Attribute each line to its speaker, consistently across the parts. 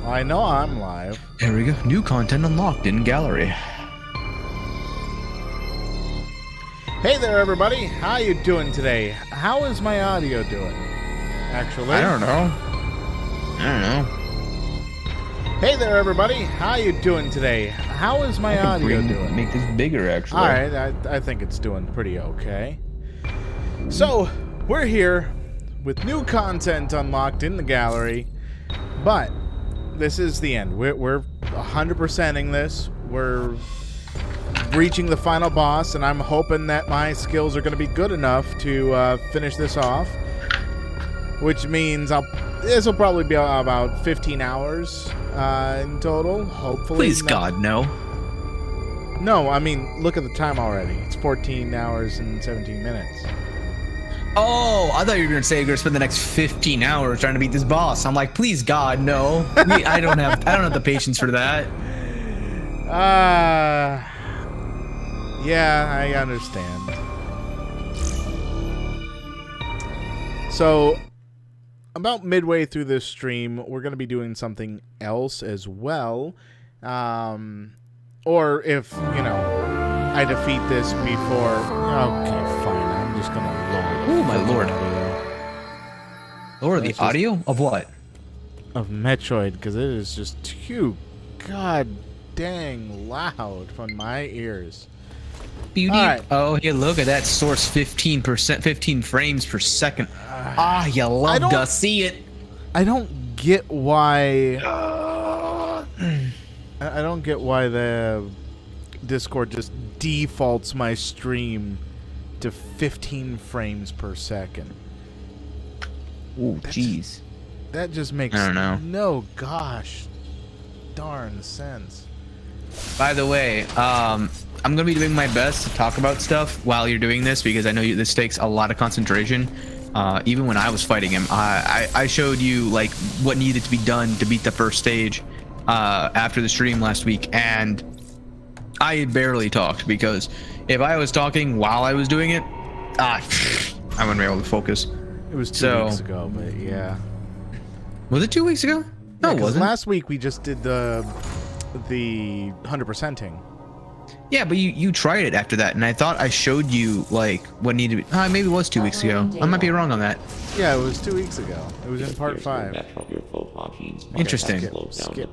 Speaker 1: I know I'm live.
Speaker 2: There we go. New content unlocked in gallery.
Speaker 1: Hey there, everybody. How you doing today? How is my audio doing? Actually,
Speaker 2: I don't know.
Speaker 1: Hey there, everybody. How you doing today? How is my audio doing?
Speaker 2: Make this bigger, actually.
Speaker 1: All right, I think it's doing pretty okay. So we're here with new content unlocked in the gallery, but this is the end. We're 100%ing this. We're reaching the final boss, and I'm hoping that my skills are going to be good enough to finish this off, which means this will probably be about 15 hours in total, hopefully.
Speaker 2: Please, God, no.
Speaker 1: No, I mean, look at the time already. It's 14 hours and 17 minutes.
Speaker 2: Oh, I thought you were going to say you're going to spend the next 15 hours trying to beat this boss. I'm like, please, God, no. I don't have the patience for that.
Speaker 1: Yeah, I understand. So, about midway through this stream, we're going to be doing something else as well. Or if, I defeat this before... Okay, fine. I'm just going to lower the...
Speaker 2: Oh, my lord.
Speaker 1: Audio.
Speaker 2: Lower the audio? Of what?
Speaker 1: Of Metroid, because it is just too god dang loud from my ears.
Speaker 2: Beauty.
Speaker 1: Right.
Speaker 2: Oh, hey, look at that source. 15%, 15 frames per second. You love to see it.
Speaker 1: I don't get why. I don't get why the Discord just defaults my stream to 15 frames per second.
Speaker 2: Ooh, jeez.
Speaker 1: That just makes no gosh darn sense.
Speaker 2: By the way, I'm going to be doing my best to talk about stuff while you're doing this, because I know this takes a lot of concentration. Even when I was fighting him, I showed you like what needed to be done to beat the first stage after the stream last week, and I barely talked, because if I was talking while I was doing it, I wouldn't be able to focus.
Speaker 1: It was 2 weeks ago, but yeah.
Speaker 2: Was it 2 weeks ago? No, it wasn't.
Speaker 1: Last week we just did the 100%ing.
Speaker 2: Yeah, but you tried it after that, and I thought I showed you like what needed to be. Maybe it was 2 weeks ago. I might be wrong on that.
Speaker 1: Yeah, it was 2 weeks ago. It was in part 5.
Speaker 2: Interesting.
Speaker 1: Skip.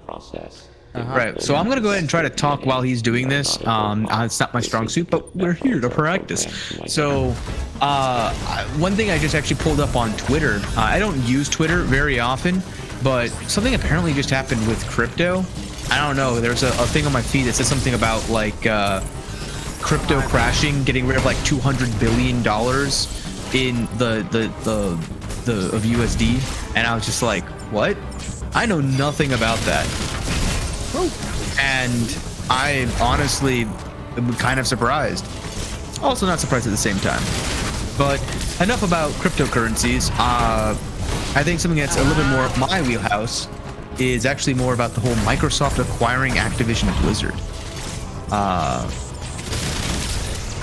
Speaker 2: Right, so I'm gonna go ahead and try to talk while he's doing this. It's not my strong suit, but we're here to practice. So, one thing I just actually pulled up on Twitter. I don't use Twitter very often, but something apparently just happened with crypto. I don't know. There's a thing on my feed that says something about like crypto crashing, getting rid of like $200 billion in of USD, and I was just like, what? I know nothing about that. And I honestly am kind of surprised. Also not surprised at the same time. But enough about cryptocurrencies. I think something that's a little bit more my wheelhouse is actually more about the whole Microsoft acquiring Activision Blizzard. I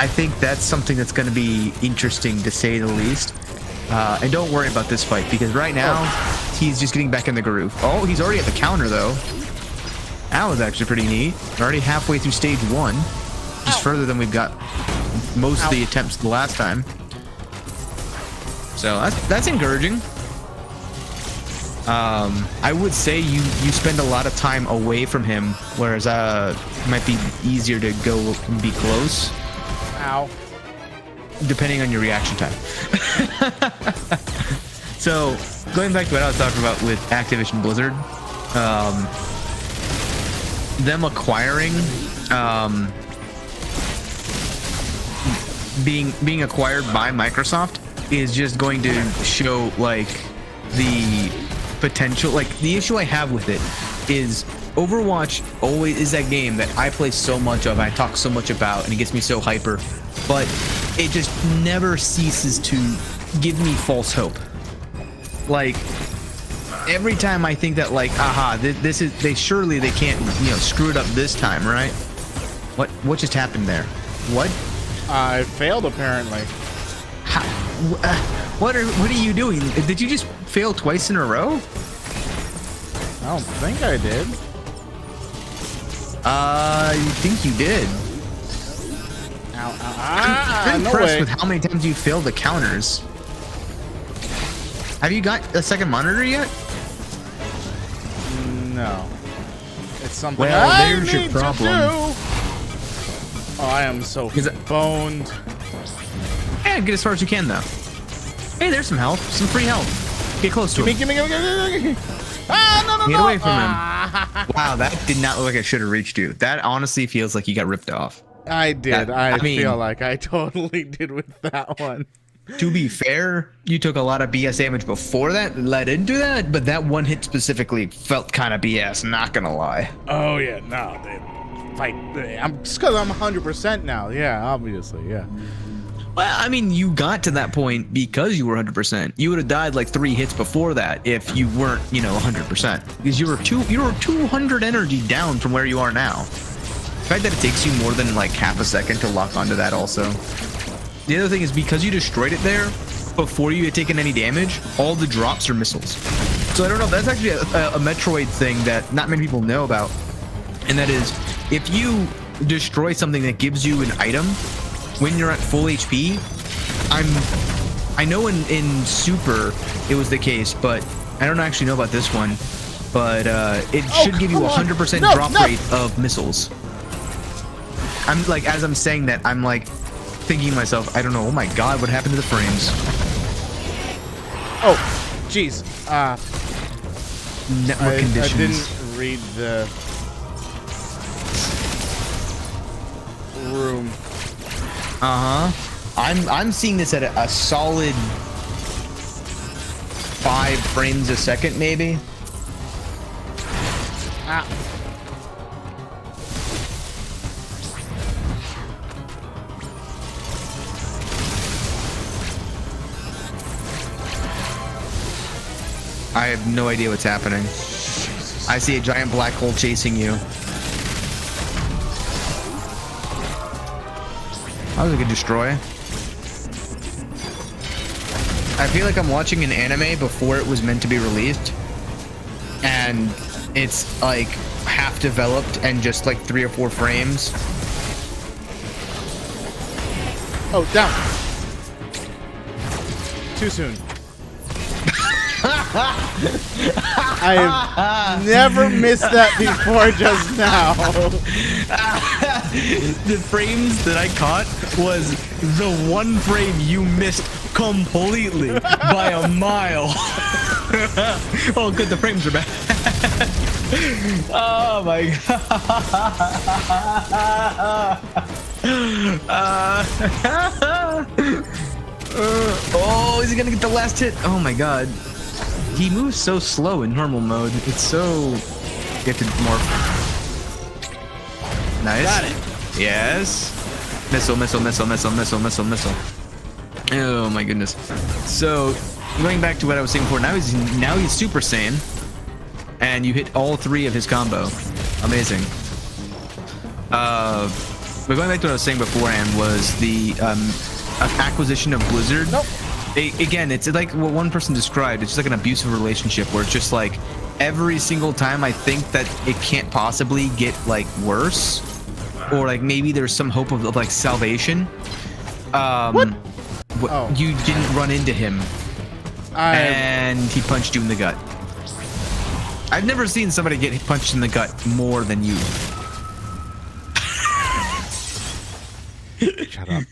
Speaker 2: think that's something that's going to be interesting, to say the least. And don't worry about this fight, because right now he's just getting back in the groove. Oh, he's already at the counter though. That was actually pretty neat. We're already halfway through stage 1, just further than we've got most of the attempts the last time. So that's encouraging. I would say you spend a lot of time away from him, whereas it might be easier to go and be close.
Speaker 1: Ow.
Speaker 2: Depending on your reaction time. So, going back to what I was talking about with Activision Blizzard, them acquiring, being acquired by Microsoft is just going to show like the potential. Like, the issue I have with it is Overwatch always is that game that I play so much of, I talk so much about, and it gets me so hyper, but it just never ceases to give me false hope. Like, every time I think that, like, this is, surely they can't, screw it up this time, right? What just happened there? What?
Speaker 1: I failed, apparently.
Speaker 2: How, what are you doing? Did you just fail twice in a row?
Speaker 1: don't think I did.
Speaker 2: You think you did?
Speaker 1: Ow, ow,
Speaker 2: I'm
Speaker 1: no
Speaker 2: impressed
Speaker 1: way.
Speaker 2: with how many times you failed the counters. Have you got a second monitor yet?
Speaker 1: No. It's something
Speaker 2: Well,
Speaker 1: I
Speaker 2: there's your
Speaker 1: need
Speaker 2: problem.
Speaker 1: to do. Oh, I am so boned.
Speaker 2: Yeah, get as far as you can though. Hey, there's some health, some free health. Get close to him.
Speaker 1: Gimme. Ah, no.
Speaker 2: Get away from him.
Speaker 1: Ah.
Speaker 2: Wow, that did not look like it should have reached you. That honestly feels like you got ripped off.
Speaker 1: I did.
Speaker 2: I mean,
Speaker 1: feel like I totally did with that one.
Speaker 2: To be fair, you took a lot of BS damage before that, led into that, but that one hit specifically felt kind of BS, not gonna lie.
Speaker 1: Oh, yeah. No, fight. Just because I'm 100% now. Yeah, obviously. Yeah.
Speaker 2: Well, I mean, you got to that point because you were 100%. You would have died like 3 hits before that if you weren't, 100%. Because you were 200 energy down from where you are now. The fact that it takes you more than like half a second to lock onto that also. The other thing is because you destroyed it there before you had taken any damage, all the drops are missiles. So I don't know, that's actually a Metroid thing that not many people know about. And that is, if you destroy something that gives you an item when you're at full HP, I know in Super it was the case, but I don't actually know about this one. But it should give you 100% drop rate of missiles. I'm like, as I'm saying that, I'm like thinking to myself, I don't know, oh my god, what happened to the frames?
Speaker 1: Oh, jeez.
Speaker 2: Network conditions.
Speaker 1: I didn't read the room.
Speaker 2: I'm seeing this at a solid 5 frames a second, maybe.
Speaker 1: Ah.
Speaker 2: I have no idea what's happening. I see a giant black hole chasing you. That was a good destroy. I feel like I'm watching an anime before it was meant to be released. And it's like half developed and just like 3 or 4 frames.
Speaker 1: Oh, down. Too soon. I have never missed that before just now.
Speaker 2: The frames that I caught was the one frame you missed completely by a mile. Oh, good, the frames are back. Oh my god. Oh, is he gonna get the last hit? Oh my god. He moves so slow in normal mode. It's so... You have to morph. Nice.
Speaker 1: Got it.
Speaker 2: Yes. Missile. Oh my goodness. So, going back to what I was saying before, now he's Super Saiyan. And you hit all 3 of his combo. Amazing. But going back to what I was saying beforehand was the acquisition of Blizzard.
Speaker 1: Nope.
Speaker 2: Again, it's like what one person described. It's just like an abusive relationship where it's just like every single time I think that it can't possibly get like worse, or like maybe there's some hope of like salvation.
Speaker 1: What? Oh.
Speaker 2: You didn't run into him, and he punched you in the gut. I've never seen somebody get punched in the gut more than you.
Speaker 1: Shut up.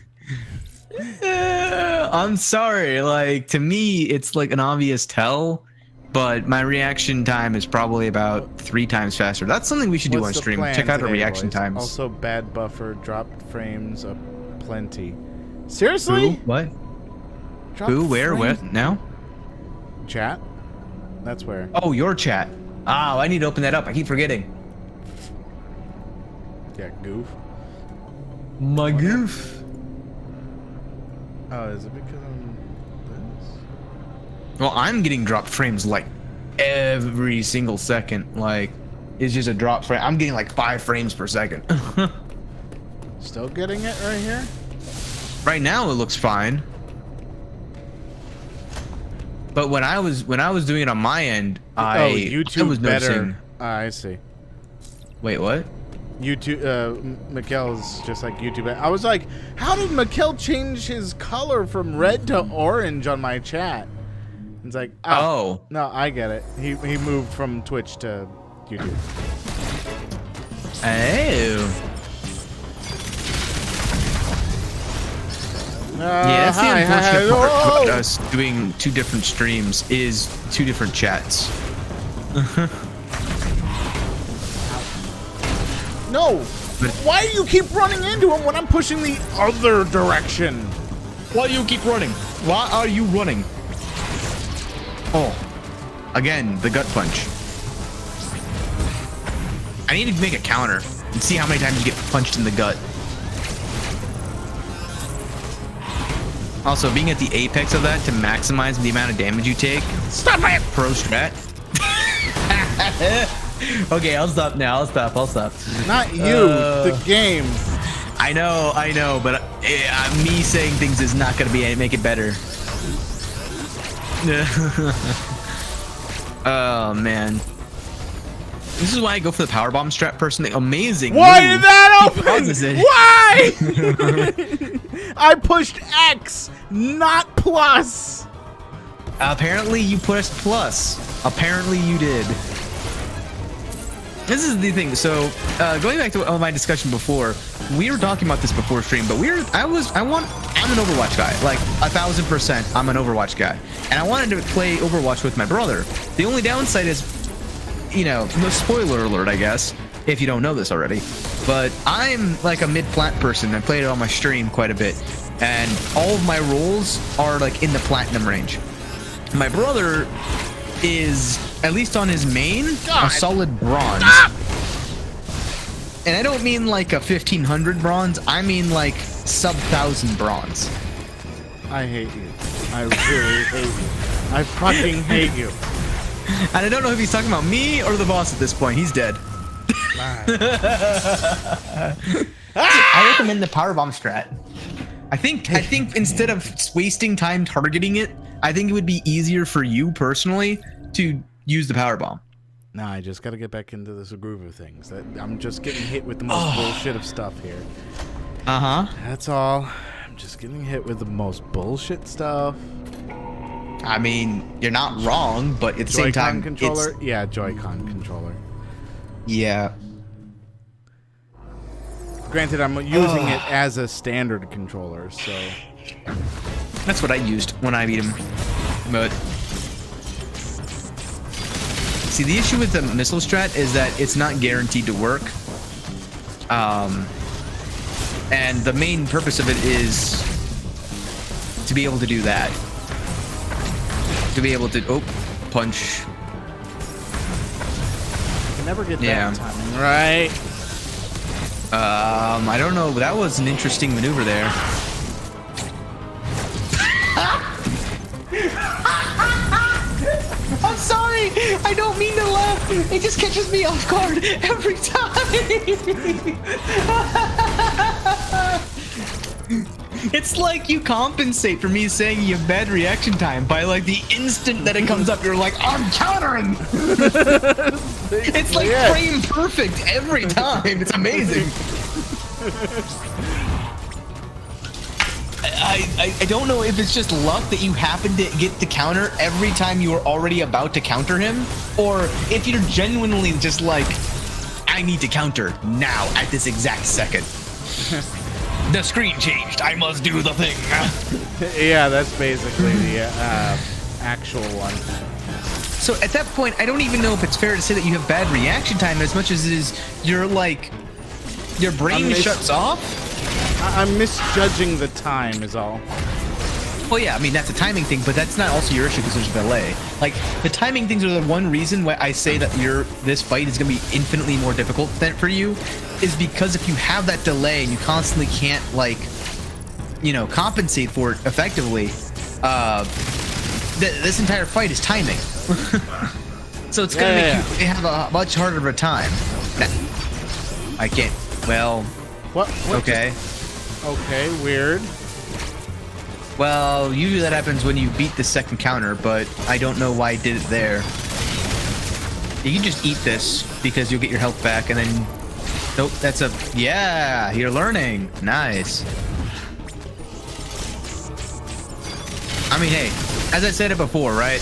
Speaker 2: I'm sorry, like to me it's like an obvious tell, but my reaction time is probably about 3 times faster. That's something we should do on stream. Check out our reaction times.
Speaker 1: Also, bad buffer, dropped frames a plenty. Seriously?
Speaker 2: Who? What?
Speaker 1: Dropped
Speaker 2: Who? Where?
Speaker 1: frames?
Speaker 2: What? Now?
Speaker 1: Chat? That's where.
Speaker 2: Oh, your chat. Oh, I need to open that up. I keep forgetting.
Speaker 1: Yeah, goof.
Speaker 2: My goof.
Speaker 1: Oh, is it because I'm this?
Speaker 2: Well, I'm getting dropped frames like every single second. Like, it's just a drop frame. I'm getting like 5 frames per second.
Speaker 1: Still getting it right here?
Speaker 2: Right now, it looks fine. But when I was doing it on my end,
Speaker 1: YouTube
Speaker 2: I was
Speaker 1: better.
Speaker 2: noticing.
Speaker 1: I see.
Speaker 2: Wait, what?
Speaker 1: YouTube, Mikkel's just like YouTube. I was like, how did Mikkel change his color from red to orange on my chat? It's like, oh, no, I get it. He moved from Twitch to YouTube.
Speaker 2: Oh. Yeah, that's the unfortunate part about us doing 2 different streams is 2 different chats.
Speaker 1: No! Why do you keep running into him when I'm pushing the other direction?
Speaker 2: Why do you keep running? Why are you running? Oh. Again, the gut punch. I need to make a counter and see how many times you get punched in the gut. Also, being at the apex of that to maximize the amount of damage you take. Stop it! Pro strat. Okay, I'll stop now. I'll stop.
Speaker 1: Not you, the game.
Speaker 2: I know, but me saying things is not gonna make it better. Oh man, this is why I go for the power bomb strat personally. Amazing.
Speaker 1: Why did that open? Why? I pushed X, not plus.
Speaker 2: Apparently you pushed plus. Apparently you did. This is the thing. So, going back to my discussion before, we were talking about this before stream, but I'm an Overwatch guy. Like 1000%, I'm an Overwatch guy, and I wanted to play Overwatch with my brother. The only downside is, you know, no spoiler alert, I guess, if you don't know this already, but I'm like a mid-plat person. I played it on my stream quite a bit, and all of my roles are like in the platinum range. My brother is, at least on his main, a solid bronze. Stop! And I don't mean like a 1500 bronze, I mean like sub 1000 bronze.
Speaker 1: I hate you. I really hate you. I fucking hate you.
Speaker 2: And I don't know if he's talking about me or the boss at this point. He's dead. I recommend the powerbomb strat. I think instead of wasting time targeting it, I think it would be easier for you personally to use the powerbomb.
Speaker 1: Nah, I just gotta get back into this groove of things. I'm just getting hit with the most bullshit of stuff here. That's all. I'm just getting hit with the most bullshit stuff.
Speaker 2: I mean, you're not wrong, but at the same time,
Speaker 1: controller? Yeah, Joy-Con controller.
Speaker 2: Yeah.
Speaker 1: Granted, I'm using it as a standard controller, so...
Speaker 2: That's what I used when I beat him. But... See, the issue with the missile strat is that it's not guaranteed to work. And the main purpose of it is to be able to do that. To be able to, punch.
Speaker 1: You can never get that timing right.
Speaker 2: I don't know, but that was an interesting maneuver there. I'm sorry, I don't mean to laugh. It just catches me off guard every time. It's like you compensate for me saying you have bad reaction time by like the instant that it comes up, you're like, I'm countering. It's like frame perfect every time. It's amazing. I don't know if it's just luck that you happen to get the counter every time you are already about to counter him, or if you're genuinely just like, I need to counter now at this exact second. The screen changed. I must do the thing.
Speaker 1: Yeah, that's basically the actual one.
Speaker 2: So at that point, I don't even know if it's fair to say that you have bad reaction time as much as it is you're like, your brain shuts off.
Speaker 1: I'm misjudging the time is all.
Speaker 2: Well, yeah, I mean, that's a timing thing, but that's not also your issue because there's a delay. Like, the timing things are the one reason why I say that this fight is going to be infinitely more difficult for you, is because if you have that delay and you constantly can't, like, you know, compensate for it effectively, this entire fight is timing. So it's going to make you have a much harder of a time. I can't, well...
Speaker 1: What
Speaker 2: okay.
Speaker 1: Okay, weird.
Speaker 2: Well, usually that happens when you beat the second counter, but I don't know why I did it there. You can just eat this because you'll get your health back, and then... Nope, that's a... Yeah, you're learning. Nice. I mean, hey, as I said it before, right?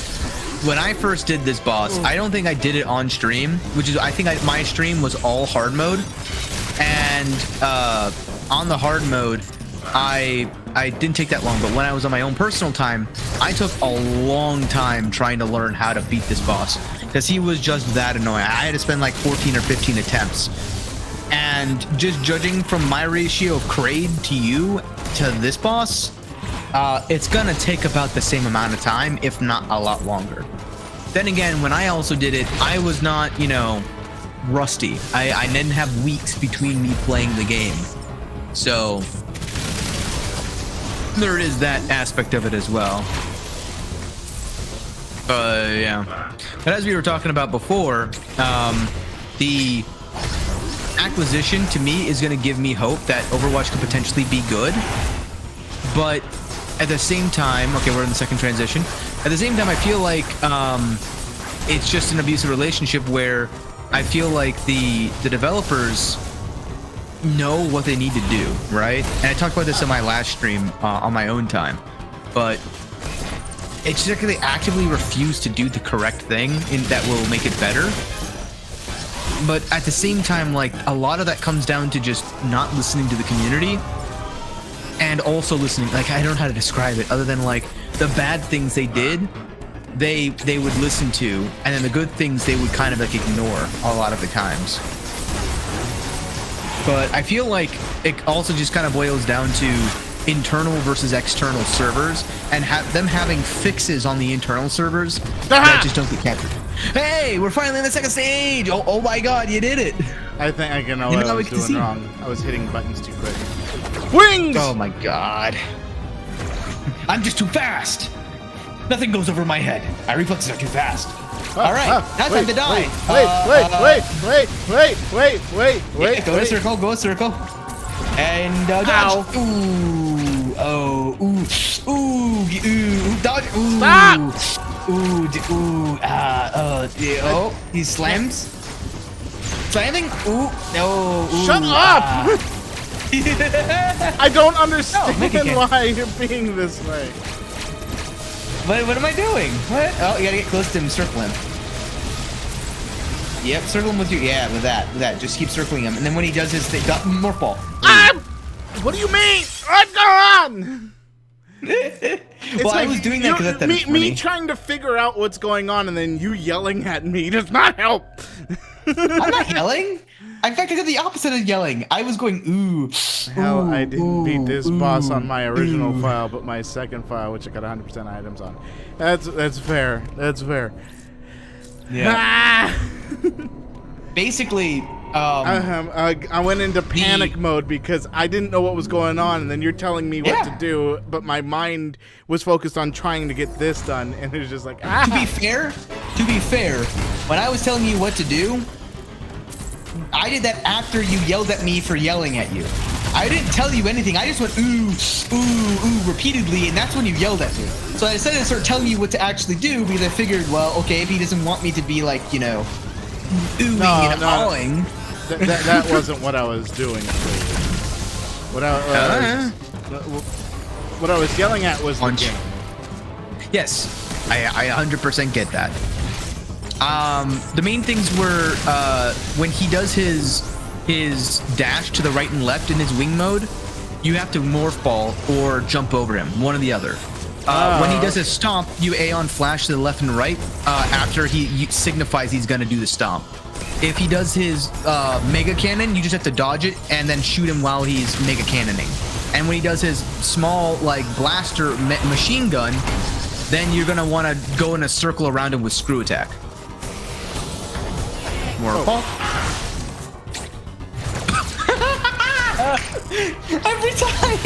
Speaker 2: When I first did this boss, I don't think I did it on stream, which is, I think my stream was all hard mode. And on the hard mode, I didn't take that long, but when I was on my own personal time, I took a long time trying to learn how to beat this boss because he was just that annoying. I had to spend like 14 or 15 attempts. And just judging from my ratio of Kraid to you to this boss, it's gonna take about the same amount of time, if not a lot longer. Then again, when I also did it, I was not, you know, rusty. I didn't have weeks between me playing the game. So there is that aspect of it as well. Yeah. But as we were talking about before, the acquisition to me is going to give me hope that Overwatch could potentially be good. But at the same time, okay, we're in the second transition. At the same time, I feel like it's just an abusive relationship where I feel like the developers know what they need to do, right? And I talked about this in my last stream on my own time, but it's just like they actively refuse to do the correct thing that will make it better. But at the same time, like, a lot of that comes down to just not listening to the community and also listening, like, I don't know how to describe it other than like the bad things they did, they would listen to, and then the good things they would kind of like ignore a lot of the times. But I feel like it also just kind of boils down to internal versus external servers, and them having fixes on the internal servers that just don't get captured. Hey, we're finally in the second stage! Oh my god, you did it!
Speaker 1: I think I know what I was doing wrong. I was hitting buttons too quick. Wings!
Speaker 2: Oh my god. I'm just too fast! Nothing goes over my head. My reflexes are too fast. Alright, now time to die.
Speaker 1: Wait.
Speaker 2: Go a circle. And dodge. Dodge.
Speaker 1: Stop!
Speaker 2: He slams. Slamming. No.
Speaker 1: Shut up! I don't understand why you're being this way.
Speaker 2: What am I doing? What? Oh, you gotta get close to him, circle him. Yep, circle him with you. Yeah, with that. Just keep circling him. And then when he does his thing, morph ball.
Speaker 1: What do you mean? What's going on?
Speaker 2: Well, I was doing that because that's
Speaker 1: me trying to figure out what's going on and then you yelling at me does not help.
Speaker 2: I'm not yelling. In fact, I did the opposite of yelling. I was going, ooh.
Speaker 1: Hell, I didn't beat this boss on my original file, but my second file, which I got 100% items on. That's fair. That's fair.
Speaker 2: Yeah. Basically,
Speaker 1: I went into panic mode because I didn't know what was going on, and then you're telling me what to do, but my mind was focused on trying to get this done, and it was just like,
Speaker 2: To be fair, when I was telling you what to do, I did that after you yelled at me for yelling at you. I didn't tell you anything. I just went ooh repeatedly, and that's when you yelled at me. So I decided to start telling you what to actually do because I figured, well, okay, if he doesn't want me to be like, you know, oohing and awing.
Speaker 1: That wasn't what I was doing. What I was yelling at was the game.
Speaker 2: Yes, I 100% get that. The main things were when he does his dash to the right and left in his wing mode, you have to morph ball or jump over him, one or the other. When he does his stomp, you Aeon flash to the left and right after he signifies he's gonna do the stomp. If he does his mega cannon, you just have to dodge it and then shoot him while he's mega cannoning. And when he does his small like blaster machine gun, then you're gonna want to go in a circle around him with screw attack. Morph. Every time!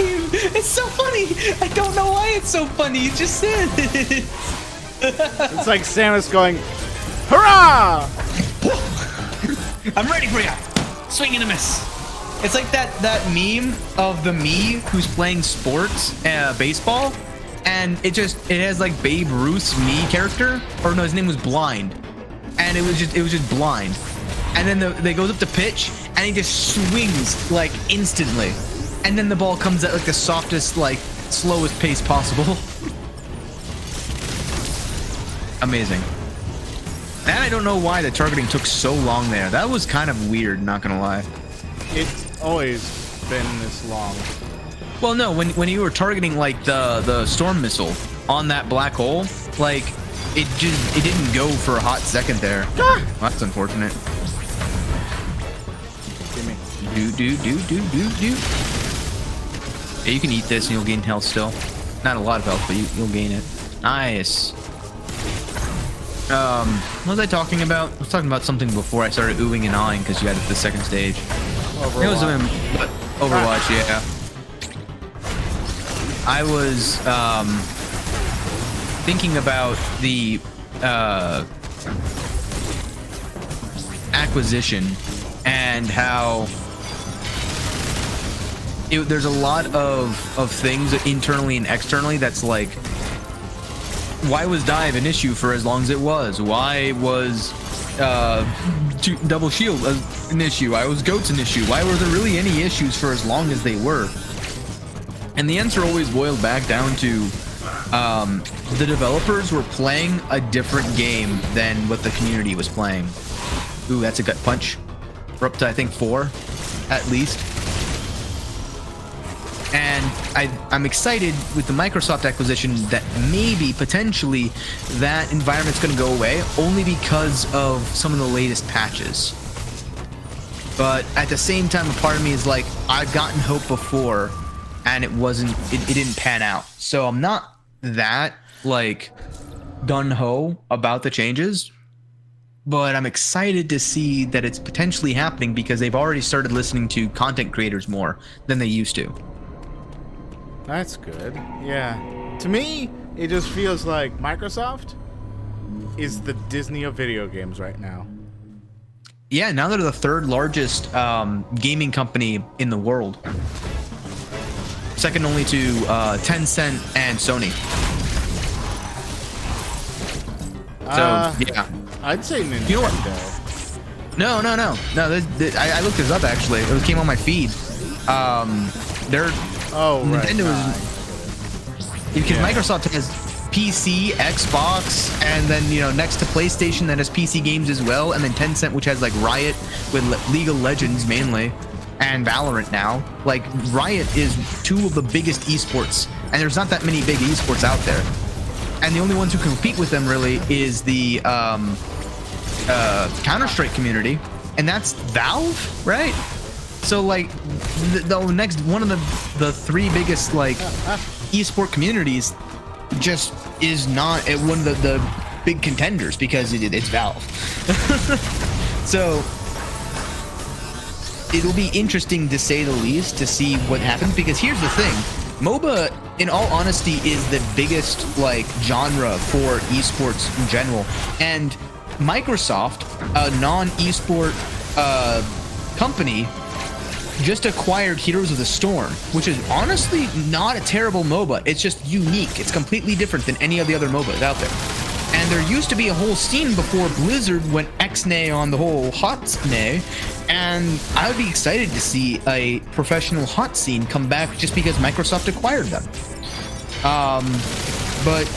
Speaker 2: It's so funny! I don't know why it's so funny, you just said it!
Speaker 1: It's like Samus going, hurrah!
Speaker 2: I'm ready for ya! Swing and a miss! It's like that meme of the me who's playing sports, baseball, and it has like Babe Ruth's me character, or no, his name was Blind, and it was just Blind, and then they goes up to pitch, and he just swings like instantly, and then the ball comes at like the softest, like slowest pace possible. Amazing. And I don't know why the targeting took so long there. That was kind of weird, not gonna lie.
Speaker 1: It's always been this long.
Speaker 2: Well, no, when you were targeting like the storm missile on that black hole, like it didn't go for a hot second there. Well, that's unfortunate.
Speaker 1: Give me.
Speaker 2: Do. Yeah, you can eat this and you'll gain health still. Not a lot of health, but you'll gain it. Nice. What was I talking about? I was talking about something before I started oohing and ahhing because you had the second stage.
Speaker 1: Overwatch.
Speaker 2: It was Overwatch, yeah. I was thinking about the acquisition and how there's a lot of things internally and externally that's like, why was dive an issue for as long as it was? Why was double shield an issue? Why was goats an issue? Why were there really any issues for as long as they were? And the answer always boiled back down to the developers were playing a different game than what the community was playing. Ooh, that's a gut punch. We're up to, I think, 4 at least. And I'm excited with the Microsoft acquisition that maybe, potentially, that environment's going to go away only because of some of the latest patches. But at the same time, a part of me is like, I've gotten hope before, and it didn't pan out. So I'm not that, like, gung-ho about the changes, but I'm excited to see that it's potentially happening because they've already started listening to content creators more than they used to.
Speaker 1: That's good. Yeah. To me, it just feels like Microsoft is the Disney of video games right now.
Speaker 2: Yeah, now they're the third largest gaming company in the world. Second only to Tencent and Sony. So, yeah.
Speaker 1: I'd say Nintendo.
Speaker 2: You know what? No. I looked this up, actually. It came on my feed. Nintendo is, because Microsoft has PC, Xbox, and then, you know, next to PlayStation that has PC games as well, and then Tencent, which has like Riot with League of Legends mainly, and Valorant now. Like, Riot is 2 of the biggest esports, and there's not that many big esports out there. And the only ones who compete with them really is the Counter-Strike community, and that's Valve, right? So like the next one of the 3 biggest like esport communities just is not one of the big contenders because it's Valve. So it'll be interesting to say the least to see what happens, because here's the thing. MOBA, in all honesty, is the biggest like genre for esports in general, and Microsoft, a non-esport company, just acquired Heroes of the Storm, which is honestly not a terrible MOBA. It's just unique. It's completely different than any of the other MOBAs out there. And there used to be a whole scene before Blizzard went X-nay on the whole hot-nay, and I would be excited to see a professional hot scene come back just because Microsoft acquired them. But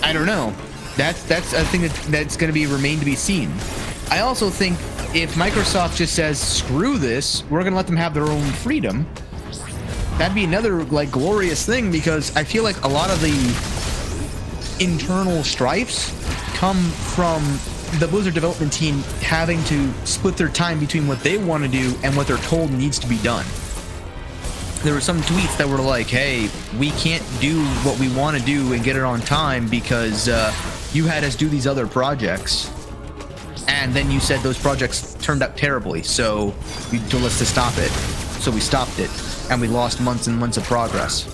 Speaker 2: I don't know. That's I think that's going to remain to be seen. I also think if Microsoft just says, screw this, we're going to let them have their own freedom, that'd be another like glorious thing, because I feel like a lot of the internal strifes come from the Blizzard development team having to split their time between what they want to do and what they're told needs to be done. There were some tweets that were like, hey, we can't do what we want to do and get it on time because you had us do these other projects. And then you said those projects turned out terribly, so you told us to stop it. So we stopped it, and we lost months and months of progress.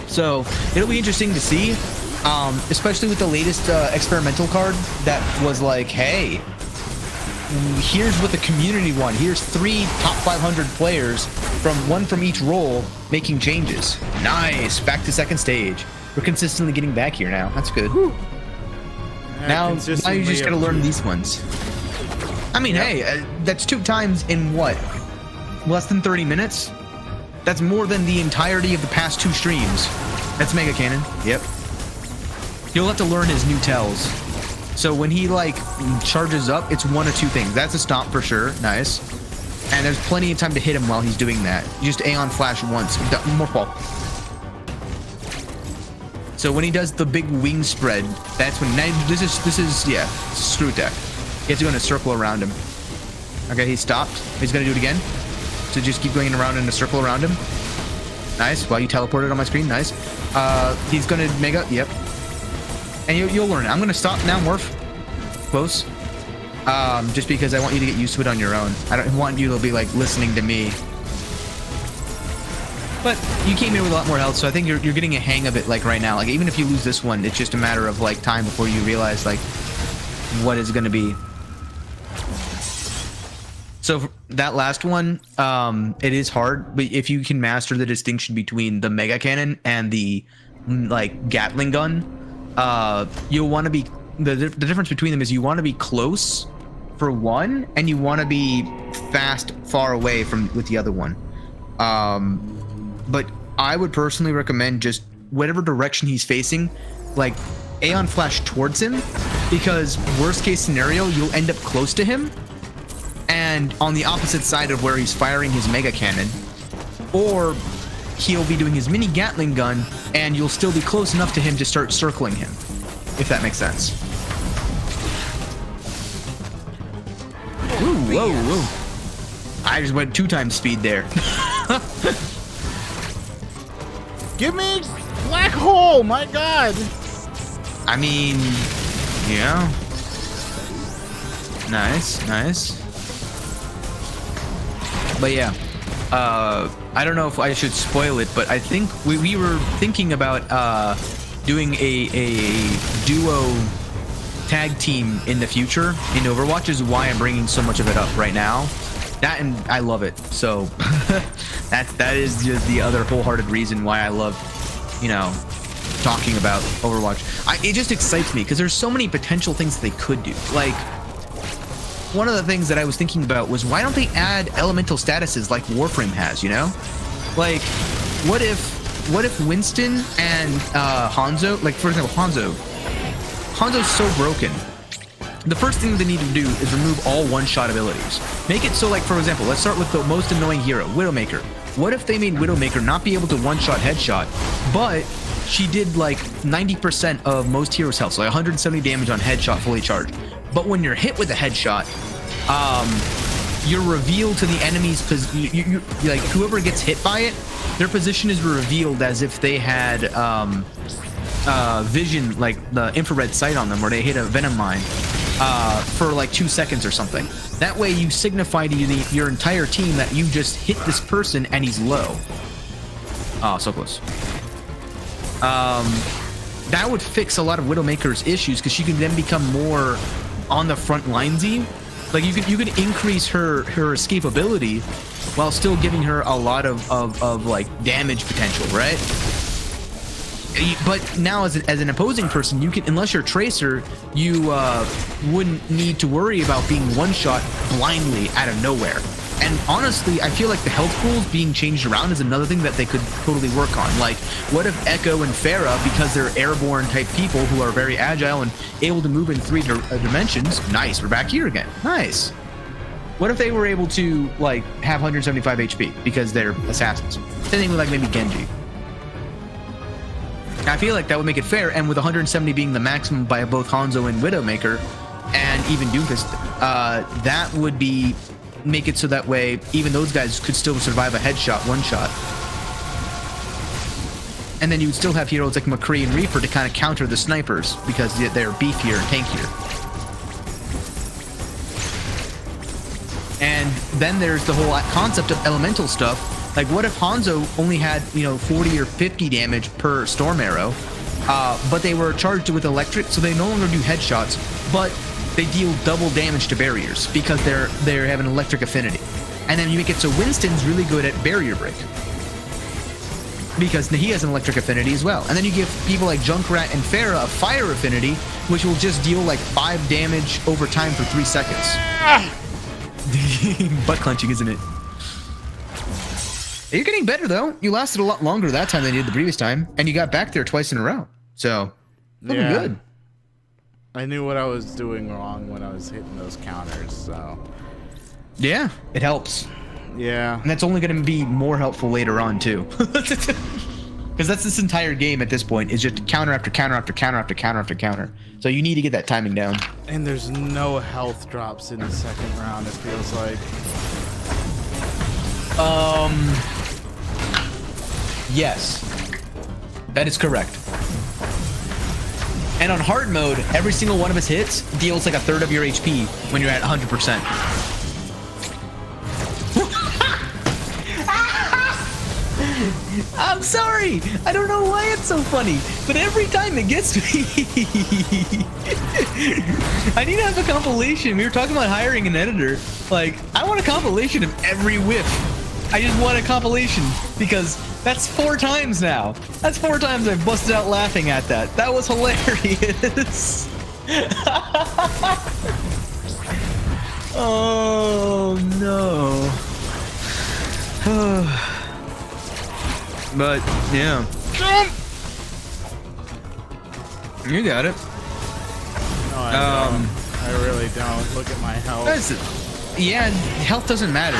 Speaker 2: So it'll be interesting to see, especially with the latest experimental card that was like, hey, here's what the community won. Here's 3 top 500 players one from each roll, making changes. Nice. Back to second stage. We're consistently getting back here now. That's good. Now you just gotta learn these ones. I mean, hey, that's 2 times in what? Less than 30 minutes? That's more than the entirety of the past 2 streams. That's Mega Cannon. Yep. You'll have to learn his new tells. So when he like charges up, it's 1 or 2 things. That's a stomp for sure. Nice. And there's plenty of time to hit him while he's doing that. You just Aeon Flash once. More fall. So when he does the big wing spread, that's when this is yeah, screw attack. You have to go in a circle around him. Okay, he stopped. He's gonna do it again. So just keep going around in a circle around him. Nice. Well, you teleported on my screen. Nice. He's gonna mega. Yep. And you'll learn it. I'm gonna stop now, Morph. Close. Just because I want you to get used to it on your own. I don't want you to be like listening to me. But you came in with a lot more health, so I think you're getting a hang of it like right now. Like even if you lose this one, it's just a matter of like time before you realize like what is gonna be. So that last one, it is hard, but if you can master the distinction between the Mega Cannon and the like Gatling gun, you'll want to be the difference between them is you want to be close for one, and you want to be fast far away from with the other one. But I would personally recommend just whatever direction he's facing, like Aeon Flash towards him, because worst case scenario, you'll end up close to him and on the opposite side of where he's firing his Mega Cannon, or he'll be doing his mini Gatling gun and you'll still be close enough to him to start circling him, if that makes sense. Ooh, whoa, whoa. I just went 2 times speed there.
Speaker 1: Give me black hole, my god.
Speaker 2: I mean, yeah. Nice, nice. But yeah, I don't know if I should spoil it, but I think we were thinking about doing a duo tag team in the future in Overwatch, is why I'm bringing so much of it up right now. That, and I love it. So that is just the other wholehearted reason why I love, you know, talking about Overwatch. It just excites me because there's so many potential things that they could do. Like, one of the things that I was thinking about was, why don't they add elemental statuses like Warframe has, you know? Like, what if Winston and Hanzo, like for example, Hanzo's so broken. The first thing they need to do is remove all one-shot abilities. Make it so, like, for example, let's start with the most annoying hero, Widowmaker. What if they made Widowmaker not be able to one-shot headshot, but she did like 90% of most heroes' health, so like 170 damage on headshot fully charged. But when you're hit with a headshot, you're revealed to the enemy's position. Like, whoever gets hit by it, their position is revealed as if they had vision, like the infrared sight on them, where they hit a venom mine for like 2 seconds or something. That way you signify to your entire team that you just hit this person and he's low. Oh, so close. That would fix a lot of Widowmaker's issues, because she can then become more on the front linesy. Like, you could increase her escapability while still giving her a lot of like damage potential, right? But now as an opposing person, you can, unless you're Tracer, you wouldn't need to worry about being one-shot blindly out of nowhere. And honestly, I feel like the health pools being changed around is another thing that they could totally work on. Like, what if Echo and Pharah, because they're airborne type people who are very agile and able to move in 3 dimensions, nice, we're back here again, nice. What if they were able to, like, have 175 HP because they're assassins? Same thing with, like, maybe Genji. I feel like that would make it fair, and with 170 being the maximum by both Hanzo and Widowmaker, and even Doomfist, that would make it so that way even those guys could still survive a headshot, one shot. And then you would still have heroes like McCree and Reaper to kind of counter the snipers, because they're beefier and tankier. And then there's the whole concept of elemental stuff. Like, what if Hanzo only had, 40 or 50 damage per storm arrow, but they were charged with electric, so they no longer do headshots, but they deal double damage to barriers because they have an electric affinity. And then you make it so Winston's really good at barrier break, because he has an electric affinity as well. And then you give people like Junkrat and Farah a fire affinity, which will just deal like 5 damage over time for 3 seconds. Butt clenching, isn't it? You're getting better though. You lasted a lot longer that time than you did the previous time, and you got back there twice in a row. So, looking good.
Speaker 1: I knew what I was doing wrong when I was hitting those counters, so...
Speaker 2: Yeah, it helps.
Speaker 1: Yeah.
Speaker 2: And that's only going to be more helpful later on, too. Because that's this entire game at this point, is just counter after counter after counter after counter after counter. So you need to get that timing down.
Speaker 1: And there's no health drops in the second round, it feels like.
Speaker 2: Yes. That is correct. And on hard mode, every single one of his hits deals like a third of your HP when you're at 100%. I'm sorry. I don't know why it's so funny, but every time it gets me. I need to have a compilation. We were talking about hiring an editor. Like, I want a compilation of every whiff. I just want a compilation because that's 4 times now. That's 4 times I've busted out laughing at that. That was hilarious. Oh no. But yeah. You got it.
Speaker 1: No, I don't. I really don't. Look at my health.
Speaker 2: Yeah, health doesn't matter.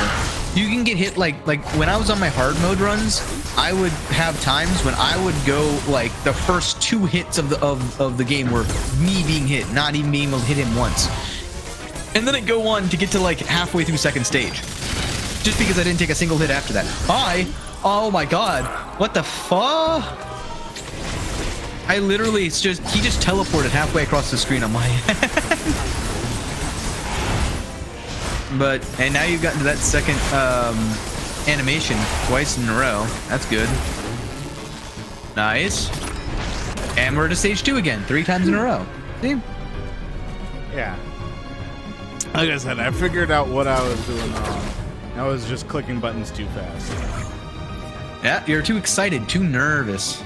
Speaker 2: You can get hit like when I was on my hard mode runs, I would have times when I would go like the first 2 hits of the game were me being hit, not even being able to hit him once. And then it'd go on to get to like halfway through second stage. Just because I didn't take a single hit after that. Oh my god. What the fuck? I literally, he just teleported halfway across the screen on my head. And now you've gotten to that second animation twice in a row. That's good. Nice. And we're to stage 2 again, 3 times in a row. See?
Speaker 1: Yeah. Like I said, I figured out what I was doing wrong. I was just clicking buttons too fast.
Speaker 2: Yeah, you're too excited, too nervous.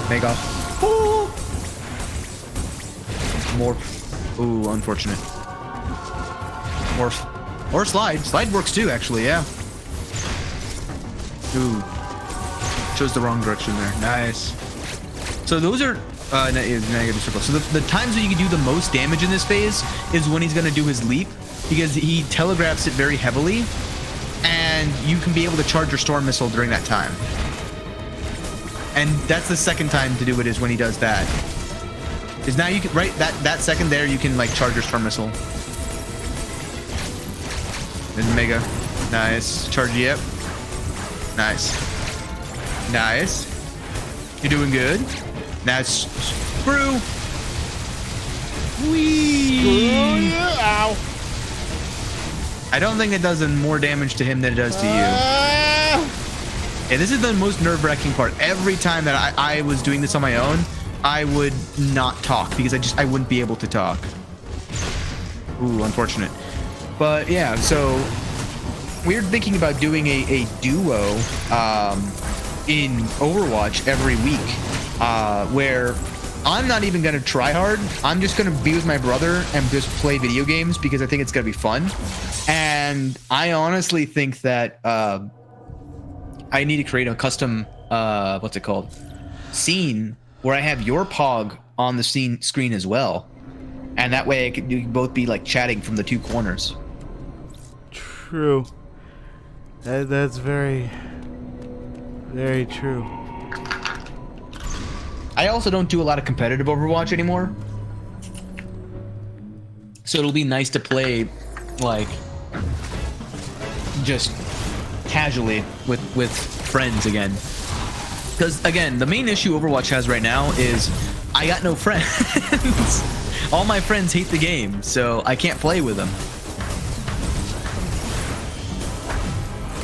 Speaker 2: Make off. Ooh. Morph. Ooh, unfortunate. Morph. Or slide. Slide works too, actually, yeah. Ooh. Chose the wrong direction there. Nice. So those are negative circle. So the times that you can do the most damage in this phase is when he's going to do his leap, because he telegraphs it very heavily, and you can be able to charge your storm missile during that time. And that's the second time to do it, is when he does that. Is now you can, right, that second there, you can like charge your storm missile. Then mega. Nice. Charge, yep. Nice. Nice. You're doing good. Now screw. Whee! Ow. I don't think it does more damage to him than it does to you. Yeah, this is the most nerve-wracking part. Every time that I was doing this on my own, I would not talk because I wouldn't be able to talk. Ooh, unfortunate. But yeah, so we're thinking about doing a duo in Overwatch every week, where I'm not even gonna try hard. I'm just gonna be with my brother and just play video games because I think it's gonna be fun. And I honestly think that I need to create a custom what's it called, scene where I have your Pog on the screen as well, and that way you can both be like chatting from the 2 corners.
Speaker 1: True. That's very, very true.
Speaker 2: I also don't do a lot of competitive Overwatch anymore, so it'll be nice to play like just casually with friends again. Because again, the main issue Overwatch has right now is I got no friends. All my friends hate the game, so I can't play with them.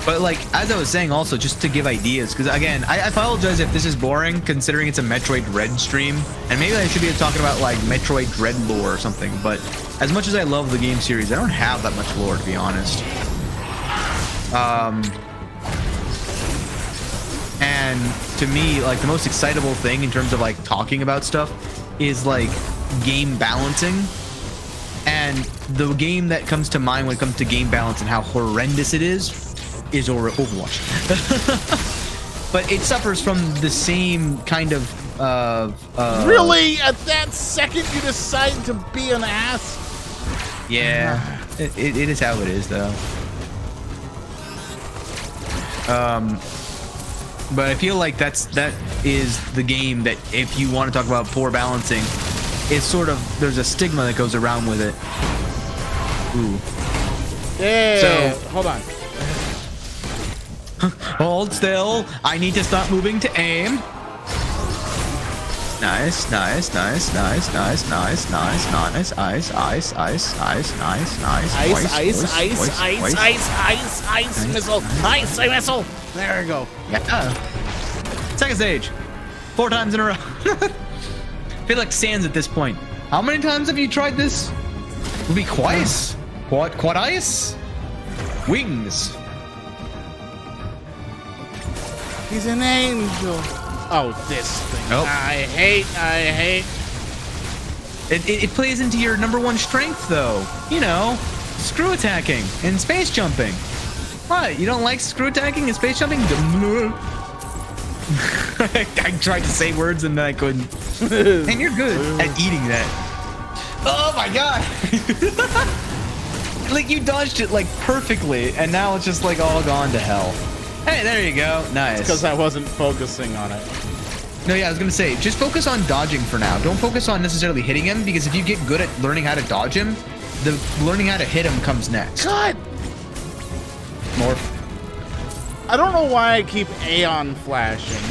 Speaker 2: But like, as I was saying also, just to give ideas, because again, I apologize if this is boring, considering it's a Metroid Dread stream, and maybe I should be talking about like Metroid Dread lore or something, but as much as I love the game series, I don't have that much lore, to be honest. And to me, like, the most excitable thing in terms of like talking about stuff is like game balancing. And the game that comes to mind when it comes to game balance and how horrendous it is Overwatch. But it suffers from the same kind of
Speaker 1: really? At that second you decide to be an ass?
Speaker 2: Yeah, it is how it is, though. But I feel like that is the game that, if you want to talk about poor balancing, it's sort of, there's a stigma that goes around with it. Ooh.
Speaker 1: Yeah.
Speaker 2: So
Speaker 1: hold on.
Speaker 2: Hold still. I need to stop moving to aim. Nice, nice, nice, nice, nice, nice, nice, nice, ice, ice, ice, ice, nice, nice,
Speaker 1: ice, missile, ice, missile. There we go.
Speaker 2: Yeah. Second stage. 4 times in a row. I feel like Sans at this point. How many times have you tried this? Would be twice. Quad ice. Wings.
Speaker 1: He's an angel. Oh, this thing.
Speaker 2: Nope.
Speaker 1: I hate.
Speaker 2: It plays into your #1 strength, though. You know, screw attacking and space jumping. What? You don't like screw attacking and space jumping? I tried to say words and then I couldn't. And you're good at eating that. Oh my god! Like, you dodged it like perfectly, and now it's just like all gone to hell. Hey, there you go. Nice.
Speaker 1: Because I wasn't focusing on it.
Speaker 2: No, yeah, I was gonna say, just focus on dodging for now. Don't focus on necessarily hitting him, because if you get good at learning how to dodge him, the learning how to hit him comes next.
Speaker 1: God!
Speaker 2: Morph.
Speaker 1: I don't know why I keep Aeon flashing.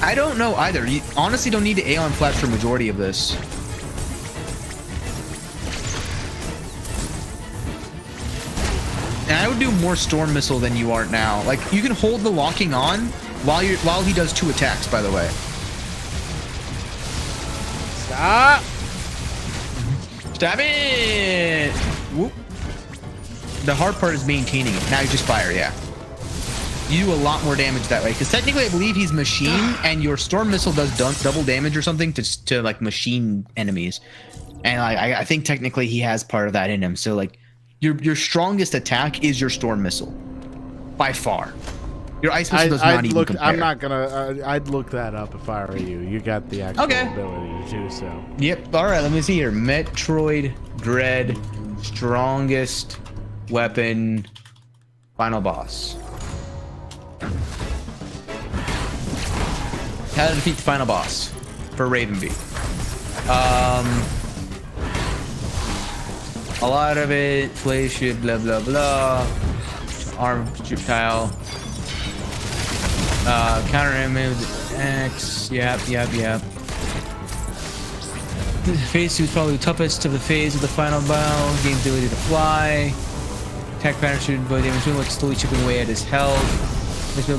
Speaker 2: I don't know either. You honestly don't need to Aeon flash for majority of this. And I would do more Storm Missile than you are now. Like, you can hold the locking on while he does 2 attacks, by the way.
Speaker 1: Stop!
Speaker 2: Stab it! Whoop. The hard part is maintaining it. Now you just fire, yeah. You do a lot more damage that way, because technically I believe he's machine, and your Storm Missile does double damage or something to like machine enemies. And I think technically he has part of that in him. So like, your strongest attack is your Storm Missile, by far. Your Ice Missile does not even compare.
Speaker 1: I'm not gonna. I'd look that up if I were you. You got the actual ability to do so.
Speaker 2: Yep. All right. Let me see here. Metroid Dread, strongest weapon, final boss. How to defeat the final boss for Ravenby. A lot of it, play shit, blah blah blah. Arm projectile. Counter enemy with X. Yep. The phase 2 is probably the toughest of the phase of the final battle. Game's ability to fly. Attack pattern should avoid damage while slowly chipping away at his health.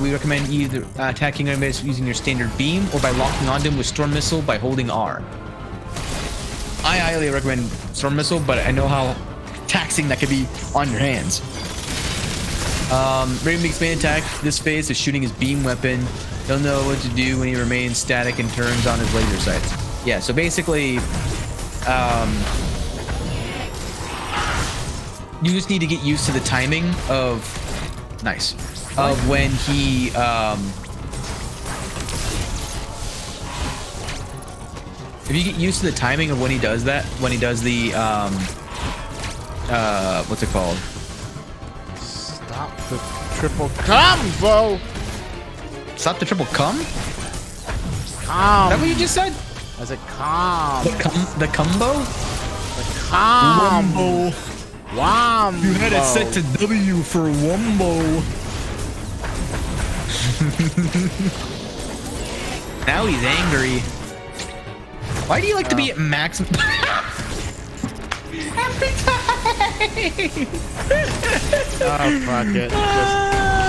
Speaker 2: We recommend either attacking enemies using your standard beam or by locking onto them with Storm Missile by holding R. I highly recommend Storm Missile, but I know how taxing that could be on your hands. Raven's main attack this phase is shooting his beam weapon. He'll know what to do when he remains static and turns on his laser sights. Yeah, so basically, you just need to get used to the timing of... Nice. Of when he, if you get used to the timing of when he does that, when he does the, what's it called?
Speaker 1: Stop the triple combo!
Speaker 2: Stop the triple cum?
Speaker 1: Com.
Speaker 2: Is that what you just said?
Speaker 1: I said com.
Speaker 2: The combo?
Speaker 1: The com.
Speaker 2: Wombo.
Speaker 1: Wombo.
Speaker 2: You had it set to W for wombo. Now he's angry. Why do you like to be at maximum? Every time.
Speaker 1: Oh, fuck it. Just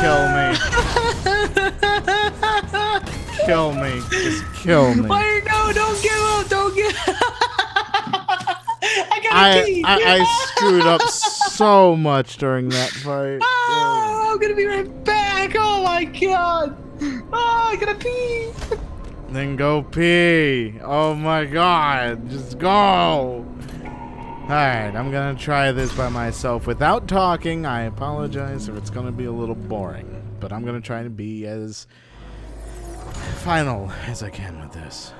Speaker 1: Kill me. Just kill me.
Speaker 2: Fire, no, don't give up. Don't give I gotta pee.
Speaker 1: I screwed up so much during that fight.
Speaker 2: Oh, I'm gonna be right back. Oh my god. Oh, I gotta pee.
Speaker 1: Then go pee. Oh my god. Just go. Alright, I'm gonna try this by myself without talking. I apologize if it's gonna be a little boring, but I'm gonna try to be as final as I can with this.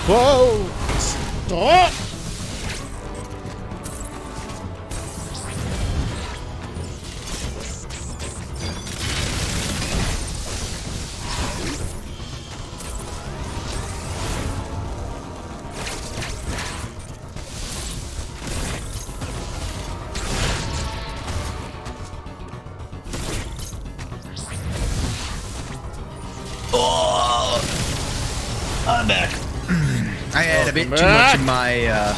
Speaker 1: Whoa! Stop!
Speaker 2: I'm back. I had a bit too much of my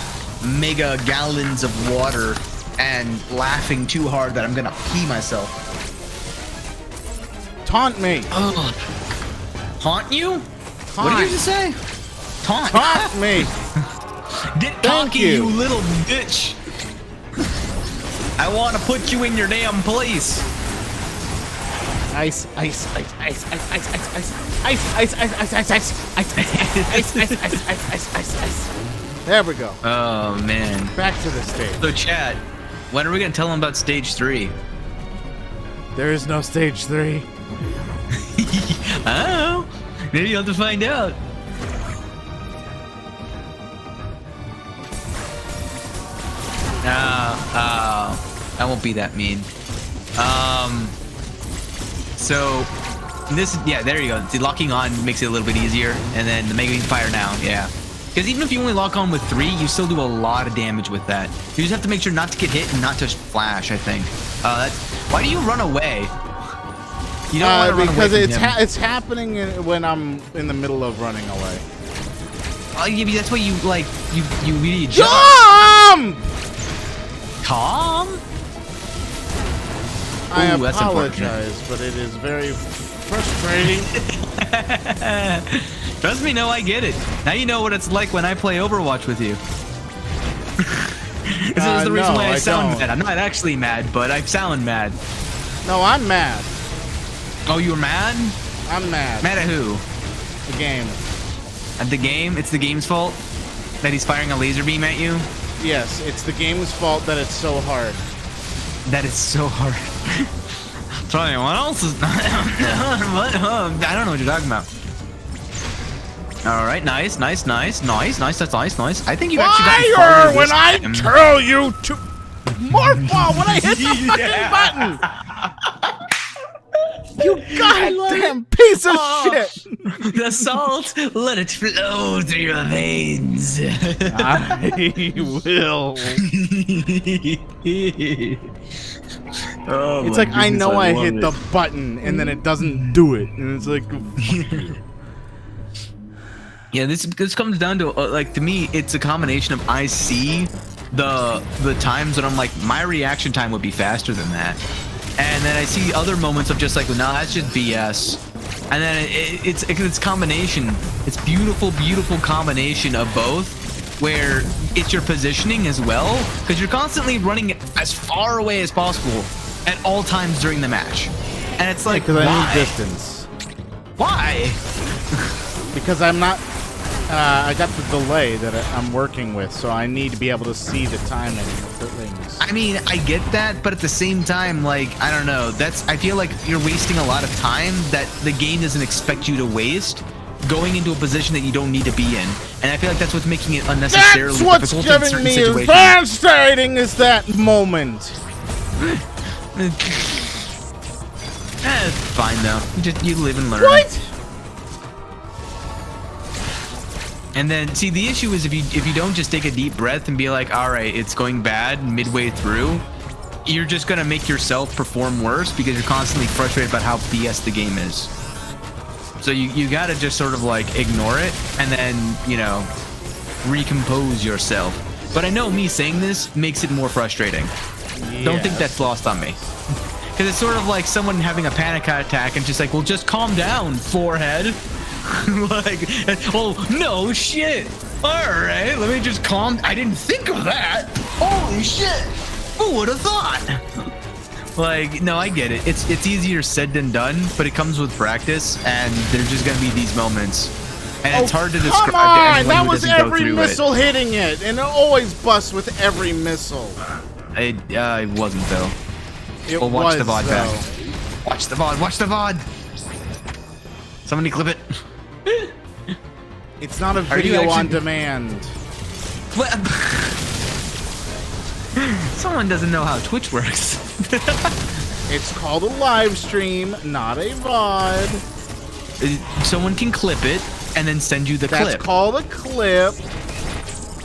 Speaker 2: mega gallons of water and laughing too hard that I'm gonna pee myself.
Speaker 1: Taunt me!
Speaker 2: Oh. Taunt you?
Speaker 1: Taunt.
Speaker 2: What did you just say? Taunt.
Speaker 1: Taunt me!
Speaker 2: Get talking, you little bitch. I want to put you in your damn place.
Speaker 1: Ice, ice, ice, ice, ice, ice, ice, ice, ice, ice, ice, ice, ice, ice, ice, ice, ice, ice. There we go.
Speaker 2: Oh man.
Speaker 1: Back to the stage.
Speaker 2: So chat, when are we gonna tell them about stage 3?
Speaker 1: There is no stage 3.
Speaker 2: Oh, maybe you'll have to find out. I won't be that mean. So this, yeah, there you go. The locking on makes it a little bit easier, and then the making fire now, yeah. Because even if you only lock on with 3, you still do a lot of damage with that. You just have to make sure not to get hit and not to flash, I think. That's, why do you run away? You don't want to run away
Speaker 1: because
Speaker 2: from him.
Speaker 1: it's happening when I'm in the middle of running away.
Speaker 2: Oh, yeah, that's why you like you really
Speaker 1: jump.
Speaker 2: Tom.
Speaker 1: I
Speaker 2: Ooh, that's
Speaker 1: apologize, but it is very frustrating.
Speaker 2: Trust me, no, I get it. Now you know what it's like when I play Overwatch with you. This is the reason why I sound mad. I'm not actually mad, but I sound mad.
Speaker 1: No, I'm mad.
Speaker 2: Oh, you're mad?
Speaker 1: I'm mad.
Speaker 2: Mad at who?
Speaker 1: The game.
Speaker 2: At the game? It's the game's fault that he's firing a laser beam at you?
Speaker 1: Yes, it's the game's fault that it's so hard.
Speaker 2: That is so hard. Tell you what else is I don't know what you're talking about. All right, nice. That's nice. I think you actually got farther
Speaker 1: when
Speaker 2: this
Speaker 1: I
Speaker 2: time.
Speaker 1: tell you to morph ball when I hit the fucking button. You goddamn piece of shit!
Speaker 2: The salt, let it flow through your veins.
Speaker 1: I will.
Speaker 2: Oh,
Speaker 1: it's like I know I hit the button and then it doesn't do it, and it's like.
Speaker 2: Yeah, this comes down to like, to me, it's a combination of I see the times that I'm like, my reaction time would be faster than that. And then I see other moments of just like, well, no, that's just BS. And then it's combination. It's beautiful combination of both, where it's your positioning as well, because you're constantly running as far away as possible at all times during the match. And it's like,
Speaker 1: because
Speaker 2: why?
Speaker 1: I need distance.
Speaker 2: Why?
Speaker 1: Because I'm not. I got the delay that I'm working with, so I need to be able to see the timing for things.
Speaker 2: I mean, I get that, but at the same time, like, I don't know. I feel like you're wasting a lot of time that the game doesn't expect you to waste going into a position that you don't need to be in. And I feel like that's what's making it unnecessarily
Speaker 1: difficult in
Speaker 2: certain
Speaker 1: giving me
Speaker 2: situations.
Speaker 1: frustrating is that moment.
Speaker 2: It's fine though. You live and learn.
Speaker 1: What?
Speaker 2: And then, see, the issue is if you don't just take a deep breath and be like, all right, it's going bad midway through, you're just gonna make yourself perform worse because you're constantly frustrated about how BS the game is. So you gotta just sort of like ignore it and then, you know, recompose yourself. But I know me saying this makes it more frustrating. Yes. Don't think that's lost on me. Because it's sort of like someone having a panic attack and just like, well, just calm down, forehead. Like, oh, no shit. All right, let me just calm. I didn't think of that. Holy shit. Who would have thought? Like, no, I get it. It's easier said than done, but it comes with practice, and there's just gonna be these moments. And it's hard to describe to anyone
Speaker 1: that
Speaker 2: who
Speaker 1: was
Speaker 2: doesn't go
Speaker 1: every
Speaker 2: through
Speaker 1: missile hitting it, and it always busts with every missile.
Speaker 2: It wasn't, though.
Speaker 1: It
Speaker 2: watch
Speaker 1: was,
Speaker 2: the VOD
Speaker 1: though.
Speaker 2: back. Watch the VOD. Watch the VOD. Somebody clip it.
Speaker 1: It's not a video on demand.
Speaker 2: What? Someone doesn't know how Twitch works.
Speaker 1: It's called a live stream, not a VOD.
Speaker 2: Someone can clip it and then send you the clip.
Speaker 1: That's called a clip.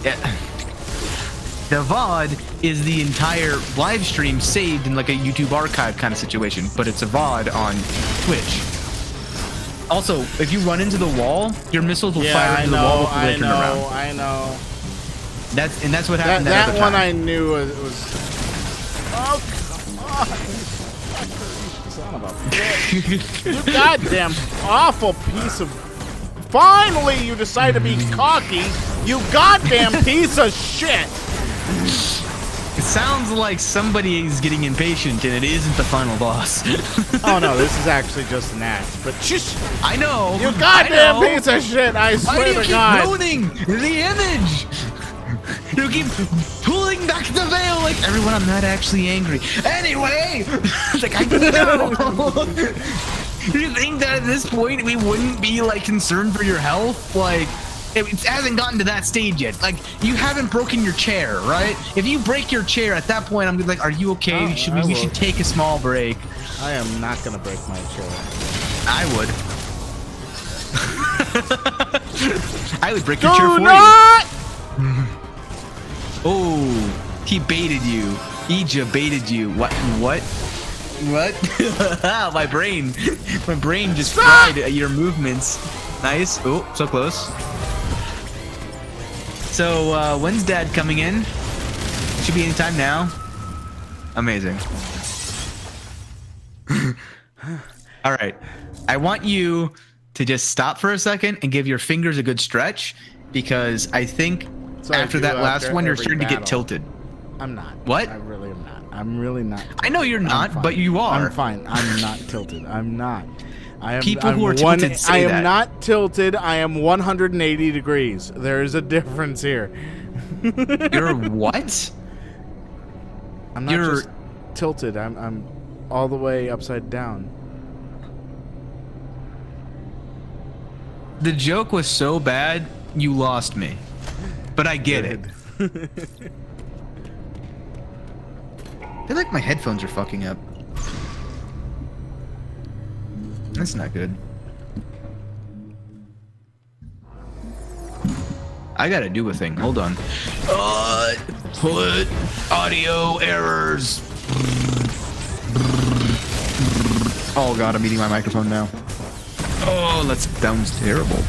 Speaker 2: Yeah. The VOD is the entire live stream saved in like a YouTube archive kind of situation, but it's a VOD on Twitch. Also, if you run into the wall, your missiles will fire into the wall before they turn around.
Speaker 1: I know.
Speaker 2: That's what happened that other
Speaker 1: one
Speaker 2: time.
Speaker 1: I knew was. Oh, come on. Son of a bitch. You goddamn awful piece of. Finally, you decide to be cocky. You goddamn piece of shit.
Speaker 2: It sounds like somebody is getting impatient, and it isn't the final boss.
Speaker 1: Oh no, this is actually just an act. But just.
Speaker 2: I know.
Speaker 1: You goddamn piece of shit! I swear to God.
Speaker 2: Why do you keep ruining the image? You keep pulling back the veil like everyone. I'm not actually angry. Anyway, like I know. You think that at this point we wouldn't be like concerned for your health? Like it hasn't gotten to that stage yet. Like you haven't broken your chair, right? If you break your chair at that point, I'm like, are you okay? We should take a small break.
Speaker 1: I am not gonna break my chair.
Speaker 2: I would. I would break your chair for you. Oh, he baited you. Ija baited you. What? My brain just fried your movements. Nice. Oh, so close. So, when's Dad coming in? Should be anytime now. Amazing. All right. I want you to just stop for a second and give your fingers a good stretch, because I think after that last one, you're starting to get tilted.
Speaker 1: I'm not.
Speaker 2: What?
Speaker 1: I really am not. I'm really not tilted.
Speaker 2: I know you're not, but you are.
Speaker 1: I'm fine. I'm not tilted. I'm not.
Speaker 2: People who are tilted say that.
Speaker 1: I am not tilted. I am 180 degrees. There is a difference here.
Speaker 2: You're what?
Speaker 1: I'm not just tilted. I'm all the way upside down.
Speaker 2: The joke was so bad, you lost me. But I get it. I feel like my headphones are fucking up. That's not good. I gotta do a thing. Hold on. Put audio errors. Oh god, I'm eating my microphone now. Oh, that sounds terrible.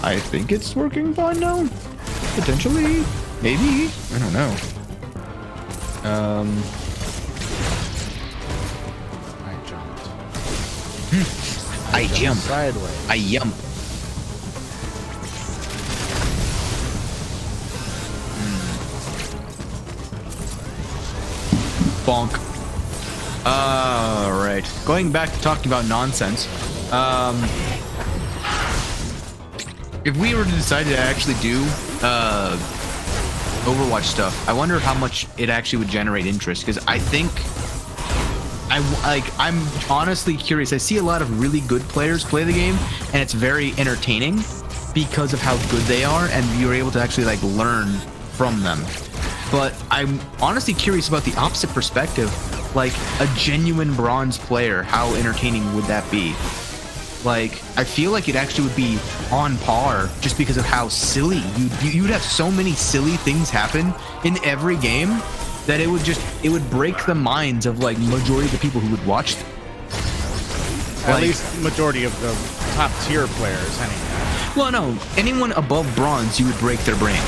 Speaker 2: I think it's working fine now. Potentially. Maybe. I don't know.
Speaker 1: I jumped.
Speaker 2: I jump.
Speaker 1: Sideways.
Speaker 2: I jump. Bonk. Alright. Going back to talking about nonsense. If we were to decide to actually do Overwatch stuff, I wonder how much it actually would generate interest, because I think I'm honestly curious. I see a lot of really good players play the game, and it's very entertaining because of how good they are, and you're able to actually like learn from them. But I'm honestly curious about the opposite perspective, like a genuine bronze player. How entertaining would that be? Like, I feel like it actually would be on par just because of how silly you'd have so many silly things happen in every game that it would break the minds of like majority of the people who would watch them.
Speaker 1: At least majority of the top tier players anyway.
Speaker 2: Well, no, anyone above bronze, you would break their brain.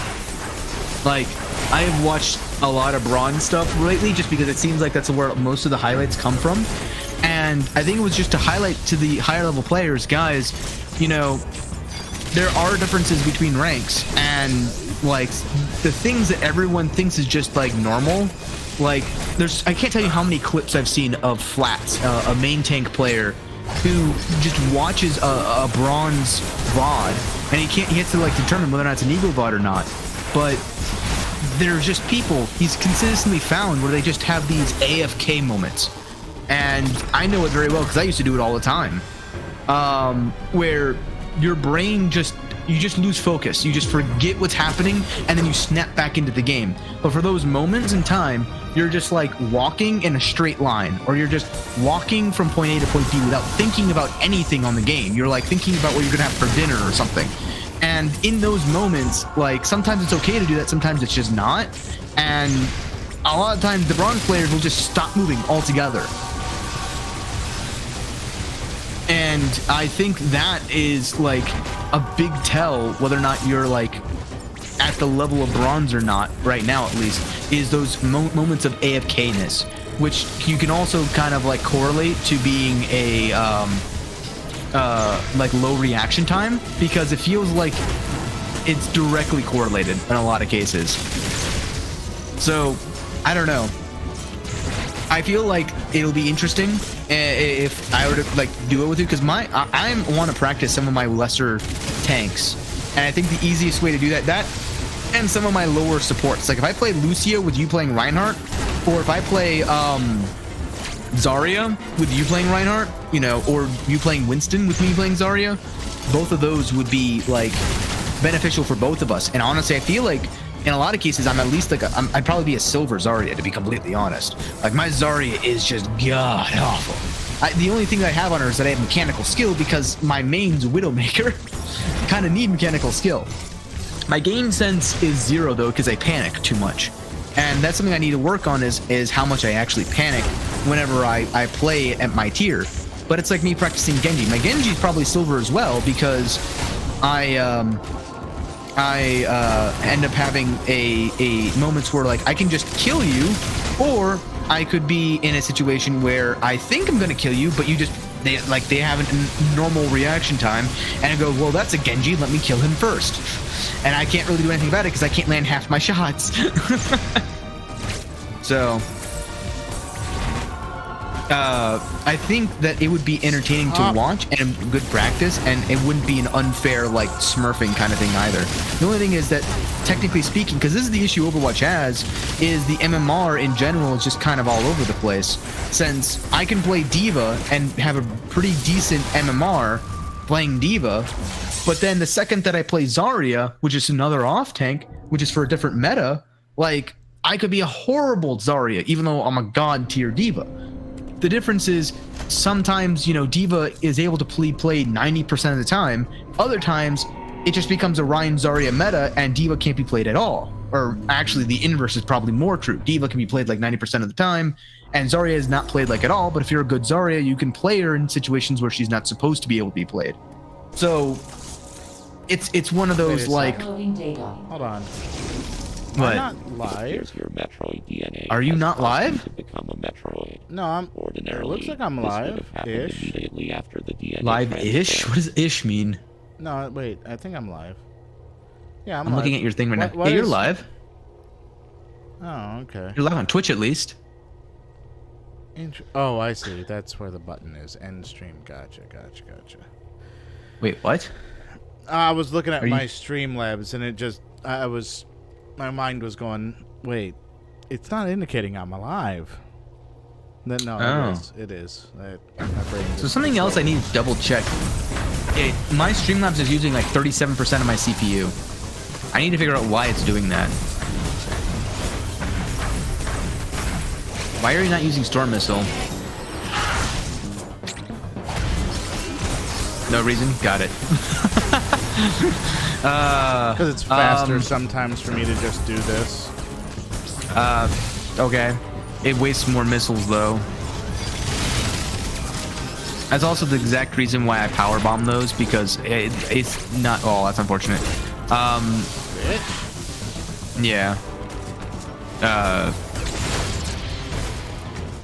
Speaker 2: Like, I have watched a lot of bronze stuff lately just because it seems like that's where most of the highlights come from. And I think it was just to highlight to the higher level players, guys, you know, there are differences between ranks, and like the things that everyone thinks is just like normal. Like, I can't tell you how many clips I've seen of Flats, a main tank player who just watches a bronze VOD, and he has to like determine whether or not it's an Eagle VOD or not. But there's just people he's consistently found where they just have these AFK moments. And I know it very well because I used to do it all the time, where your brain you just lose focus. You just forget what's happening, and then you snap back into the game. But for those moments in time, you're just like walking in a straight line, or you're just walking from point A to point B without thinking about anything on the game. You're like thinking about what you're gonna have for dinner or something. And in those moments, like sometimes it's okay to do that, sometimes it's just not. And a lot of times the bronze players will just stop moving altogether. And I think that is like a big tell whether or not you're like at the level of bronze or not, right now at least, is those moments of AFK-ness, which you can also kind of like correlate to being a like low reaction time, because it feels like it's directly correlated in a lot of cases. So I don't know. I feel like it'll be interesting if I were to like do it with you, because I want to practice some of my lesser tanks, and I think the easiest way to do that and some of my lower supports, like if I play Lucio with you playing Reinhardt, or if I play Zarya with you playing Reinhardt, you know, or you playing Winston with me playing Zarya, both of those would be like beneficial for both of us. And honestly, I feel like in a lot of cases, I'm at least like I'd probably be a silver Zarya, to be completely honest. Like, my Zarya is just god awful. The only thing that I have on her is that I have mechanical skill, because my main's Widowmaker. I kind of need mechanical skill. My game sense is 0 though, because I panic too much, and that's something I need to work on, is how much I actually panic whenever I play at my tier. But it's like me practicing Genji. My Genji is probably silver as well, because I end up having a moments where like I can just kill you, or I could be in a situation where I think I'm gonna kill you, but they have a normal reaction time, and I go, well, that's a Genji, let me kill him first, and I can't really do anything about it because I can't land half my shots. So I think that it would be entertaining to watch and good practice, and it wouldn't be an unfair like smurfing kind of thing either. The only thing is that, technically speaking, because this is the issue Overwatch has, is the MMR in general is just kind of all over the place. Since I can play D.Va and have a pretty decent MMR playing D.Va, but then the second that I play Zarya, which is another off tank, which is for a different meta, like I could be a horrible Zarya even though I'm a god tier D.Va. The difference is sometimes, you know, D.Va is able to play 90% of the time. Other times, it just becomes a Ryan Zarya meta, and D.Va can't be played at all. Or actually, the inverse is probably more true. D.Va can be played like 90% of the time, and Zarya is not played like at all. But if you're a good Zarya, you can play her in situations where she's not supposed to be able to be played. So it's one of those like.
Speaker 1: Hold on.
Speaker 2: What?
Speaker 1: I'm not live.
Speaker 3: Here's your Metroid DNA.
Speaker 2: Are you not live?
Speaker 3: To become a Metroid.
Speaker 1: No, I'm.
Speaker 3: Ordinarily,
Speaker 1: It looks like I'm
Speaker 3: this would
Speaker 1: live.
Speaker 3: have happened
Speaker 1: Ish.
Speaker 3: immediately after the DNA
Speaker 2: Live-ish?
Speaker 3: transfer.
Speaker 2: What does ish mean?
Speaker 1: No, wait. I think I'm live. Yeah, I'm
Speaker 2: I'm
Speaker 1: live.
Speaker 2: looking at your thing right now.
Speaker 1: What
Speaker 2: Yeah, you're
Speaker 1: is-
Speaker 2: live.
Speaker 1: Oh, okay.
Speaker 2: You're live on Twitch at least.
Speaker 1: Oh, I see. That's where the button is. End stream. Gotcha.
Speaker 2: Wait, what?
Speaker 1: I was looking at
Speaker 2: Are you-
Speaker 1: my Streamlabs, and it just, my mind was going, wait, it's not indicating I'm alive. No,
Speaker 2: Oh.
Speaker 1: it is. My brain
Speaker 2: So
Speaker 1: just-
Speaker 2: something else I need to double check. My Streamlabs is using like 37% of my CPU. I need to figure out why it's doing that. Why are you not using Storm Missile? No reason? Got it.
Speaker 1: Because it's faster sometimes for me to just do this.
Speaker 2: Okay. It wastes more missiles though. That's also the exact reason why I power bomb those, because it's not. Oh, that's unfortunate. Yeah.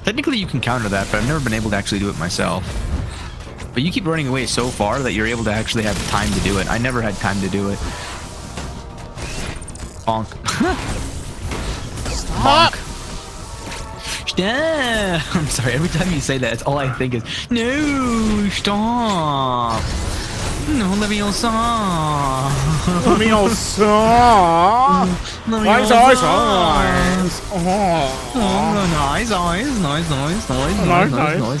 Speaker 2: Technically you can counter that, but I've never been able to actually do it myself. But you keep running away so far that you're able to actually have time to do it. I never had time to do it. Bonk.
Speaker 1: Stop!
Speaker 2: Bonk. Yeah. I'm sorry, every time you say that, it's all I think is, no, stop. No, let me stop.
Speaker 1: Let me also. Nice eyes.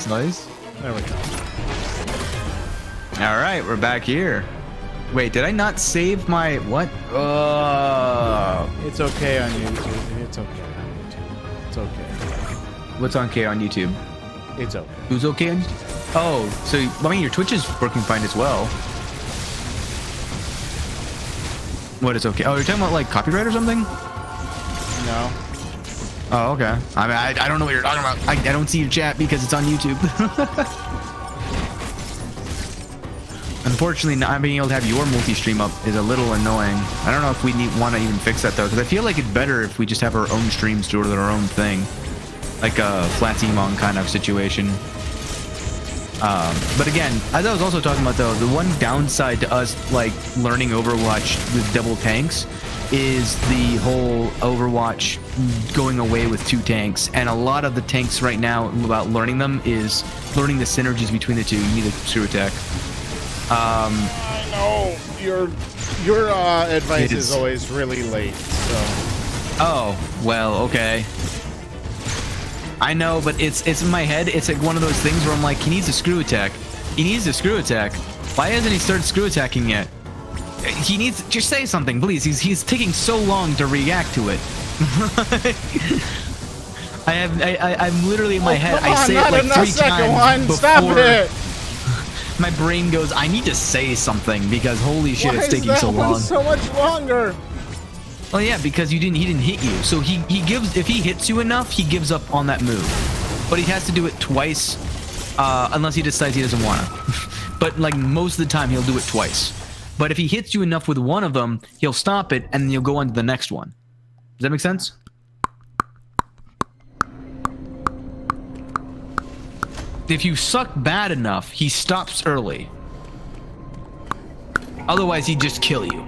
Speaker 2: Nice.
Speaker 1: There we go.
Speaker 2: All right, we're back here. Wait, did I not save my what?
Speaker 1: It's okay on YouTube. It's okay on YouTube. It's okay.
Speaker 2: What's on K on YouTube?
Speaker 1: It's okay.
Speaker 2: Who's okay on YouTube? Oh, so I mean your Twitch is working fine as well. What is okay? Oh, you're talking about like copyright or something?
Speaker 1: No.
Speaker 2: Oh, okay. I mean, I don't know what you're talking about. I don't see your chat because it's on YouTube. Unfortunately, not being able to have your multi-stream up is a little annoying. I don't know if we want to even fix that though, because I feel like it's better if we just have our own streams do our own thing, like a flat Emon kind of situation. But again, as I was also talking about though, the one downside to us like learning Overwatch with double tanks is the whole Overwatch going away with 2 tanks, and a lot of the tanks right now about learning them is learning the synergies between the two. You need a screw attack.
Speaker 1: I know your advice is always really late. So.
Speaker 2: Oh well, okay. I know, but it's in my head. It's like one of those things where I'm like, he needs a screw attack. He needs a screw attack. Why hasn't he started screw attacking yet? He needs just say something, please. He's taking so long to react to it. I'm literally in my head. I say it like 3 times before.
Speaker 1: Stop it!
Speaker 2: My brain goes, I need to say something because holy shit, it's taking so long.
Speaker 1: Why is that one so much longer?
Speaker 2: Well, yeah, because he didn't hit you. So he gives, if he hits you enough, he gives up on that move. But he has to do it twice, unless he decides he doesn't want to. But like most of the time, he'll do it twice. But if he hits you enough with one of them, he'll stop it, and then you'll go on to the next one. Does that make sense? If you suck bad enough, he stops early. Otherwise, he'd just kill you.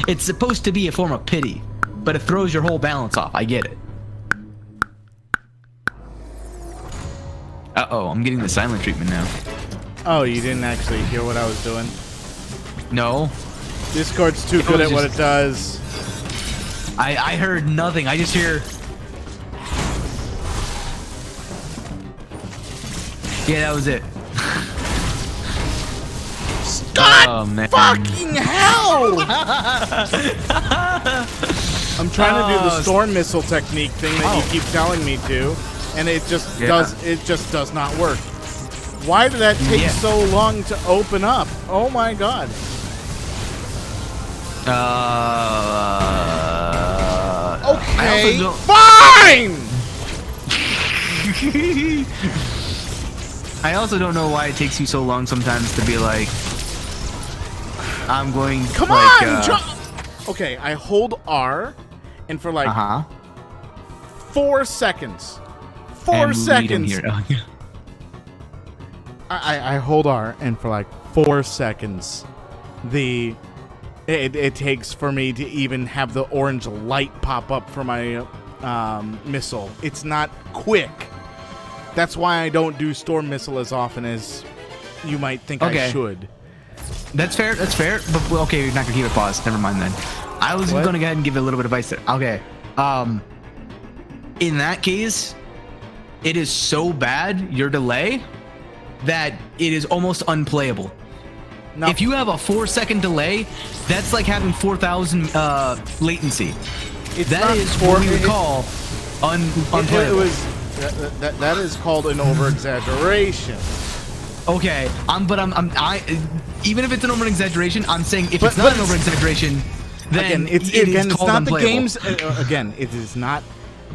Speaker 2: It's supposed to be a form of pity, but it throws your whole balance off. I get it. Uh-oh, I'm getting the silent treatment now.
Speaker 1: Oh, you didn't actually hear what I was doing?
Speaker 2: No.
Speaker 1: Discord's too good at what it does.
Speaker 2: I heard nothing. I just hear... Yeah, that was it.
Speaker 1: God fucking hell! I'm trying to do the storm missile technique thing that you keep telling me to, and it just does not work. Why did that take so long to open up? Oh my god. Okay, fine!
Speaker 2: I also don't know why it takes you so long sometimes to be like, I'm going.
Speaker 1: Come on! Okay, I hold R, and for like 4 seconds. 4 seconds. I hold R, and for like 4 seconds, it takes for me to even have the orange light pop up for my missile. It's not quick. That's why I don't do storm missile as often as you might think I should.
Speaker 2: That's fair. That's fair. But okay, you're not gonna keep it paused. Never mind then. I was gonna go ahead and give it a little bit of advice there. Okay. In that case, it is so bad, your delay, that it is almost unplayable.
Speaker 1: No.
Speaker 2: If you have a 4-second delay, that's like having 4,000 latency. That is what we would call unplayable.
Speaker 1: That is called an over-exaggeration.
Speaker 2: Okay, even if it's an over-exaggeration, I'm saying if it's not an over-exaggeration, then
Speaker 1: it's
Speaker 2: called
Speaker 1: not the
Speaker 2: unplayable.
Speaker 1: game's. Again, it is not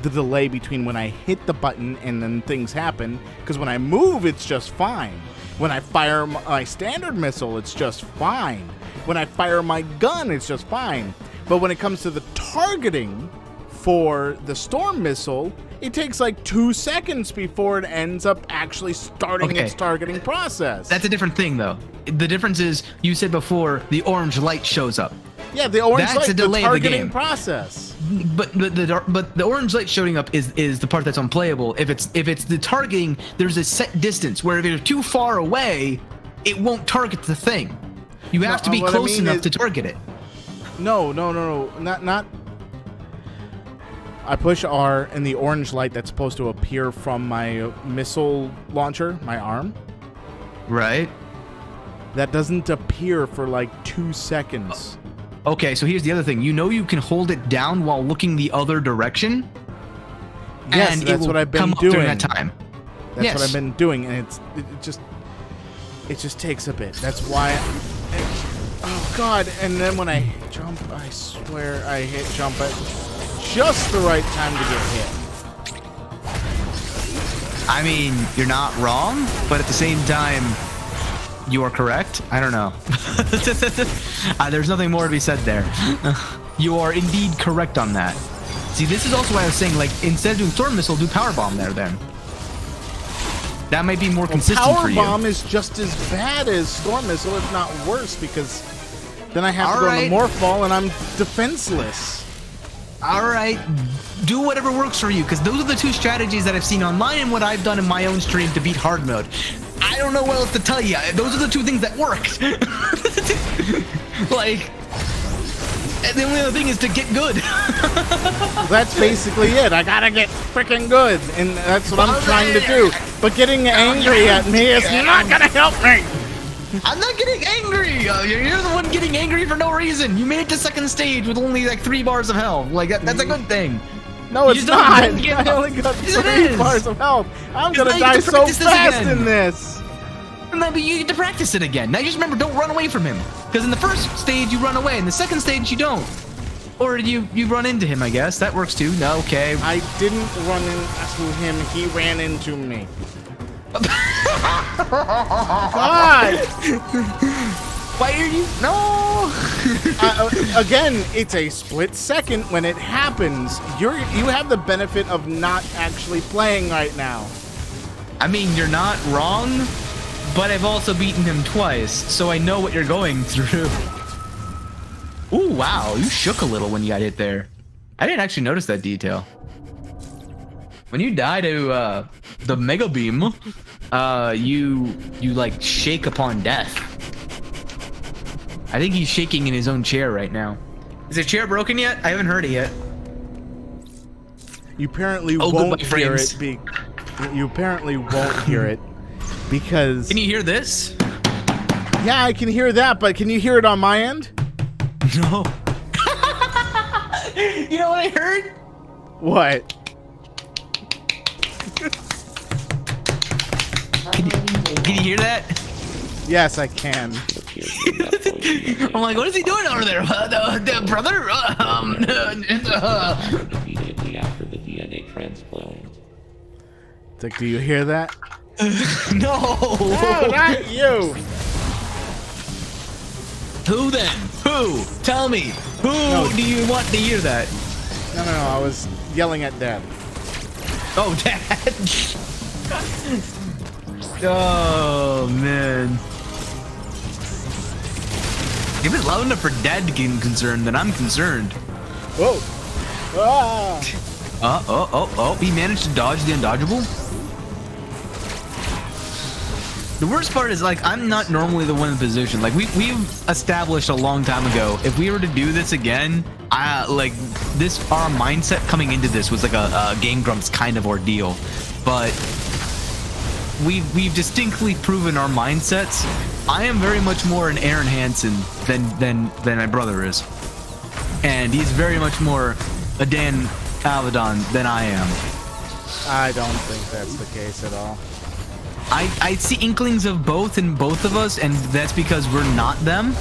Speaker 1: the delay between when I hit the button and then things happen. Because when I move, it's just fine. When I fire my standard missile, it's just fine. When I fire my gun, it's just fine. But when it comes to the targeting for the storm missile, it takes like 2 seconds before it ends up actually starting its targeting process.
Speaker 2: That's a different thing, though. The difference is, you said before, the orange light shows up.
Speaker 1: Yeah, the orange
Speaker 2: That's
Speaker 1: light,
Speaker 2: a delay
Speaker 1: the
Speaker 2: of the
Speaker 1: targeting
Speaker 2: game.
Speaker 1: process.
Speaker 2: But the orange light showing up is the part that's unplayable. If it's the targeting, there's a set distance where if you're too far away, it won't target the thing. You have to be close enough to target it.
Speaker 1: No, not. I push R and the orange light that's supposed to appear from my missile launcher, my arm.
Speaker 2: Right.
Speaker 1: That doesn't appear for like 2 seconds.
Speaker 2: Okay, so here's the other thing. You know you can hold it down while looking the other direction?
Speaker 1: Yes,
Speaker 2: and
Speaker 1: that's what I've been
Speaker 2: come up
Speaker 1: doing.
Speaker 2: during that time.
Speaker 1: That's what I've been doing, and it just takes a bit. That's why. Oh God! And then when I jump, I swear I hit jump at just the right time to get hit.
Speaker 2: I mean, you're not wrong, but at the same time, you are correct. I don't know. There's nothing more to be said there. You are indeed correct on that. See, this is also why I was saying, like, instead of doing storm missile, do power bomb there then. That might be more consistent for you.
Speaker 1: Power bomb is just as bad as storm missile, if not worse, because then I have to go into morphball and I'm defenseless.
Speaker 2: All right, do whatever works for you, because those are the two strategies that I've seen online and what I've done in my own stream to beat hard mode. I don't know what else to tell you. Those are the two things that worked. Like, and the only other thing is to get good.
Speaker 1: That's basically it. I gotta get freaking good, and that's what I'm trying to do. But getting angry at me is not gonna help me.
Speaker 2: I'm not getting angry. You're the one getting angry for no reason. You made it to second stage with only like 3 bars of health. Like that's a good thing.
Speaker 1: No, it's not. I only got
Speaker 2: Yes,
Speaker 1: 3 bars of health. I'm gonna die so fast in this.
Speaker 2: Maybe you get to practice it again. Now just remember, don't run away from him. Because in the first stage you run away, in the second stage you don't. Or you run into him, I guess. That works too. No, okay.
Speaker 1: I didn't run into him. He ran into me. God!
Speaker 2: Why are you? No!
Speaker 1: Again, it's a split second when it happens. You have the benefit of not actually playing right now.
Speaker 2: I mean, you're not wrong, but I've also beaten him twice, so I know what you're going through. Ooh, wow, you shook a little when you got hit there. I didn't actually notice that detail. When you die to the Mega Beam, you like shake upon death. I think he's shaking in his own chair right now. Is the chair broken yet? I haven't heard it yet.
Speaker 1: You apparently won't hear it. You apparently won't hear it because.
Speaker 2: Can you hear this?
Speaker 1: Yeah, I can hear that, but can you hear it on my end?
Speaker 2: No. You know what I heard?
Speaker 1: What?
Speaker 2: Can you hear that?
Speaker 1: Yes, I can.
Speaker 2: I'm like, what is he doing over there, brother?
Speaker 3: Immediately after the DNA transplant.
Speaker 1: It's like, do you hear that?
Speaker 2: No.
Speaker 1: No, not you.
Speaker 2: Who then? Who? Tell me. Who do you want to hear that?
Speaker 1: No, I was yelling at Dad.
Speaker 2: Oh, Dad. Oh, man. If it's loud enough for Dad to get concerned, then I'm concerned.
Speaker 1: Whoa. Ah.
Speaker 2: Oh, he managed to dodge the undodgeable? The worst part is, like, I'm not normally the one in the position. Like, we've established a long time ago, if we were to do this again, our mindset coming into this was like a Game Grumps kind of ordeal. But we've distinctly proven our mindsets. I am very much more an Aaron Hansen than my brother is. And he's very much more a Dan Avedon than I am.
Speaker 1: I don't think that's the case at all.
Speaker 2: I see inklings of both in both of us, and that's because we're not them.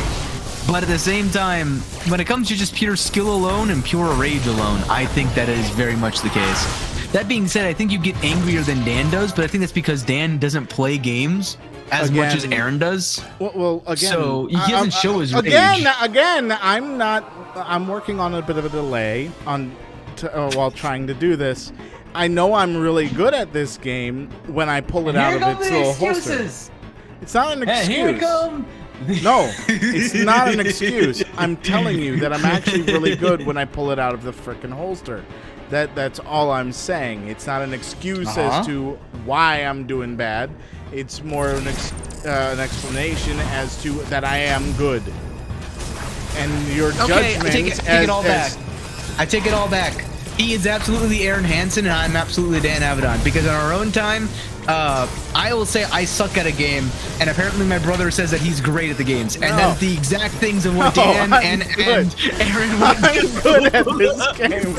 Speaker 2: But at the same time, when it comes to just pure skill alone and pure rage alone, I think that is very much the case. That being said, I think you get angrier than Dan does, but I think that's because Dan doesn't play games as much as Aaron does.
Speaker 1: Well, again,
Speaker 2: so he doesn't show his rage.
Speaker 1: Again, I'm working on a bit of a delay while trying to do this. I know I'm really good at this game when I pull it out of its little holster. It's not an excuse.
Speaker 2: Here come.
Speaker 1: No, it's not an excuse. I'm telling you that I'm actually really good when I pull it out of the frickin' holster. That's all I'm saying. It's not an excuse as to why I'm doing bad. It's more of an explanation as to that I am good. And your judgment.
Speaker 2: I take it all back. I take it all back. He is absolutely Aaron Hansen, and I'm absolutely Dan Avedon. Because in our own time, I will say I suck at a game, and apparently my brother says that he's great at the games. And that's the exact things of what Dan and Aaron would do.
Speaker 1: I'm good at this game.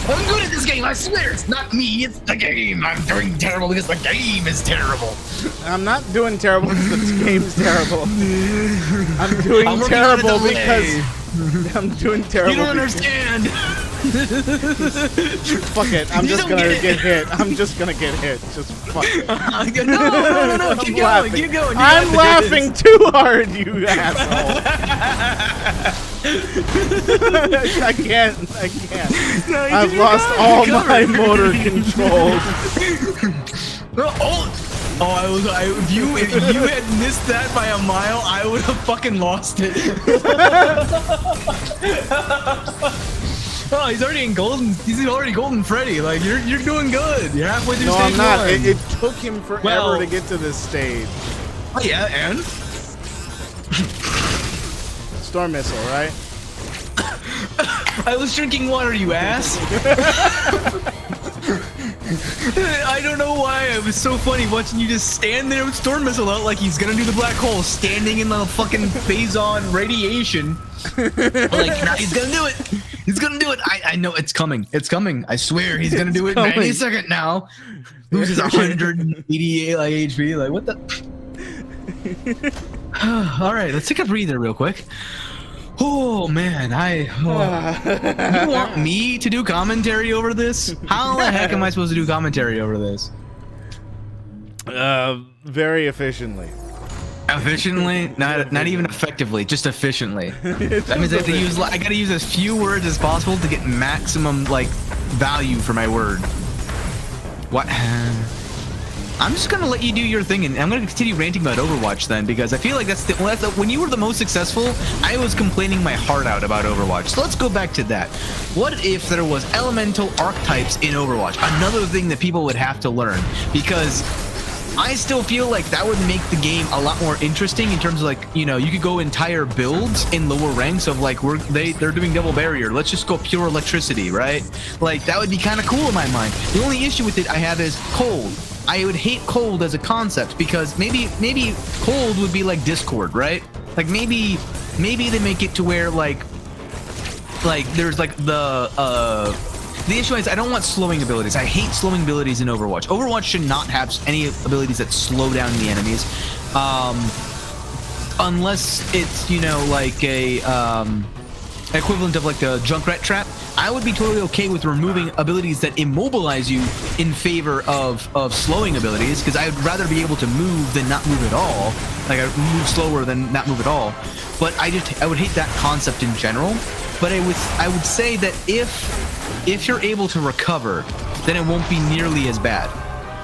Speaker 2: I'm good at this game, I swear. It's not me, it's the game. I'm doing terrible because the game is terrible.
Speaker 1: I'm not doing terrible because the game's terrible. I'm doing terrible because... I'm doing terrible.
Speaker 2: You don't understand.
Speaker 1: Fuck it. I'm just gonna get hit. I'm just gonna get hit. Just fuck it.
Speaker 2: No. Keep going. Keep going.
Speaker 1: I'm laughing too hard, you asshole. I can't.
Speaker 2: No,
Speaker 1: I've lost all my motor control.
Speaker 2: If you had missed that by a mile, I would have fucking lost it. Oh, he's already in golden. He's already golden Freddy. Like you're doing good. You're halfway through stage 1.
Speaker 1: No, I'm not. It took him forever to get to this stage.
Speaker 2: Oh yeah, and
Speaker 1: Storm missile, right?
Speaker 2: I was drinking water, you ass. I don't know why it was so funny watching you just stand there with Storm Missile out like he's gonna do the black hole, standing in the fucking phase-on radiation. Like, nah, he's gonna do it. He's gonna do it. I know it's coming. It's coming. I swear he's gonna do it any second now. Loses 188 like HP. Like, what the? All right, let's take a breather real quick. Oh man, you want me to do commentary over this? How the heck am I supposed to do commentary over this?
Speaker 1: Very efficiently.
Speaker 2: Efficiently? Not even effectively, just efficiently. That means I gotta use as few words as possible to get maximum like value for my word. What? I'm just gonna let you do your thing, and I'm gonna continue ranting about Overwatch then, because I feel like when you were the most successful, I was complaining my heart out about Overwatch. So let's go back to that. What if there was elemental archetypes in Overwatch? Another thing that people would have to learn, because I still feel like that would make the game a lot more interesting in terms of like, you know, you could go entire builds in lower ranks of like they're doing double barrier. Let's just go pure electricity, right? Like that would be kind of cool in my mind. The only issue with it I have is cold. I would hate cold as a concept because maybe cold would be like Discord, right? Like maybe they make it to where like there's like the issue is I don't want slowing abilities. I hate slowing abilities in Overwatch. Overwatch should not have any abilities that slow down the enemies, unless it's, you know, like a equivalent of like the Junkrat trap. I would be totally okay with removing abilities that immobilize you in favor of slowing abilities, because I would rather be able to move than not move at all. Like I move slower than not move at all. But I would hate that concept in general. But I would say that if you're able to recover, then it won't be nearly as bad.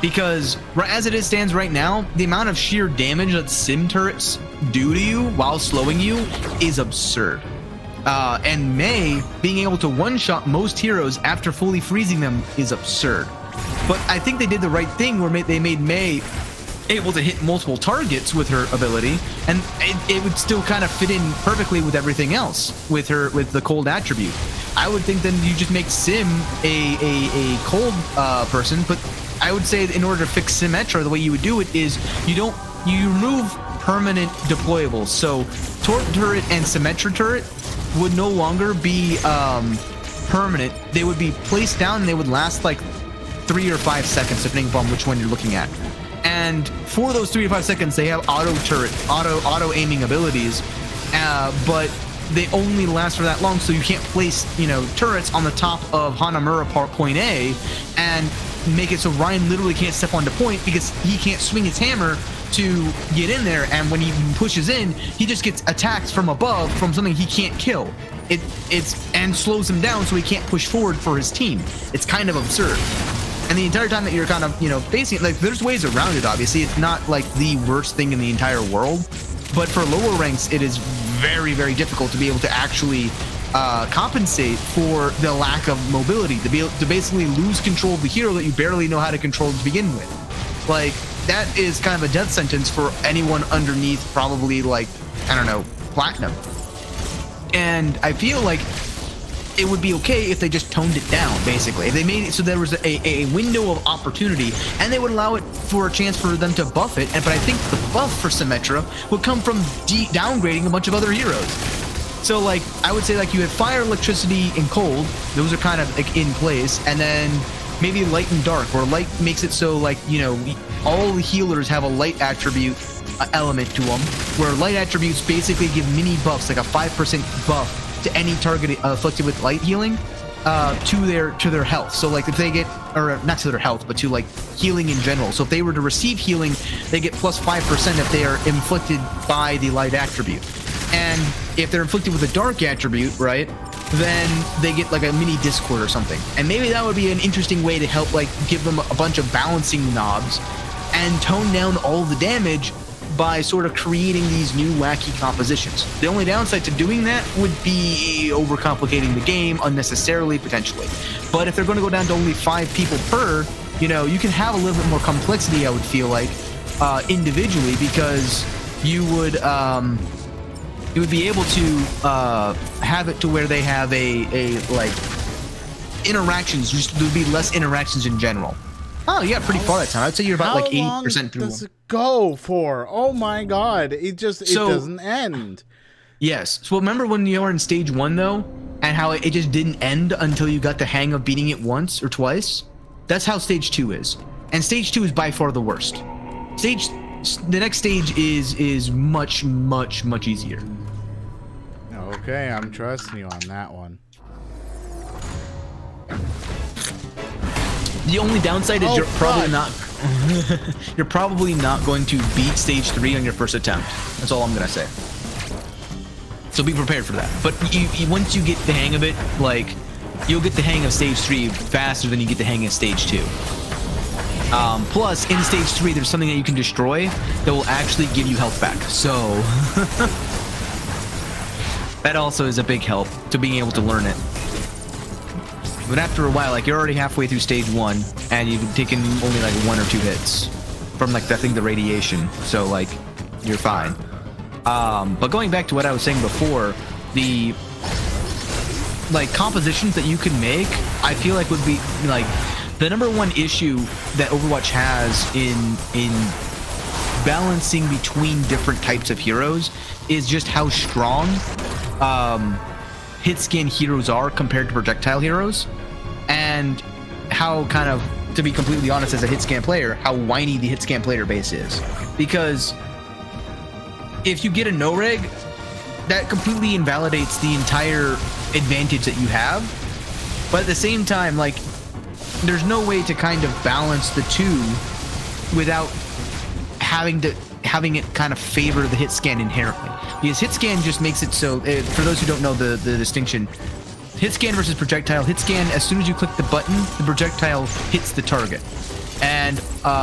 Speaker 2: Because as it stands right now, the amount of sheer damage that sim turrets do to you while slowing you is absurd. And Mei being able to one-shot most heroes after fully freezing them is absurd. But I think they did the right thing where they made Mei able to hit multiple targets with her ability, and it would still kind of fit in perfectly with everything else with the cold attribute. I would think then you just make Sim a cold person, but I would say in order to fix Symmetra, the way you would do it is you remove permanent deployables. So Torque Turret and Symmetra Turret would no longer be permanent. They would be placed down and they would last like 3 or 5 seconds, depending upon which one you're looking at. And for those 3 to 5 seconds, they have auto aiming abilities, but they only last for that long. So you can't place, turrets on the top of Hanamura point A and make it so Ryan literally can't step onto point because he can't swing his hammer to get in there. And when he pushes in, he just gets attacked from above from something he can't kill. And slows him down so he can't push forward for his team. It's kind of absurd. And the entire time that you're kind of, facing it, like, there's ways around it, obviously. It's not, like, the worst thing in the entire world. But for lower ranks, it is very, very difficult to be able to actually compensate for the lack of mobility, to basically lose control of the hero that you barely know how to control to begin with. Like, that is kind of a death sentence for anyone underneath probably, like, I don't know, Platinum. And I feel like it would be okay if they just toned it down, basically. If they made it so there was a window of opportunity, and they would allow it for a chance for them to buff it. But I think the buff for Symmetra would come from downgrading a bunch of other heroes. So, like, I would say, like, you have fire, electricity, and cold. Those are kind of, like, in place. And then maybe light and dark, where light makes it so, like, all the healers have a light attribute element to them, where light attributes basically give mini buffs, like a 5% buff to any target afflicted with light healing to their health. So, like, if they get, or not to their health, but to, like, healing in general. So if they were to receive healing, they get plus 5% if they are inflicted by the light attribute. And if they're inflicted with a dark attribute, right, then they get like a mini discord or something. And maybe that would be an interesting way to help, like, give them a bunch of balancing knobs and tone down all the damage by sort of creating these new wacky compositions. The only downside to doing that would be overcomplicating the game unnecessarily, potentially. But if they're going to go down to only 5 people per, you can have a little bit more complexity, I would feel like, individually, because you would be able to have it to where they have a like interactions. There would be less interactions in general. Oh, you got pretty far that time. I'd say you're about like 80% through.
Speaker 1: How long does it go for? Oh my god, it doesn't end.
Speaker 2: Yes. So remember when you were in stage 1 though, and how it just didn't end until you got the hang of beating it once or twice? That's how stage 2 is. And stage 2 is by far the worst. The next stage is much, much, much easier.
Speaker 1: Okay, I'm trusting you on that one.
Speaker 2: The only downside is you're probably not going to beat stage 3 on your first attempt. That's all I'm gonna say. So be prepared for that. But once you get the hang of it, like, you'll get the hang of stage 3 faster than you get the hang of stage 2. Plus, in stage 3, there's something that you can destroy that will actually give you health back. So that also is a big help to being able to learn it. But after a while, like, you're already halfway through stage 1, and you've taken only like 1 or 2 hits from, like, I think the radiation. So, like, you're fine. But going back to what I was saying before, the, like, compositions that you can make, I feel like would be, like, the number one issue that Overwatch has in balancing between different types of heroes is just how strong hit scan heroes are compared to projectile heroes, and how, kind of, to be completely honest, as a hit scan player, how whiny the hit scan player base is. Because if you get a no-reg, that completely invalidates the entire advantage that you have. But at the same time, like, there's no way to kind of balance the two without having it kind of favor the hit scan inherently. Because hit scan just makes it so, for those who don't know the distinction, hit scan versus projectile. Hit scan, as soon as you click the button, the projectile hits the target. And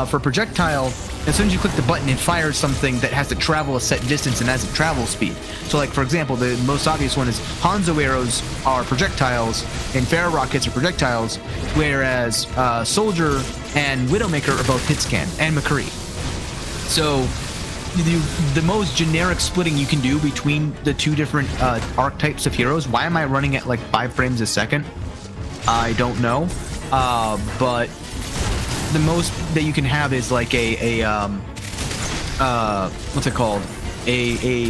Speaker 2: for projectile, as soon as you click the button, it fires something that has to travel a set distance and has a travel speed. So, like, for example, the most obvious one is Hanzo arrows are projectiles and Pharaoh rockets are projectiles, whereas Soldier and Widowmaker are both hit scan, and McCree. So the most generic splitting you can do between the two different archetypes of heroes. Why am I running at like 5 frames a second? I don't know. But the most that you can have is like what's it called? A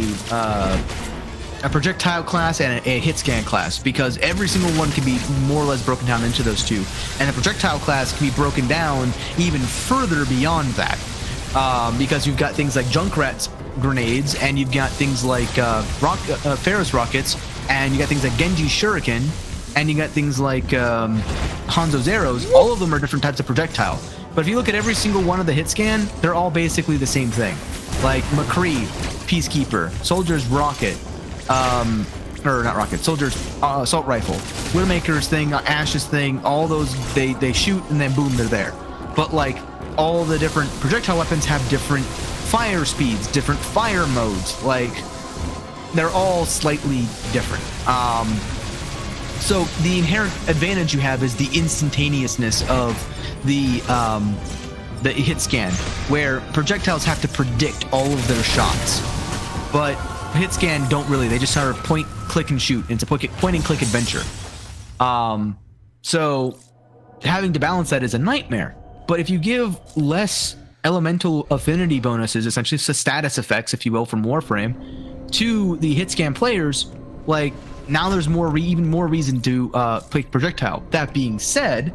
Speaker 2: projectile class and a hit scan class, because every single one can be more or less broken down into those two. And the projectile class can be broken down even further beyond that. Because you've got things like Junkrat's grenades, and you've got things like Ferris rockets, and you got things like Genji's shuriken, and you got things like Hanzo's arrows. All of them are different types of projectile. But if you look at every single one of the hit scan, they're all basically the same thing. Like McCree, Peacekeeper, Soldier's rocket, or not rocket, Soldier's assault rifle, Widowmaker's thing, Ash's thing, all those, they shoot and then boom, they're there. But like, all the different projectile weapons have different fire speeds, different fire modes. Like, they're all slightly different. So the inherent advantage you have is the instantaneousness of the hit scan, where projectiles have to predict all of their shots, but hit scan don't really. They just sort of point, click, and shoot. It's a point and click adventure. So having to balance that is a nightmare. But if you give less elemental affinity bonuses, essentially status effects, if you will, from Warframe, to the hit scan players, like, now there's even more reason to play projectile. That being said,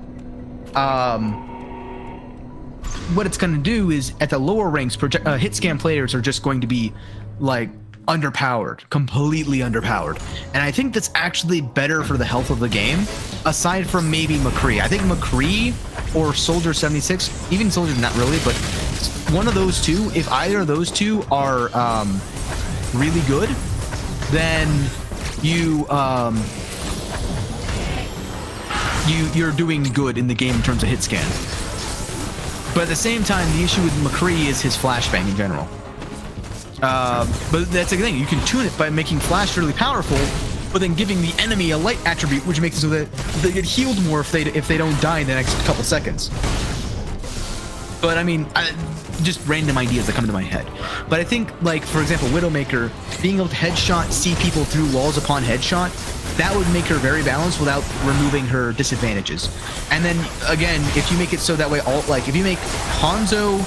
Speaker 2: what it's going to do is, at the lower ranks, hit scan players are just going to be like underpowered, completely underpowered. And I think that's actually better for the health of the game, aside from maybe McCree. I think McCree or Soldier 76, even Soldier not really, but one of those two, if either of those two are really good, then you're doing good in the game in terms of hit scan. But at the same time, the issue with McCree is his flashbang in general. But that's the thing, you can tune it by making flash really powerful, but then giving the enemy a light attribute, which makes it so that they get healed more if they don't die in the next couple seconds. But I mean, just random ideas that come into my head. But I think, like, for example, Widowmaker, being able to headshot, see people through walls upon headshot, that would make her very balanced without removing her disadvantages. And then, again, if you make it so that way, if you make Hanzo,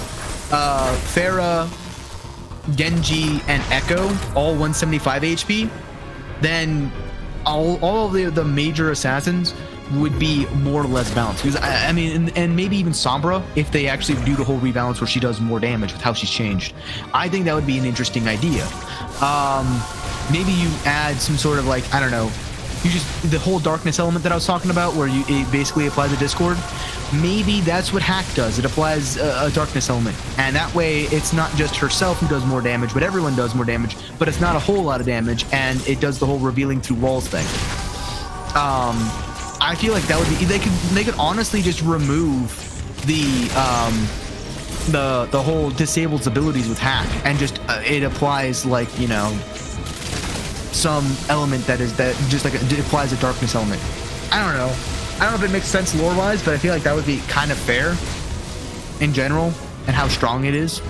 Speaker 2: Pharah, Genji, and Echo all 175 HP, then all of the major assassins would be more or less balanced. Because I mean, and maybe even Sombra, if they actually do the whole rebalance where she does more damage with how she's changed, I think that would be an interesting idea. Maybe you add some sort of, like, I don't know, the whole darkness element that I was talking about, where it basically applies a Discord. Maybe that's what Hack does. It applies a darkness element, and that way it's not just herself who does more damage, but everyone does more damage. But it's not a whole lot of damage, and it does the whole revealing through walls thing. I feel like that would be, they could honestly just remove the whole disabled abilities with Hack, and just it applies, like, you know, some element that just like it applies a darkness element. I don't know if it makes sense lore wise, but I feel like that would be kind of fair in general, and how strong it is.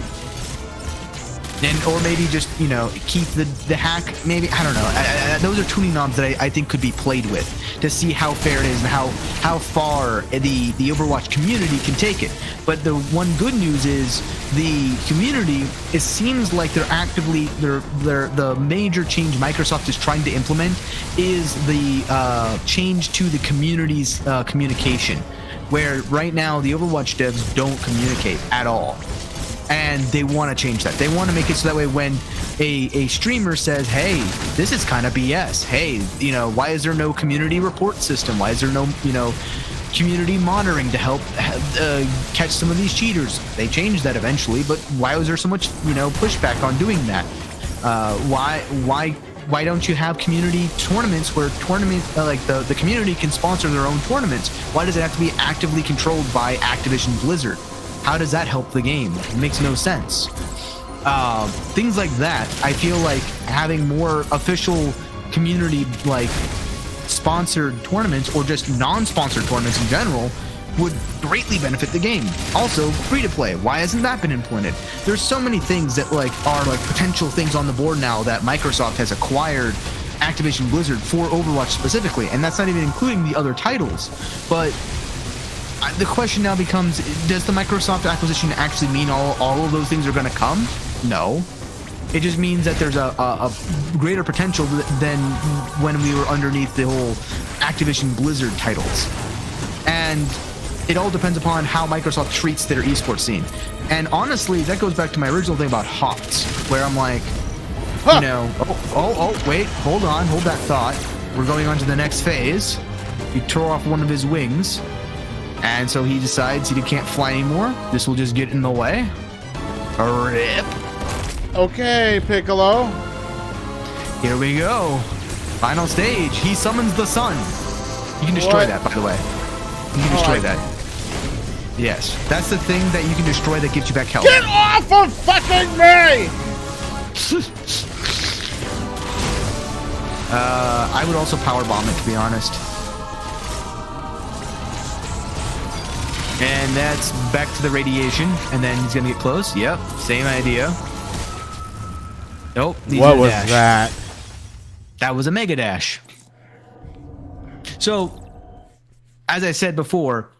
Speaker 2: Or maybe just, you know, keep the Hack, maybe, I don't know. Those are tuning knobs that I think could be played with to see how fair it is and how far the Overwatch community can take it. But the one good news is the community, it seems like they're actively, the major change Microsoft is trying to implement is the change to the community's communication, where right now the Overwatch devs don't communicate at all. And they want to change that. They want to make it so that way when a streamer says, hey, this is kind of BS. Hey, you know, why is there no community report system? Why is there no, you know, community monitoring to help catch some of these cheaters? They changed that eventually, but why was there so much, you know, pushback on doing that? Why don't you have community tournaments where the community can sponsor their own tournaments? Why does it have to be actively controlled by Activision Blizzard? How does that help the game? It makes no sense. Things like that, I feel like having more official community, like, sponsored tournaments, or just non-sponsored tournaments in general, would greatly benefit the game. Also, free to play. Why hasn't that been implemented? There's so many things that like are like potential things on the board now that Microsoft has acquired Activision Blizzard for Overwatch specifically, and that's not even including the other titles. But the question now becomes, does the Microsoft acquisition actually mean all of those things are going to come? No. It just means that there's a greater potential than when we were underneath the whole Activision Blizzard titles. And it all depends upon how Microsoft treats their esports scene. And honestly, that goes back to my original thing about HOTS, where I'm like, you know, wait, hold on, hold that thought. We're going on to the next phase. He tore off one of his wings, and so he decides he can't fly anymore. This will just get in the way. Rip.
Speaker 1: Okay, Piccolo.
Speaker 2: Here we go. Final stage. He summons the sun. You can destroy that, by the way. You can destroy that. Yes, that's the thing that you can destroy that gives you back health.
Speaker 1: Get off of fucking me!
Speaker 2: I would also power bomb it, to be honest. And that's back to the radiation, and then he's gonna get close. Yep, same idea. Nope.
Speaker 1: What was that?
Speaker 2: That was a mega dash. So, as I said before,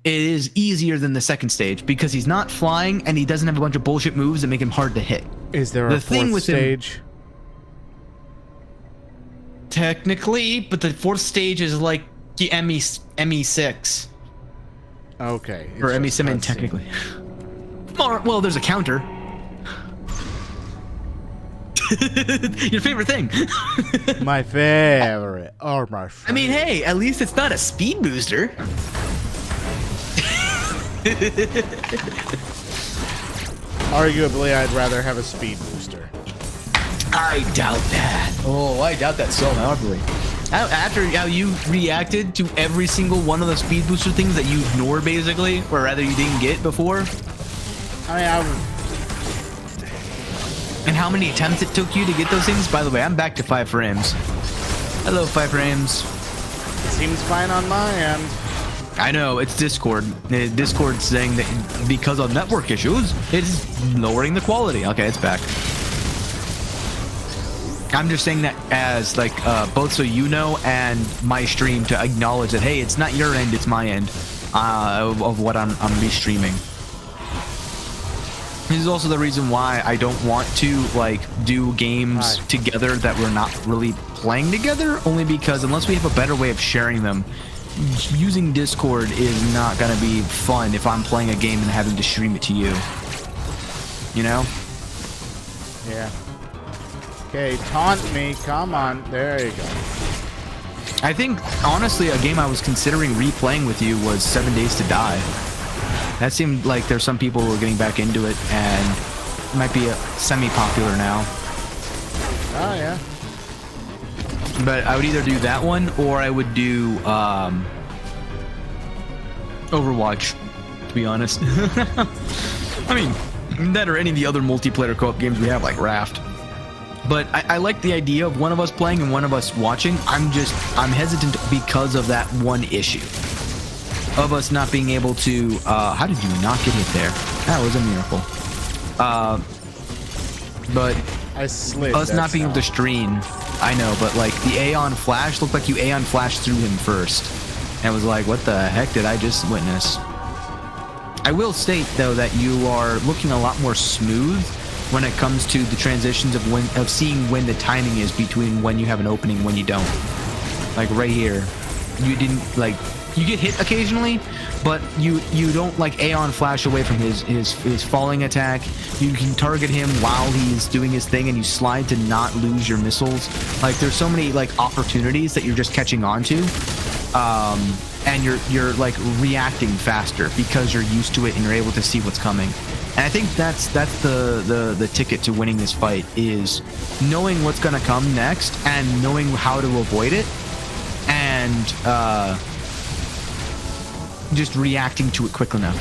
Speaker 2: it is easier than the second stage because he's not flying and he doesn't have a bunch of bullshit moves that make him hard to hit.
Speaker 1: Is there a fourth stage?
Speaker 2: Technically, but the fourth stage is like the ME6.
Speaker 1: Okay.
Speaker 2: Or ME7 technically. Well, there's a counter. Your favorite thing.
Speaker 1: My favorite. Or my favorite.
Speaker 2: I mean, hey, at least it's not a speed booster.
Speaker 1: Arguably, I'd rather have a speed booster.
Speaker 2: I doubt that. Oh, I doubt that so heavily. After how you reacted to every single one of the speed booster things that you ignored, basically, or rather you didn't get before.
Speaker 1: I mean,
Speaker 2: and how many attempts it took you to get those things? By the way, I'm back to 5 frames. Hello, 5 frames.
Speaker 1: It seems fine on my end.
Speaker 2: I know, it's Discord. Discord's saying that because of network issues, it's lowering the quality. Okay, it's back. I'm just saying that as, like, both so you know and my stream to acknowledge that, hey, it's not your end, it's my end of what I'm restreaming. This is also the reason why I don't want to, like, do games together that we're not really playing together, only because unless we have a better way of sharing them, using Discord is not going to be fun if I'm playing a game and having to stream it to you. You know?
Speaker 1: Yeah. Okay, taunt me. Come on. There you go.
Speaker 2: I think, honestly, a game I was considering replaying with you was 7 Days to Die. That seemed like there's some people who are getting back into it, and it might be semi-popular now.
Speaker 1: Oh, yeah.
Speaker 2: But I would either do that one, or I would do Overwatch, to be honest. I mean, that or any of the other multiplayer co-op games we have, like Raft. But I like the idea of one of us playing and one of us watching. I'm hesitant because of that one issue. Of us not being able to, how did you not get hit there? That was a miracle. But
Speaker 1: I slid.
Speaker 2: Us not being able to stream, I know, but like the Aeon Flash looked like you Aeon Flashed through him first. And was like, what the heck did I just witness? I will state though that you are looking a lot more smooth when it comes to the transitions of seeing when the timing is between when you have an opening and when you don't. Like right here, you didn't like. You get hit occasionally, but you don't like Aeon Flash away from his falling attack. You can target him while he's doing his thing, and you slide to not lose your missiles. Like there's so many like opportunities that you're just catching on to, and you're like reacting faster because you're used to it and you're able to see what's coming. And I think that's the ticket to winning this fight is knowing what's gonna come next and knowing how to avoid it, and just reacting to it quick enough,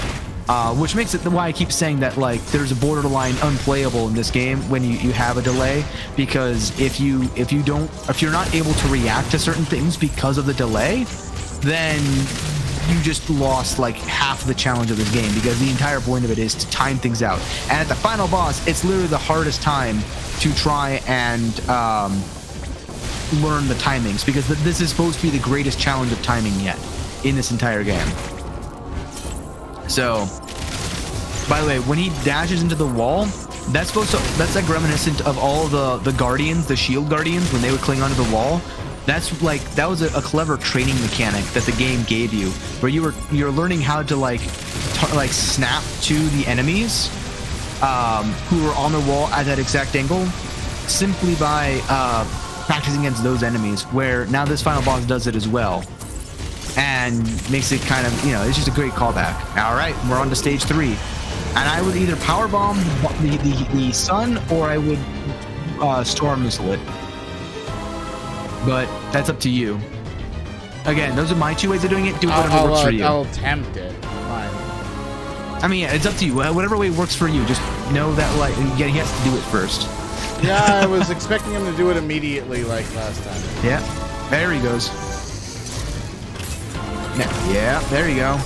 Speaker 2: which makes it why I keep saying that like there's a borderline unplayable in this game when you have a delay, because if you're not able to react to certain things because of the delay, then you just lost like half the challenge of this game, because the entire point of it is to time things out. And at the final boss, it's literally the hardest time to try and learn the timings, because this is supposed to be the greatest challenge of timing yet in this entire game. So, by the way, when he dashes into the wall, that's like reminiscent of all the guardians, the shield guardians, when they would cling onto the wall. That was a clever training mechanic that the game gave you, where you're learning how to like snap to the enemies who are on the wall at that exact angle, simply by practicing against those enemies. Where now this final boss does it as well, and makes it kind of, it's just a great callback. All right, we're on to stage 3, and I would either power bomb the sun, or I would storm missile it. But that's up to you. Again, those are my 2 ways of doing it. Do whatever works for you.
Speaker 1: I'll attempt it. Fine.
Speaker 2: I mean, it's up to you. Whatever way works for you. Just know that, like, he has to do it first.
Speaker 1: Yeah, I was expecting him to do it immediately like last time.
Speaker 2: Yeah. There he goes. Yeah, there you go.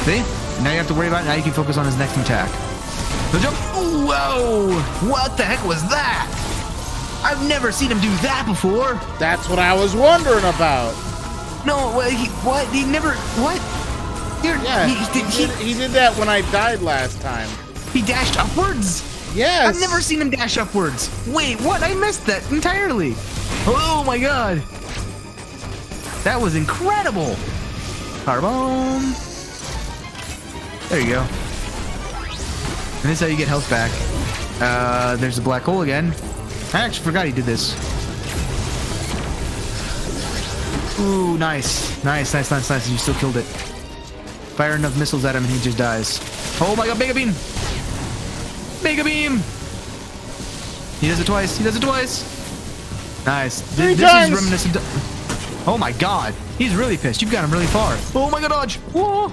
Speaker 2: See? Now you have to worry about it. Now you can focus on his next attack. The jump. Whoa! What the heck was that? I've never seen him do that before.
Speaker 1: That's what I was wondering about.
Speaker 2: No, what? He never. What?
Speaker 1: Yeah, he did that when I died last time.
Speaker 2: He dashed upwards?
Speaker 1: Yes.
Speaker 2: I've never seen him dash upwards. Wait, what? I missed that entirely. Oh my god. That was incredible. Power bomb. There you go. And this is how you get health back. There's a black hole again. I actually forgot he did this. Ooh, nice. Nice. You still killed it. Fire enough missiles at him and he just dies. Oh my god, Mega Beam! Mega Beam! He does it twice. Nice. This is reminiscent of... Oh my god. He's really pissed. You've got him really far. Oh my god, dodge! Whoa!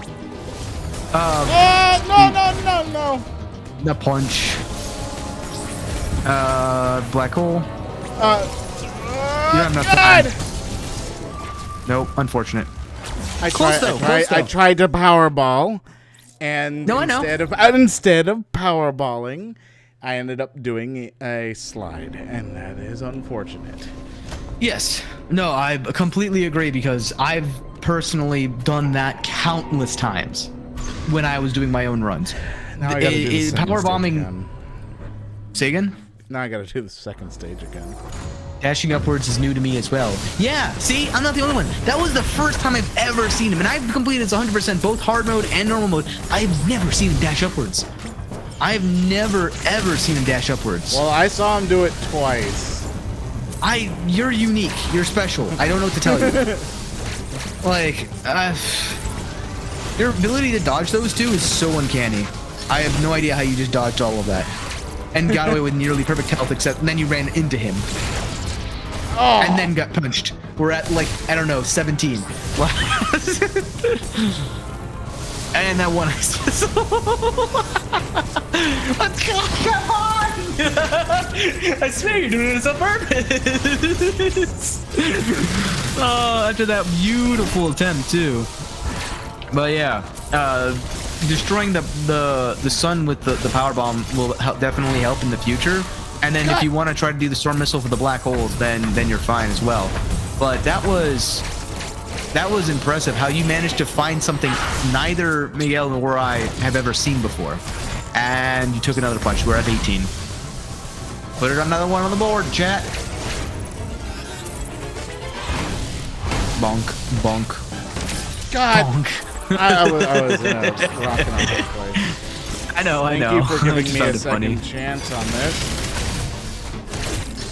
Speaker 1: No.
Speaker 2: The punch. Black hole. You don't have enough time. Nope, unfortunate.
Speaker 1: I tried to powerball, and instead of powerballing, I ended up doing a slide, and that is unfortunate.
Speaker 2: Yes. No, I completely agree, because I've personally done that countless times when I was doing my own runs.
Speaker 1: Now I gotta do the second
Speaker 2: power
Speaker 1: stage
Speaker 2: bombing.
Speaker 1: again.
Speaker 2: Say again?
Speaker 1: Now I gotta do the second stage again.
Speaker 2: Dashing upwards is new to me as well. Yeah, see, I'm not the only one. That was the first time I've ever seen him, and I've completed this 100%, both hard mode and normal mode. I've never seen him dash upwards. I've never, ever seen him dash upwards.
Speaker 1: Well, I saw him do it twice.
Speaker 2: You're unique. You're special. I don't know what to tell you. Like, your ability to dodge those two is so uncanny. I have no idea how you just dodged all of that. And got away with nearly perfect health, except then you ran into him. Oh. And then got punched. We're at, like, I don't know, 17. And that one ice missile. Come on! I swear you're doing this on purpose. Oh, after that beautiful attempt, too. But yeah, destroying the sun with the power bomb will definitely help in the future. And then if you want to try to do the storm missile for the black holes, then you're fine as well. But that was impressive how you managed to find something neither Miguel nor I have ever seen before. And you took another punch. We're at 18. Put another one on the board, chat. Bonk, bonk.
Speaker 1: God.
Speaker 2: Bonk.
Speaker 1: I was in a rock and a hard place.
Speaker 2: I know.
Speaker 1: Thank you for giving me a second chance on this.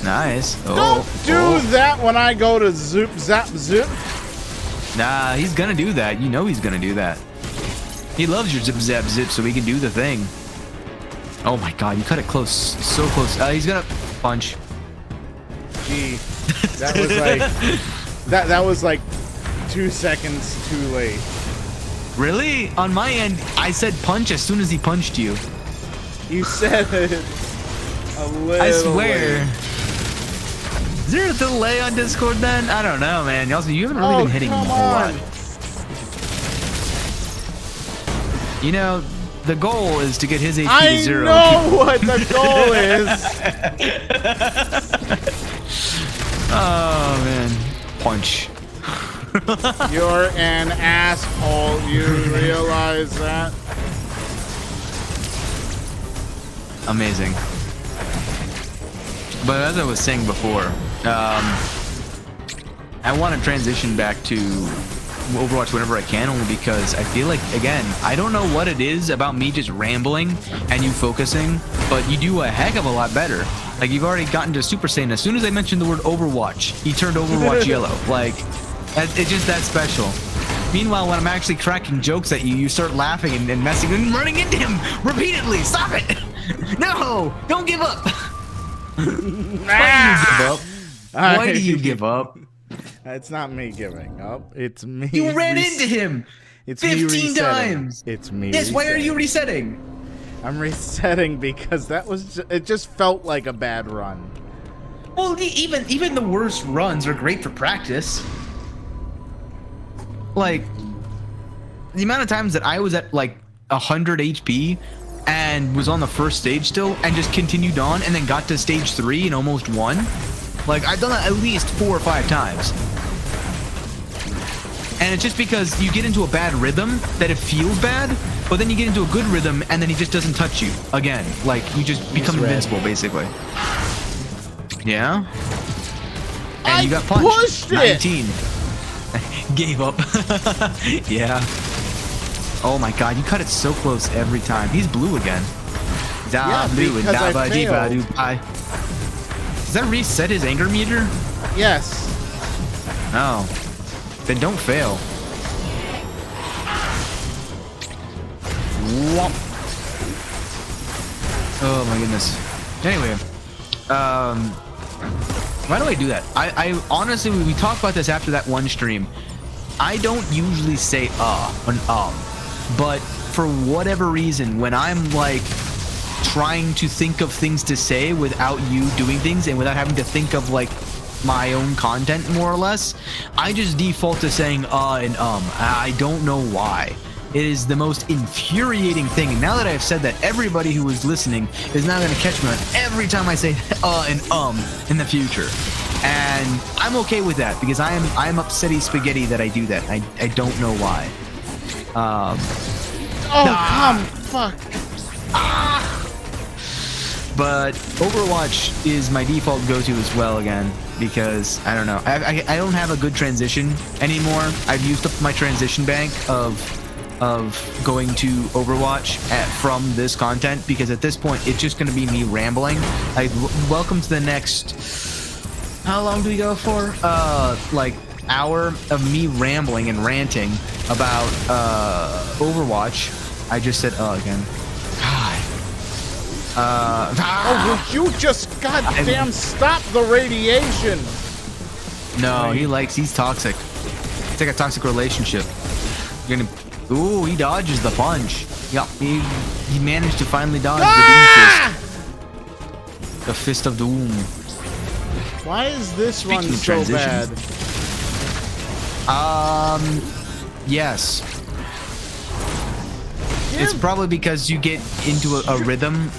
Speaker 2: Nice.
Speaker 1: Don't do that when I go to zoop, zap, zoop.
Speaker 2: Nah, he's gonna do that. You know he's gonna do that. He loves your zip, zap, zip, so he can do the thing. Oh my god, you cut it close. So close. He's gonna punch.
Speaker 1: Gee, that was like... that was like 2 seconds too late.
Speaker 2: Really? On my end, I said punch as soon as he punched you.
Speaker 1: You said it a little
Speaker 2: I swear.
Speaker 1: late.
Speaker 2: Is there a delay on Discord then? I don't know, man. Also, you haven't really been hitting him a whole lot. You know, the goal is to get his HP
Speaker 1: I
Speaker 2: to 0.
Speaker 1: know what the goal is.
Speaker 2: Oh man, punch.
Speaker 1: You're an asshole. You realize that?
Speaker 2: Amazing. But as I was saying before, I want to transition back to Overwatch whenever I can, only because I feel like, again, I don't know what it is about me just rambling and you focusing, but you do a heck of a lot better. Like, you've already gotten to Super Saiyan. As soon as I mentioned the word Overwatch, he turned Overwatch yellow. Like, it's just that special. Meanwhile, when I'm actually cracking jokes at you, you start laughing and messing and running into him repeatedly. Stop it! No! Don't give up! Why do you give up? Why do you give up?
Speaker 1: It's not me giving up. It's me.
Speaker 2: You ran into him!
Speaker 1: It's
Speaker 2: 15 times!
Speaker 1: It's me.
Speaker 2: Yes, why are you resetting?
Speaker 1: I'm resetting because that was it just felt like a bad run.
Speaker 2: Well, even the worst runs are great for practice. Like, the amount of times that I was at like 100 HP and was on the first stage still and just continued on and then got to stage 3 and almost won. Like, I've done that at least 4 or 5 times. And it's just because you get into a bad rhythm that it feels bad, but then you get into a good rhythm and then he just doesn't touch you again. Like, you just become invincible, basically. Yeah? And you got punched.
Speaker 1: Pushed it.
Speaker 2: 19. Gave up. Yeah. Oh my god, you cut it so close every time. He's blue again.
Speaker 1: Yeah, because I failed.
Speaker 2: Does that reset his anger meter?
Speaker 1: Yes.
Speaker 2: No. Then don't fail. Whomp. Oh my goodness. Anyway, why do I do that? I honestly, we talked about this after that one stream. I don't usually say but for whatever reason, when I'm like trying to think of things to say without you doing things and without having to think of like my own content more or less, I just default to saying and I don't know why. It is the most infuriating thing. And now that I've said that, everybody who is listening is now going to catch me on every time I say and in the future. And I'm okay with that because I'm upsetty spaghetti that I do that. I don't know why.
Speaker 1: Fuck.
Speaker 2: But Overwatch is my default go-to as well again because I don't know. I don't have a good transition anymore. I've used up my transition bank of going to Overwatch from this content because at this point it's just going to be me rambling. Like, welcome to the next. How long do we go for? Like hour of me rambling and ranting about Overwatch. I just said again. God.
Speaker 1: Would you just goddamn stop the radiation?
Speaker 2: No, he's toxic. It's like a toxic relationship. You're gonna. Ooh, he dodges the punch. Yeah, he managed to finally dodge the Doom Fist. The Fist of Doom.
Speaker 1: Why is this run so
Speaker 2: transitions.
Speaker 1: bad?
Speaker 2: Yes. It's probably because you get into a rhythm.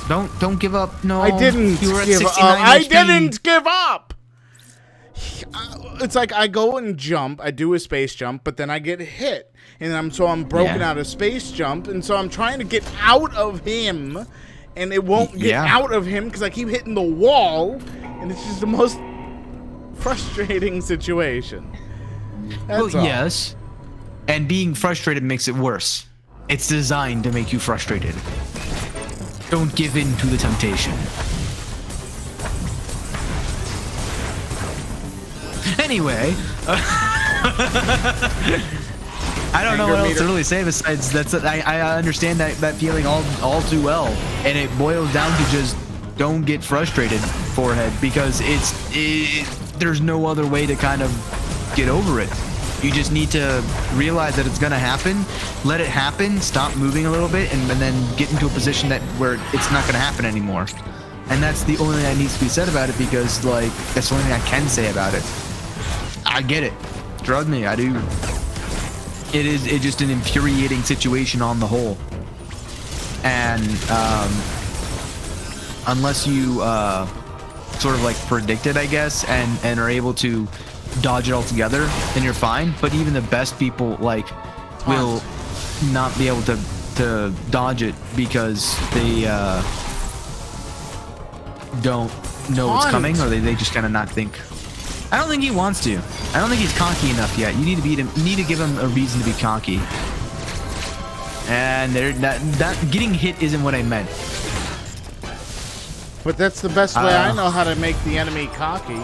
Speaker 2: Don't give up. No,
Speaker 1: I didn't
Speaker 2: you were at
Speaker 1: give up.
Speaker 2: 69
Speaker 1: I
Speaker 2: HP.
Speaker 1: didn't give up. It's like I go and jump. I do a space jump, but then I get hit, and I'm broken out of space jump, and so I'm trying to get out of him, and it won't get out of him because I keep hitting the wall, and it's just the most frustrating situation. That's all.
Speaker 2: Yes, and being frustrated makes it worse. It's designed to make you frustrated. Don't give in to the temptation. Anyway, I don't know what else to really say besides that's I understand that feeling all too well, and it boils down to just don't get frustrated, forehead, because there's no other way to kind of get over it. You just need to realize that it's gonna happen, let it happen, stop moving a little bit, and then get into a position where it's not gonna happen anymore. And that's the only thing that needs to be said about it, because like that's the only thing I can say about it. I get it. Trust me, I do. It's just an infuriating situation on the whole. And unless you sort of like predict it, I guess, and are able to dodge it altogether, then you're fine. But even the best people like will not be able to dodge it because they don't know what's coming, or they just kind of not think. I don't think he wants to. I don't think he's cocky enough yet. You need to beat him. You need to give him a reason to be cocky. And that getting hit isn't what I meant.
Speaker 1: But that's the best way I know how to make the enemy cocky.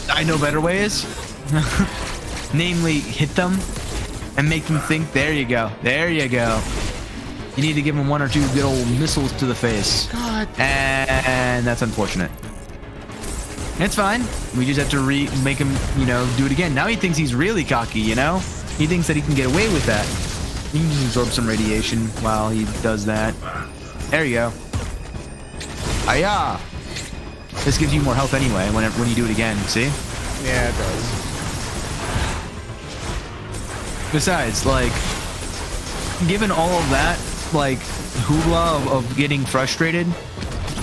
Speaker 2: I know better ways. Namely, hit them and make them think. There you go. There you go. You need to give him one or two good old missiles to the face.
Speaker 1: God.
Speaker 2: And that's unfortunate. It's fine. We just have to make him, do it again. Now he thinks he's really cocky, He thinks that he can get away with that. He can absorb some radiation while he does that. There you go. Hiya! This gives you more health anyway when you do it again, see?
Speaker 1: Yeah, it does.
Speaker 2: Besides, like, given all of that, like, hoopla of getting frustrated,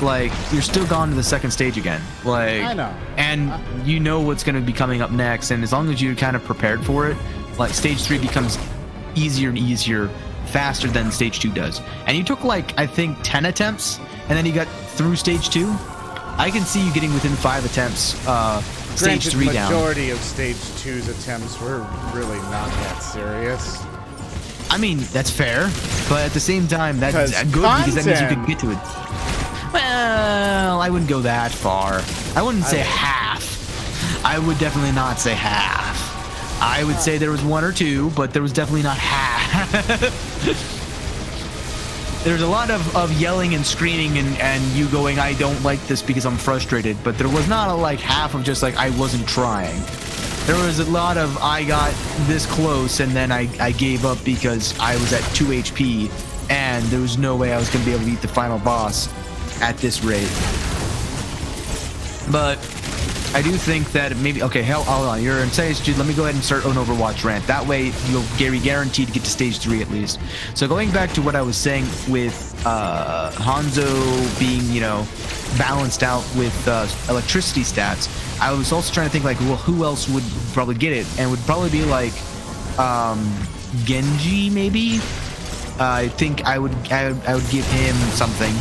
Speaker 2: like, you're still gone to the second stage again. Like,
Speaker 1: I know.
Speaker 2: And you know what's going to be coming up next, and as long as you're kind of prepared for it, like, stage 3 becomes easier and easier, faster than stage 2 does. And you took, like, I think 10 attempts, and then you got through stage 2. I can see you getting within 5 attempts, stage 3 down.
Speaker 1: The majority of stage 2's attempts were really not that serious.
Speaker 2: I mean, that's fair, but at the same time, that's good because that means you can get to it. Well, I wouldn't go that far. I wouldn't say half. I would definitely not say half. I would say there was 1 or 2, but there was definitely not half. There's a lot of yelling and screaming and you going, I don't like this because I'm frustrated, but there was not like half of just like, I wasn't trying. There was a lot of, I got this close and then I gave up because I was at 2 HP and there was no way I was going to be able to beat the final boss at this rate. But I do think that maybe, okay, hold on, you're in stage 2, let me go ahead and start an Overwatch rant. That way you'll be guaranteed to get to stage 3 at least. So going back to what I was saying with Hanzo being, balanced out with electricity stats, I was also trying to think like, well, who else would probably get it? And it would probably be like Genji, maybe. I think I would give him something.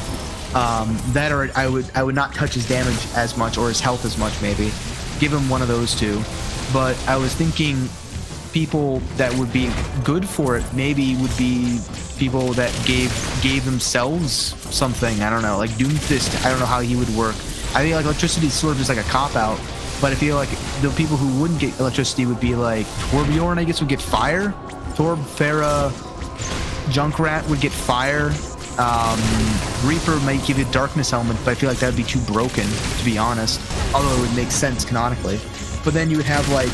Speaker 2: That or I would not touch his damage as much or his health as much, maybe. Give him one of those two. But I was thinking people that would be good for it maybe would be people that gave themselves something. I don't know, like Doomfist. I don't know how he would work. I feel like electricity is sort of just like a cop-out, but I feel like the people who wouldn't get electricity would be like Torbjorn, I guess, would get fire. Torb, Farah, Junkrat would get fire. Reaper might give you a darkness element, but I feel like that would be too broken, to be honest. Although it would make sense canonically. But then you would have like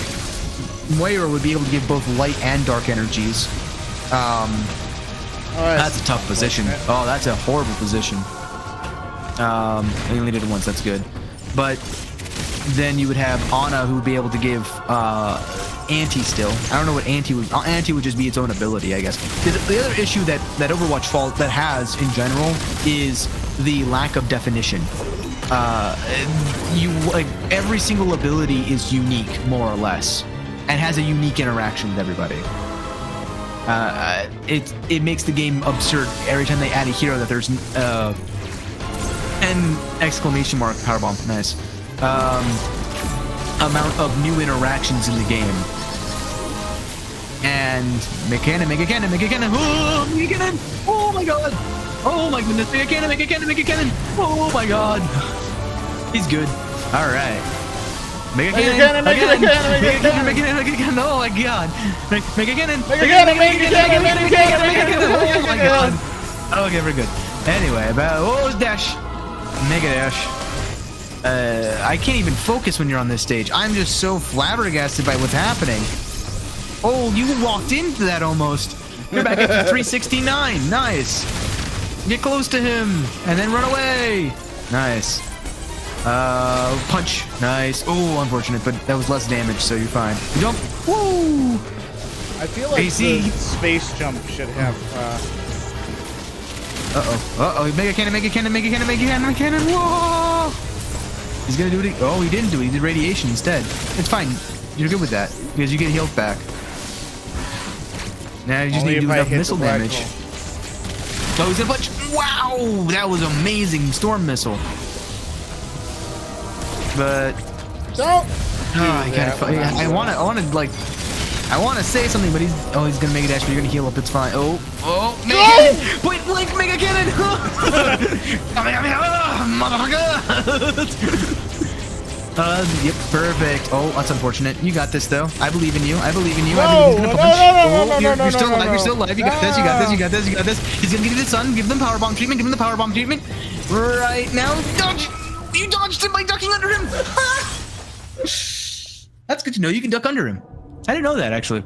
Speaker 2: Moira would be able to give both light and dark energies. That's a tough position. Oh, that's a horrible position. I only did it once, that's good. But then you would have Ana who would be able to give anti still. I don't know what anti would. Anti would just be its own ability, I guess. The other issue that Overwatch Fall that has in general is the lack of definition. Every single ability is unique, more or less, and has a unique interaction with everybody. It makes the game absurd every time they add a hero that there's an exclamation mark powerbomb, nice. Amount of new interactions in the game. And make a cannon, oh, oh my god, oh my goodness, make a cannon, oh my god, he's good. All right, make a cannon, oh my god, make a cannon, oh my god. Okay, we're good. Anyway, dash, mega dash. I can't even focus when you're on this stage. I'm just so flabbergasted by what's happening. Oh, you walked into that almost. You're back up to 369. Nice. Get close to him and then run away. Nice. Punch. Nice. Oh, unfortunate, but that was less damage, so you're fine. Jump. Woo!
Speaker 1: I feel like
Speaker 2: AC.
Speaker 1: the space jump should have.
Speaker 2: Uh-oh. Mega cannon, mega cannon, mega cannon, mega cannon, mega cannon. Whoa! He's gonna do it. Oh, he didn't do it. He did radiation instead. It's fine. You're good with that because you get healed back. Now you just
Speaker 1: Only
Speaker 2: need to do
Speaker 1: if I
Speaker 2: enough
Speaker 1: hit
Speaker 2: missile
Speaker 1: the black
Speaker 2: damage.
Speaker 1: hole.
Speaker 2: Oh, he's gonna punch. Wow, that was amazing storm missile. But
Speaker 1: Don't.
Speaker 2: I want to say something, but he's gonna mega dash, but you're gonna heal up. It's fine. Oh, mega cannon! Point blank, mega cannon! Motherfucker! Yep, perfect. Oh, that's unfortunate. You got this, though. I believe in you. I believe in you.
Speaker 1: No,
Speaker 2: I believe he's gonna punch.
Speaker 1: you're
Speaker 2: still alive. You're still alive. You got this. You got this.
Speaker 1: No.
Speaker 2: You got this. You got this. He's gonna give you the sun. Give them power bomb treatment. Give him the power bomb treatment. Right now, dodge. You dodged him by ducking under him. That's good to know. You can duck under him. I didn't know that, actually.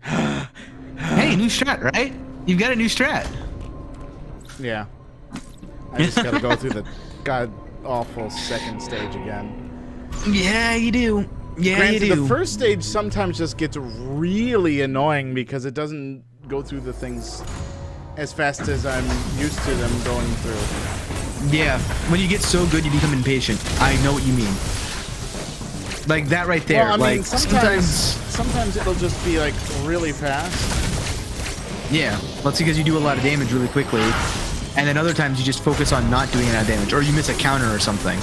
Speaker 2: Hey, new strat, right? You've got a new strat.
Speaker 1: Yeah. I just gotta go through the god awful second stage again.
Speaker 2: Yeah, you do. Yeah,
Speaker 1: Granted,
Speaker 2: you do.
Speaker 1: the first stage sometimes just gets really annoying because it doesn't go through the things as fast as I'm used to them going through.
Speaker 2: Yeah, when you get so good, you become impatient. I know what you mean. Like that right there.
Speaker 1: Well, I mean,
Speaker 2: like
Speaker 1: sometimes it'll just be like really fast.
Speaker 2: Yeah, well, it's because you do a lot of damage really quickly, and then other times you just focus on not doing enough damage, or you miss a counter or something.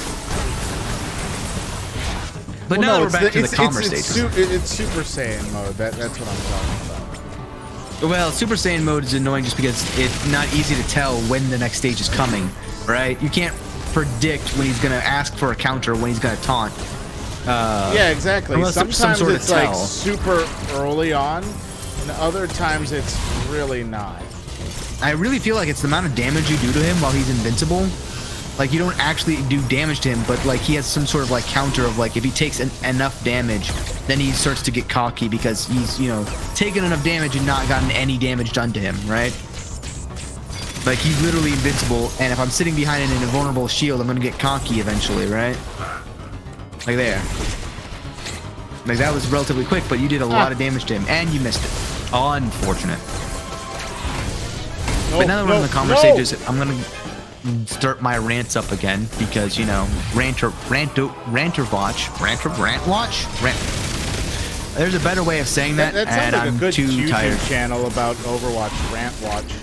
Speaker 2: But now that we're back to the calmer stages.
Speaker 1: It's Super Saiyan mode. That's what I'm talking about.
Speaker 2: Well, Super Saiyan mode is annoying just because it's not easy to tell when the next stage is coming, right? You can't predict when he's gonna ask for a counter, when he's gonna taunt.
Speaker 1: Yeah, exactly.
Speaker 2: Unless there's some
Speaker 1: Sometimes
Speaker 2: sort of
Speaker 1: it's like
Speaker 2: tell.
Speaker 1: super early on, and other times it's really not.
Speaker 2: I really feel like it's the amount of damage you do to him while he's invincible. Like, you don't actually do damage to him, but like he has some sort of like counter of like if he takes enough damage, then he starts to get cocky because he's, you know, taken enough damage and not gotten any damage done to him, right? Like, he's literally invincible, and if I'm sitting behind an invulnerable shield, I'm gonna get cocky eventually, right? Like there. Like, that was relatively quick, but you did a lot of damage to him, and you missed it. Unfortunate. But now that we're in the calmer stages, I'm gonna start my rants up again because, you know, rant watch. There's a better way of saying that,
Speaker 1: That sounds
Speaker 2: and
Speaker 1: like
Speaker 2: I'm
Speaker 1: a good
Speaker 2: too
Speaker 1: YouTube
Speaker 2: tired.
Speaker 1: channel about Overwatch, Rant Watch.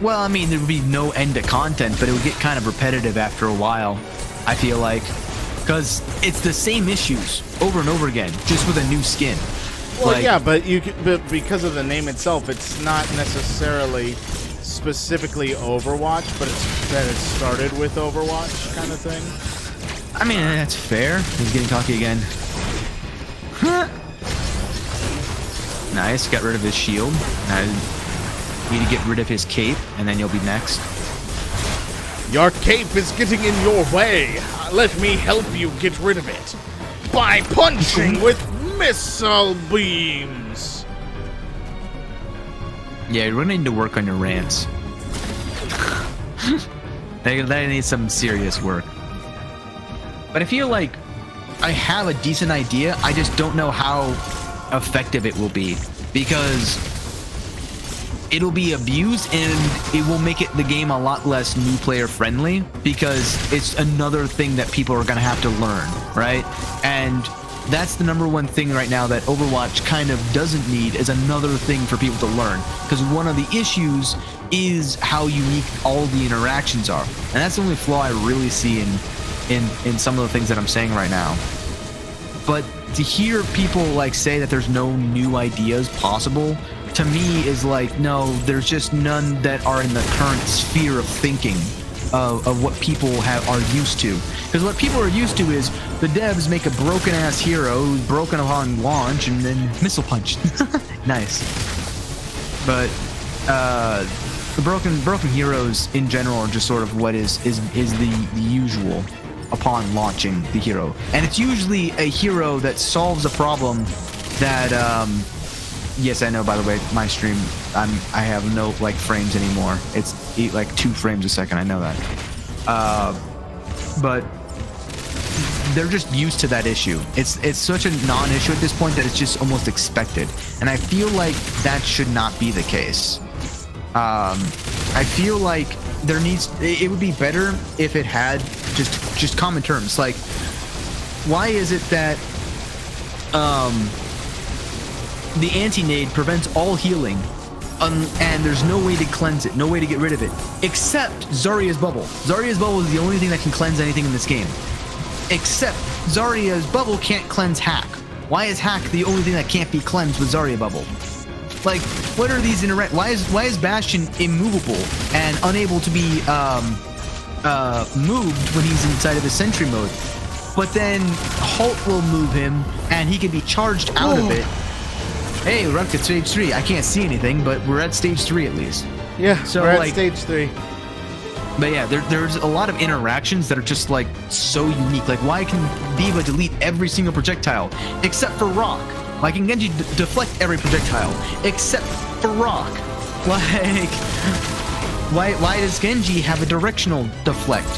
Speaker 2: Well, I mean, there would be no end to content, but it would get kind of repetitive after a while, I feel like. Because it's the same issues over and over again, just with a new skin.
Speaker 1: Well,
Speaker 2: like,
Speaker 1: yeah, but because of the name itself, it's not necessarily specifically Overwatch, but it's that it started with Overwatch kind of thing.
Speaker 2: I mean, that's fair. He's getting cocky again. Nice, got rid of his shield. Now you need to get rid of his cape, and then you'll be next.
Speaker 1: Your cape is getting in your way. Let me help you get rid of it by punching with missile beams.
Speaker 2: Yeah, you're gonna need to work on your rants. That needs some serious work. But I feel like I have a decent idea. I just don't know how effective it will be, because it'll be abused and it will make the game a lot less new player friendly, because it's another thing that people are gonna have to learn, right? And that's the number one thing right now that Overwatch kind of doesn't need, is another thing for people to learn, because one of the issues is how unique all the interactions are, and that's the only flaw I really see in some of the things that I'm saying right now. But to hear people like say that there's no new ideas possible, to me is like, no, there's just none that are in the current sphere of thinking of what people are used to. Because what people are used to is the devs make a broken ass hero who's broken upon launch and then missile punch. Nice. But the broken heroes in general are just sort of what is the usual upon launching the hero, and it's usually a hero that solves a problem that yes, I know, by the way, my stream, I have no like frames anymore. It's like 2 frames a second. I know that. But they're just used to that issue. It's such a non-issue at this point that it's just almost expected. And I feel like that should not be the case. I feel like it would be better if it had just common terms. Like, why is it that the anti-nade prevents all healing, and there's no way to cleanse it, no way to get rid of it, except Zarya's bubble. Zarya's bubble is the only thing that can cleanse anything in this game. Except Zarya's bubble can't cleanse Hack. Why is Hack the only thing that can't be cleansed with Zarya bubble? Like, what are these why is Bastion immovable and unable to be moved when he's inside of his sentry mode? But then Halt will move him and he can be charged out of it. Hey, we're up to stage 3. I can't see anything, but we're at stage 3 at least.
Speaker 1: Yeah,
Speaker 2: so
Speaker 1: we're at
Speaker 2: like,
Speaker 1: stage 3.
Speaker 2: But yeah, there's a lot of interactions that are just like so unique. Like, why can Diva delete every single projectile except for Rock? Why can Genji deflect every projectile except for Rock? Like, why does Genji have a directional deflect?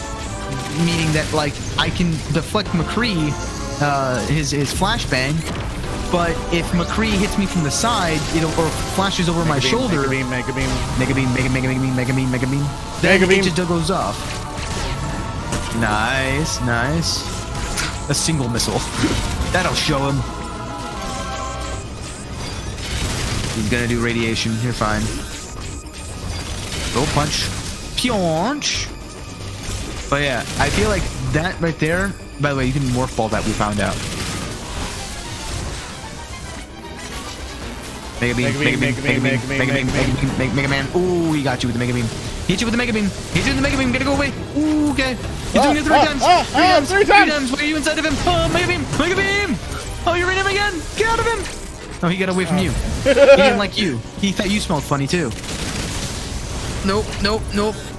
Speaker 2: Meaning that, like, I can deflect McCree, his flashbang, but if McCree hits me from the side, or flashes over my shoulder,
Speaker 1: Mega beam, mega beam,
Speaker 2: mega beam, then it just goes off. Nice. A single missile. That'll show him. He's gonna do radiation. You're fine. Go punch. Pionch. But yeah, I feel like that right there. By the way, you can morph ball that we found out. Mega man. Ooh, he got you with the mega beam. Hit you with the mega beam. Hit you with the mega beam. Gotta go away. Ooh, okay. He's doing it 3 times. Three times. Why are you inside of him? Oh, mega beam. Mega beam. Oh, you're in him again. Get out of him. Oh, he got away from you. He didn't like you. He thought you smelled funny too. Nope.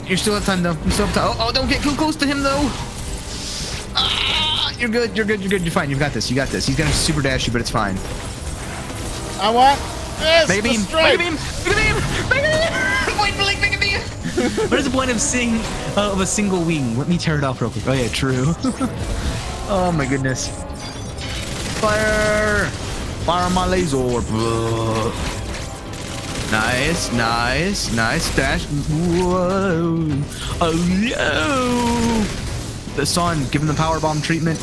Speaker 2: You still have time though. You still have time. Oh, don't get too close to him though. Ah, you're good. You're fine. You got this. He's gonna super dash you, but it's fine.
Speaker 1: I want this.
Speaker 2: Mega beam. Point blank mega beam. What is the point of seeing of a single wing? Let me tear it off real quick. Oh yeah, true. Oh my goodness. Fire on my laser. Nice. Dash. Whoa. Oh no. The sun, give him the power bomb treatment.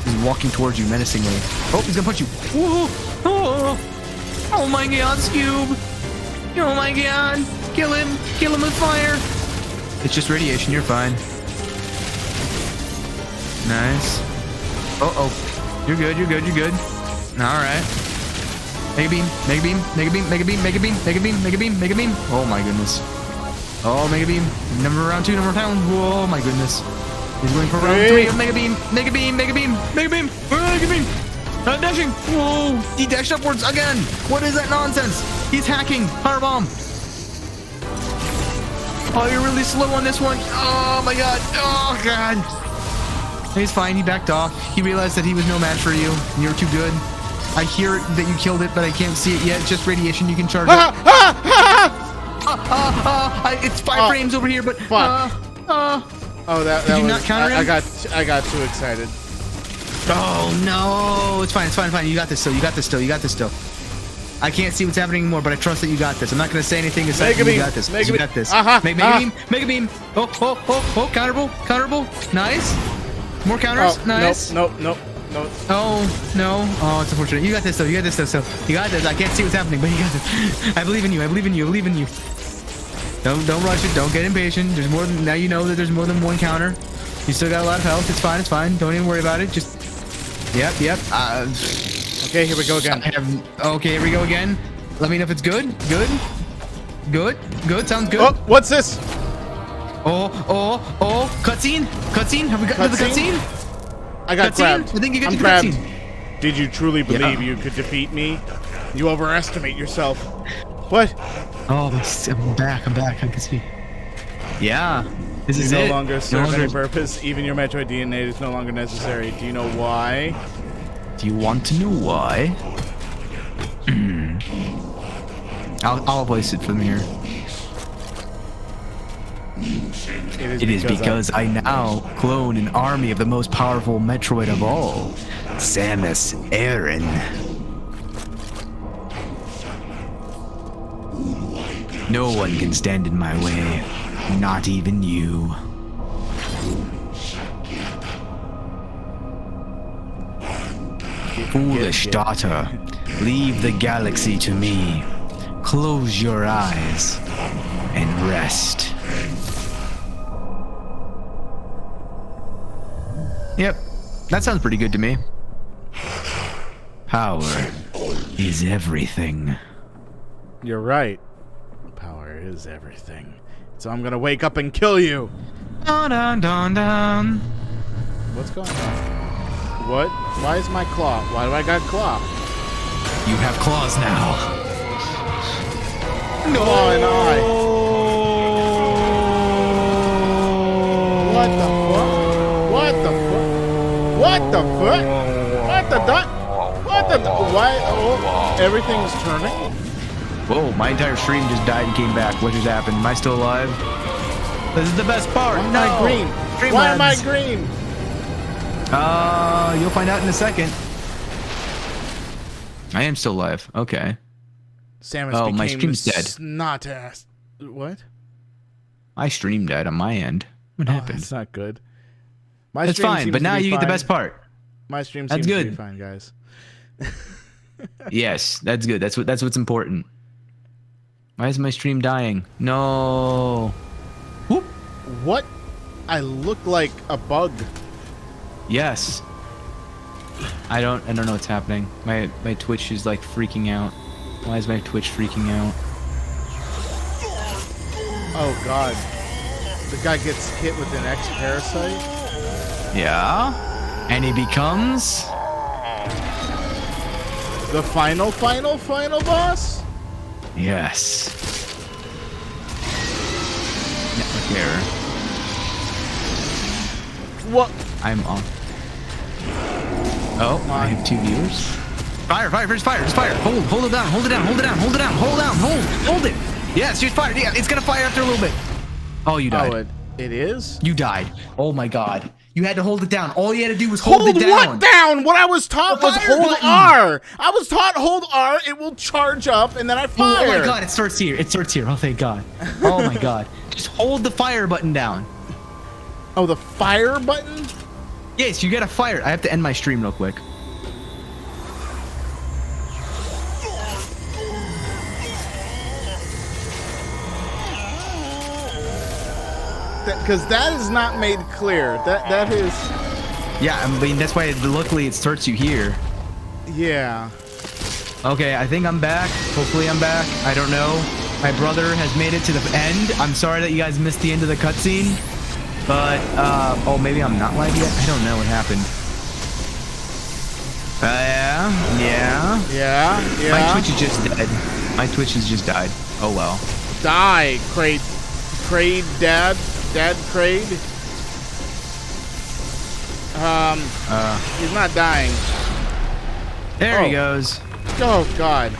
Speaker 2: He's walking towards you menacingly. Oh, he's gonna punch you. Oh my god, Scoob. Oh my god. Kill him with fire. It's just radiation, you're fine. Nice. Uh-oh. You're good. Alright. Mega beam. Oh my goodness. Oh, mega beam. Number round 2, number round. Oh my goodness. He's going for round 3 of mega beam. Mega beam. Dashing. Whoa. He dashed upwards again. What is that nonsense? He's hacking. Power bomb. Oh, you're really slow on this one. Oh my god. Oh god. He's fine. He backed off. He realized that he was no match for you. You're too good. I hear that you killed it, but I can't see it yet. It's just radiation. You can charge it. It's 5 frames over here, but
Speaker 1: Oh, that
Speaker 2: did you
Speaker 1: was,
Speaker 2: not counter him?
Speaker 1: I got too excited.
Speaker 2: Oh no! It's fine. You got this still. I can't see what's happening anymore, but I trust that you got this. I'm not gonna say anything aside from you got this. You got this. Mega beam. Oh! Counterable. Nice. More counters. Nice.
Speaker 1: Nope.
Speaker 2: Oh no! Oh, it's unfortunate. You got this though. So you got this. I can't see what's happening, but you got this. I believe in you. Don't rush it. Don't get impatient. There's more than, now you know that there's more than one counter. You still got a lot of health. It's fine. Don't even worry about it. Just yep.
Speaker 1: Okay, here we go again.
Speaker 2: Okay, here we go again. Let me know if it's good. Good. Sounds good.
Speaker 1: Oh, what's this?
Speaker 2: Oh! Cutscene. Have we gotten to the cutscene?
Speaker 1: I got grabbed.
Speaker 2: I think you got
Speaker 1: I'm
Speaker 2: the
Speaker 1: grabbed.
Speaker 2: cutscene.
Speaker 1: Did you truly believe you could defeat me? You overestimate yourself. What?
Speaker 2: Oh, I'm back. I can see. Yeah. This is
Speaker 1: no
Speaker 2: it.
Speaker 1: longer serve any purpose. Even your Metroid DNA is no longer necessary. Do you know why?
Speaker 2: Do you want to know why? I'll place it from here. It is because I now clone an army of the most powerful Metroid of all, Samus Aran. No one can stand in my way, not even you. Foolish daughter, leave the galaxy to me. Close your eyes and rest. Yep, that sounds pretty good to me. Power is everything.
Speaker 1: You're right. Power is everything. So I'm gonna wake up and kill you.
Speaker 2: Dun, dun, dun, dun.
Speaker 1: What's going on? What? Why is my claw? Why do I got claw?
Speaker 2: You have claws now.
Speaker 1: No. Claw and eye. What the fuck? What the fuck? What the fuck? What the duck? What the why? Oh, everything's turning.
Speaker 2: Whoa, my entire stream just died and came back. What just happened? Am I still alive? This is the best part.
Speaker 1: Why am I green? Why am I green?
Speaker 2: You'll find out in a second. I am still alive. Okay.
Speaker 1: Samus
Speaker 2: my stream's dead.
Speaker 1: Snot ass. What?
Speaker 2: My stream died on my end. What happened?
Speaker 1: That's not good. My
Speaker 2: It's
Speaker 1: stream
Speaker 2: fine,
Speaker 1: seems
Speaker 2: but
Speaker 1: to
Speaker 2: now
Speaker 1: be
Speaker 2: you get the
Speaker 1: fine.
Speaker 2: best part.
Speaker 1: My stream
Speaker 2: That's
Speaker 1: seems to
Speaker 2: good.
Speaker 1: be fine, guys.
Speaker 2: Yes, that's good. That's what's important. Why is my stream dying? No. Whoop.
Speaker 1: What? I look like a bug.
Speaker 2: Yes. I don't know what's happening. My Twitch is like freaking out. Why is my Twitch freaking out?
Speaker 1: Oh god. The guy gets hit with an X parasite.
Speaker 2: Yeah. And he becomes
Speaker 1: The final boss?
Speaker 2: yes. Network error.
Speaker 1: What?
Speaker 2: I'm on. Oh, I have 2 viewers. Fire, first fire. Hold it down, hold it. Yes, shoot fire. Yeah, it's gonna fire after a little bit. Oh, you died.
Speaker 1: Oh, it is?
Speaker 2: You died. Oh my god. You had to hold it down. All you had to do was hold it down.
Speaker 1: What down? What I was taught
Speaker 2: The
Speaker 1: was
Speaker 2: fire
Speaker 1: hold
Speaker 2: button.
Speaker 1: R. I was taught hold R, it will charge up, and then I fire.
Speaker 2: Oh my god, it starts here. Oh, thank god. Oh my god. Just hold the fire button down.
Speaker 1: Oh, the fire button?
Speaker 2: Yes, you gotta fire. I have to end my stream real quick.
Speaker 1: Because that is not made clear. That is...
Speaker 2: Yeah, I mean, that's why luckily it starts you here.
Speaker 1: Yeah.
Speaker 2: Okay, I think I'm back. Hopefully I'm back. I don't know. My brother has made it to the end. I'm sorry that you guys missed the end of the cutscene. But, oh, maybe I'm not live yet? I don't know what happened. Yeah. My Twitch is just dead. My Twitch has just died. Oh, well.
Speaker 1: Die, Kraid, Dad Kraid. He's not dying.
Speaker 2: There he goes.
Speaker 1: Oh, God.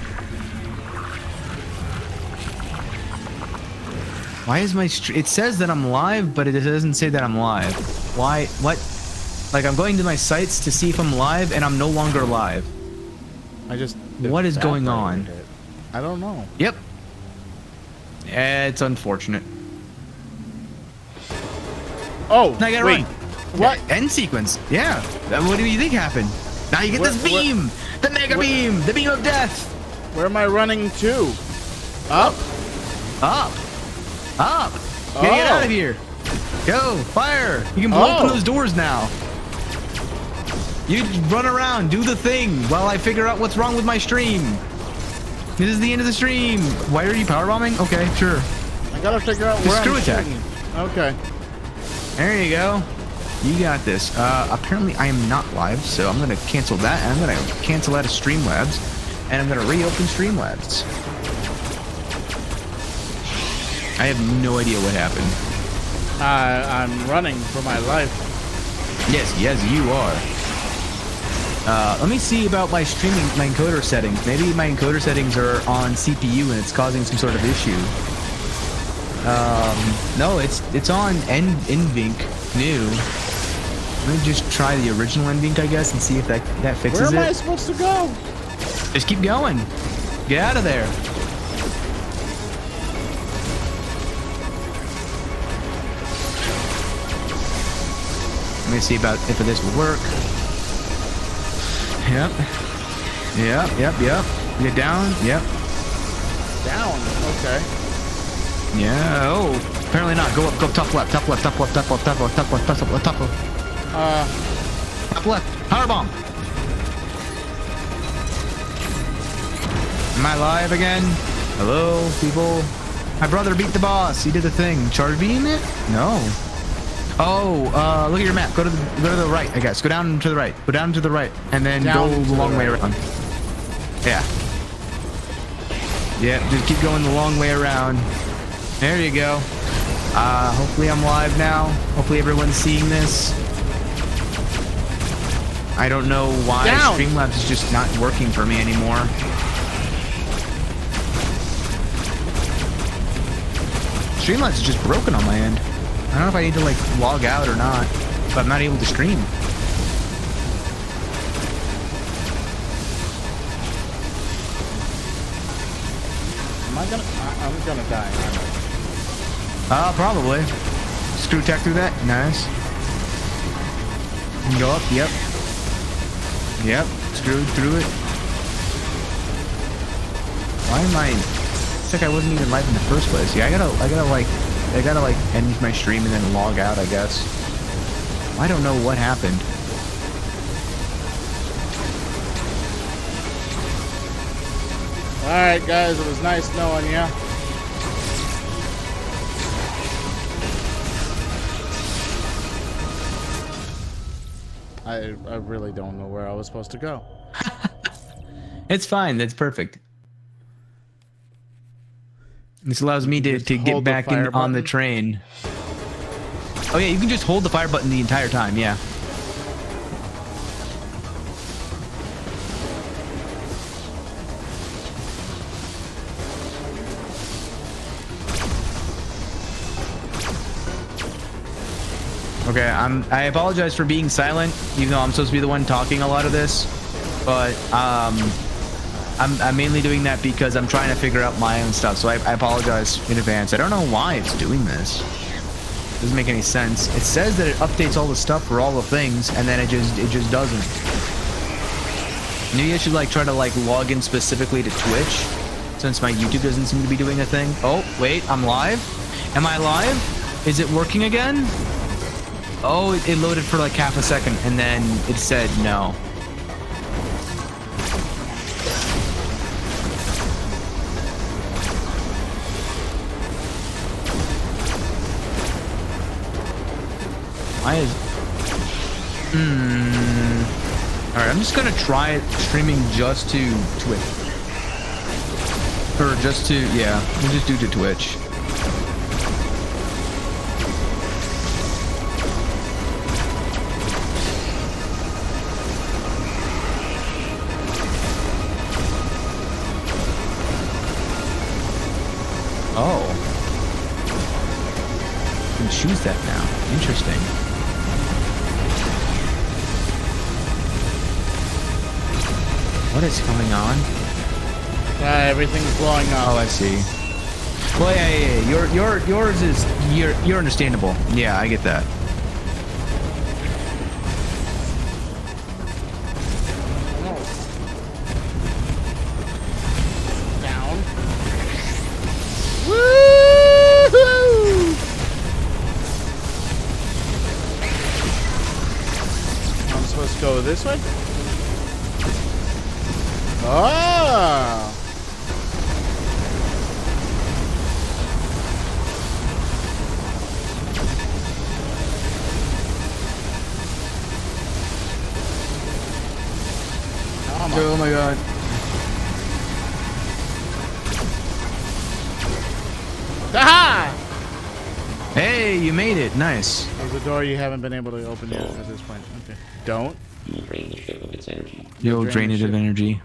Speaker 2: Why is my it says that I'm live, but it doesn't say that I'm live. Why? What? Like, I'm going to my sites to see if I'm live, and I'm no longer live. What is going on?
Speaker 1: I don't know.
Speaker 2: Yep. It's unfortunate.
Speaker 1: Oh,
Speaker 2: Now I gotta
Speaker 1: wait.
Speaker 2: run.
Speaker 1: What?
Speaker 2: End sequence. Yeah. What do you think happened? Now you get this beam! The mega beam! The beam of death!
Speaker 1: Where am I running to? Up?
Speaker 2: Up! Up! Get out of here! Go! Fire! You can blow open those doors now. You run around, do the thing, while I figure out what's wrong with my stream. This is the end of the stream. Why are you powerbombing? Okay, sure.
Speaker 1: I gotta figure out where
Speaker 2: Screw
Speaker 1: I'm
Speaker 2: attack.
Speaker 1: shooting. Okay.
Speaker 2: There you go. You got this. Apparently I am not live, so I'm gonna cancel that, and I'm gonna cancel out of Streamlabs, and I'm gonna reopen Streamlabs. I have no idea what happened.
Speaker 1: I'm running for my life.
Speaker 2: Yes, you are. Let me see about my encoder settings. Maybe my encoder settings are on CPU and it's causing some sort of issue. No, it's on NVINC new. Let me just try the original NVINC, I guess, and see if that fixes it.
Speaker 1: Where am I supposed to go?
Speaker 2: Just keep going. Get out of there. Let me see about if this will work. Yep. Get down. Yep.
Speaker 1: Down. Okay.
Speaker 2: Yeah. Oh, apparently not. Go up. Go top left. Top left. Top left. Top left. Top left. Top left. Top left. Top left. Top left. Power bomb. Am I live again? Hello, people. My brother beat the boss. He did the thing. Charge beam it? No. Oh, look at your map. Go to the right, I guess. Go down to the right. Go down to the right, and then go the long way around. Yeah. Yeah, just keep going the long way around. There you go. Hopefully I'm live now. Hopefully everyone's seeing this. I don't know why Streamlabs is just not working for me anymore. Streamlabs is just broken on my end. I don't know if I need to like log out or not, but I'm not able to stream.
Speaker 1: I'm gonna die.
Speaker 2: Probably. Screw tech through that. Nice. You can go up. Yep. Yep. Screw through it. Why am I? It's like I wasn't even live in the first place. Yeah, I gotta end my stream and then log out, I guess. I don't know what happened.
Speaker 1: Alright, guys, it was nice knowing you. I really don't know where I was supposed to go.
Speaker 2: It's fine. That's perfect. This allows me to get back in on the train. Oh yeah, you can just hold the fire button the entire time, yeah. Okay, I apologize for being silent, even though I'm supposed to be the one talking a lot of this. But I'm mainly doing that because I'm trying to figure out my own stuff. So I apologize in advance. I don't know why it's doing this. Doesn't make any sense. It says that it updates all the stuff for all the things, and then it just doesn't. Maybe I should like try to like log in specifically to Twitch, since my YouTube doesn't seem to be doing a thing. Oh wait, I'm live. Am I live? Is it working again? Oh, it loaded for like half a second, and then it said no. Why is... Alright, I'm just gonna try streaming just to Twitch. Or just to... yeah, we'll just do to Twitch. Oh. You can choose that now. Interesting. What is going on?
Speaker 1: Everything's blowing up.
Speaker 2: Oh, I see. Well, yeah. Yours is you're understandable. Yeah, I get that.
Speaker 1: Down. Woo! I'm supposed to go this way? Oh!
Speaker 2: Oh my god.
Speaker 1: Aha!
Speaker 2: Hey, you made it. Nice.
Speaker 1: There's a door you haven't been able to open yet at this point. Okay. Don't
Speaker 3: You will drain the ship of its energy.
Speaker 2: You'll drain it of energy.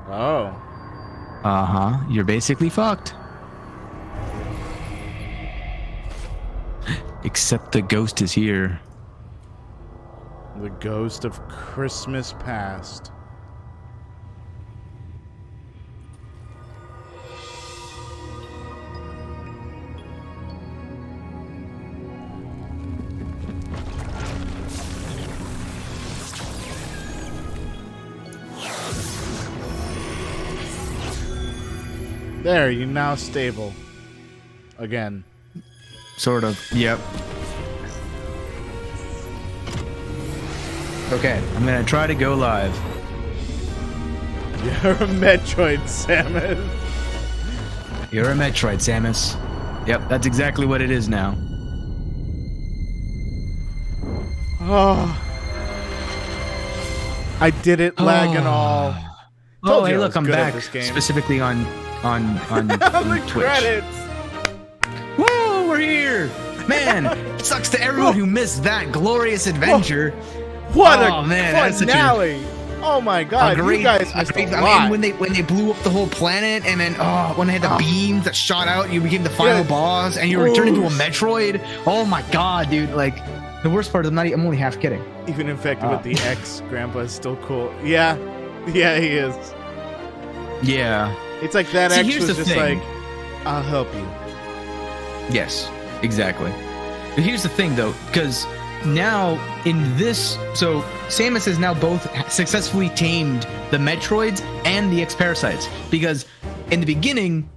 Speaker 1: Oh.
Speaker 2: Uh-huh. You're basically fucked. Except the ghost is here.
Speaker 1: The ghost of Christmas past. There, you're now stable. Again.
Speaker 2: Sort of. Yep. Okay, I'm gonna try to go live.
Speaker 1: You're a Metroid, Samus.
Speaker 2: You're a Metroid, Samus. Yep, that's exactly what it is now.
Speaker 1: Oh. I did it, lag and all.
Speaker 2: Oh,
Speaker 1: Told you
Speaker 2: hey,
Speaker 1: I
Speaker 2: look,
Speaker 1: was
Speaker 2: I'm
Speaker 1: good at
Speaker 2: back.
Speaker 1: this game.
Speaker 2: Specifically on
Speaker 1: On the
Speaker 2: Twitch.
Speaker 1: credits.
Speaker 2: Woo, we're here! Man, it sucks to everyone who missed that glorious adventure.
Speaker 1: What
Speaker 2: Oh,
Speaker 1: a
Speaker 2: man, that's such a-
Speaker 1: finale! Oh my god, you guys missed a lot.
Speaker 2: I mean, when they blew up the whole planet, and then when they had the beams that shot out, you became the final boss, and you were turned into a Metroid. Oh my god, dude! Like, the worst part is I'm only half kidding.
Speaker 1: Even infected with the X, Grandpa is still cool. Yeah, he is.
Speaker 2: Yeah.
Speaker 1: It's like that
Speaker 2: See,
Speaker 1: X
Speaker 2: here's
Speaker 1: was
Speaker 2: the
Speaker 1: just
Speaker 2: thing.
Speaker 1: like, I'll help you.
Speaker 2: Yes, exactly. But here's the thing, though, because now in this, so Samus has now both successfully tamed the Metroids and the X-Parasites, because in the beginning,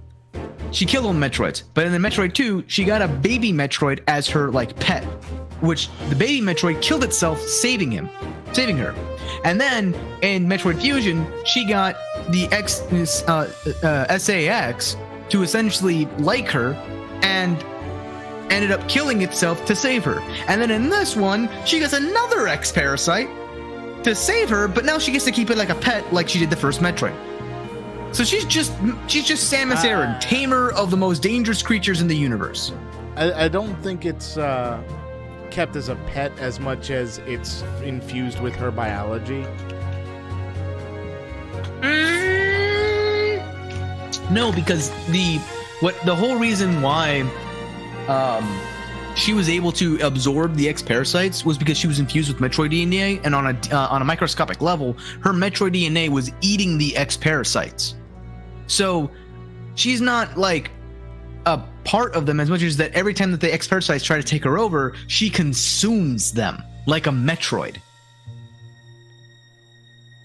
Speaker 2: she killed all the Metroids, but in the Metroid 2, she got a baby Metroid as her, like, pet, which the baby Metroid killed itself, saving her. And then in Metroid Fusion, she got the SAX to essentially like her and ended up killing itself to save her. And then in this one, she gets another X-Parasite to save her, but now she gets to keep it like a pet like she did the first Metroid. So she's just Samus Aran, tamer of the most dangerous creatures in the universe.
Speaker 1: I don't think it's kept as a pet as much as it's infused with her biology.
Speaker 2: No, because the whole reason why she was able to absorb the X-Parasites was because she was infused with Metroid DNA, and on a microscopic level, her Metroid DNA was eating the X-Parasites. So she's not like a part of them as much as that every time that the X-Parasites try to take her over, she consumes them like a Metroid.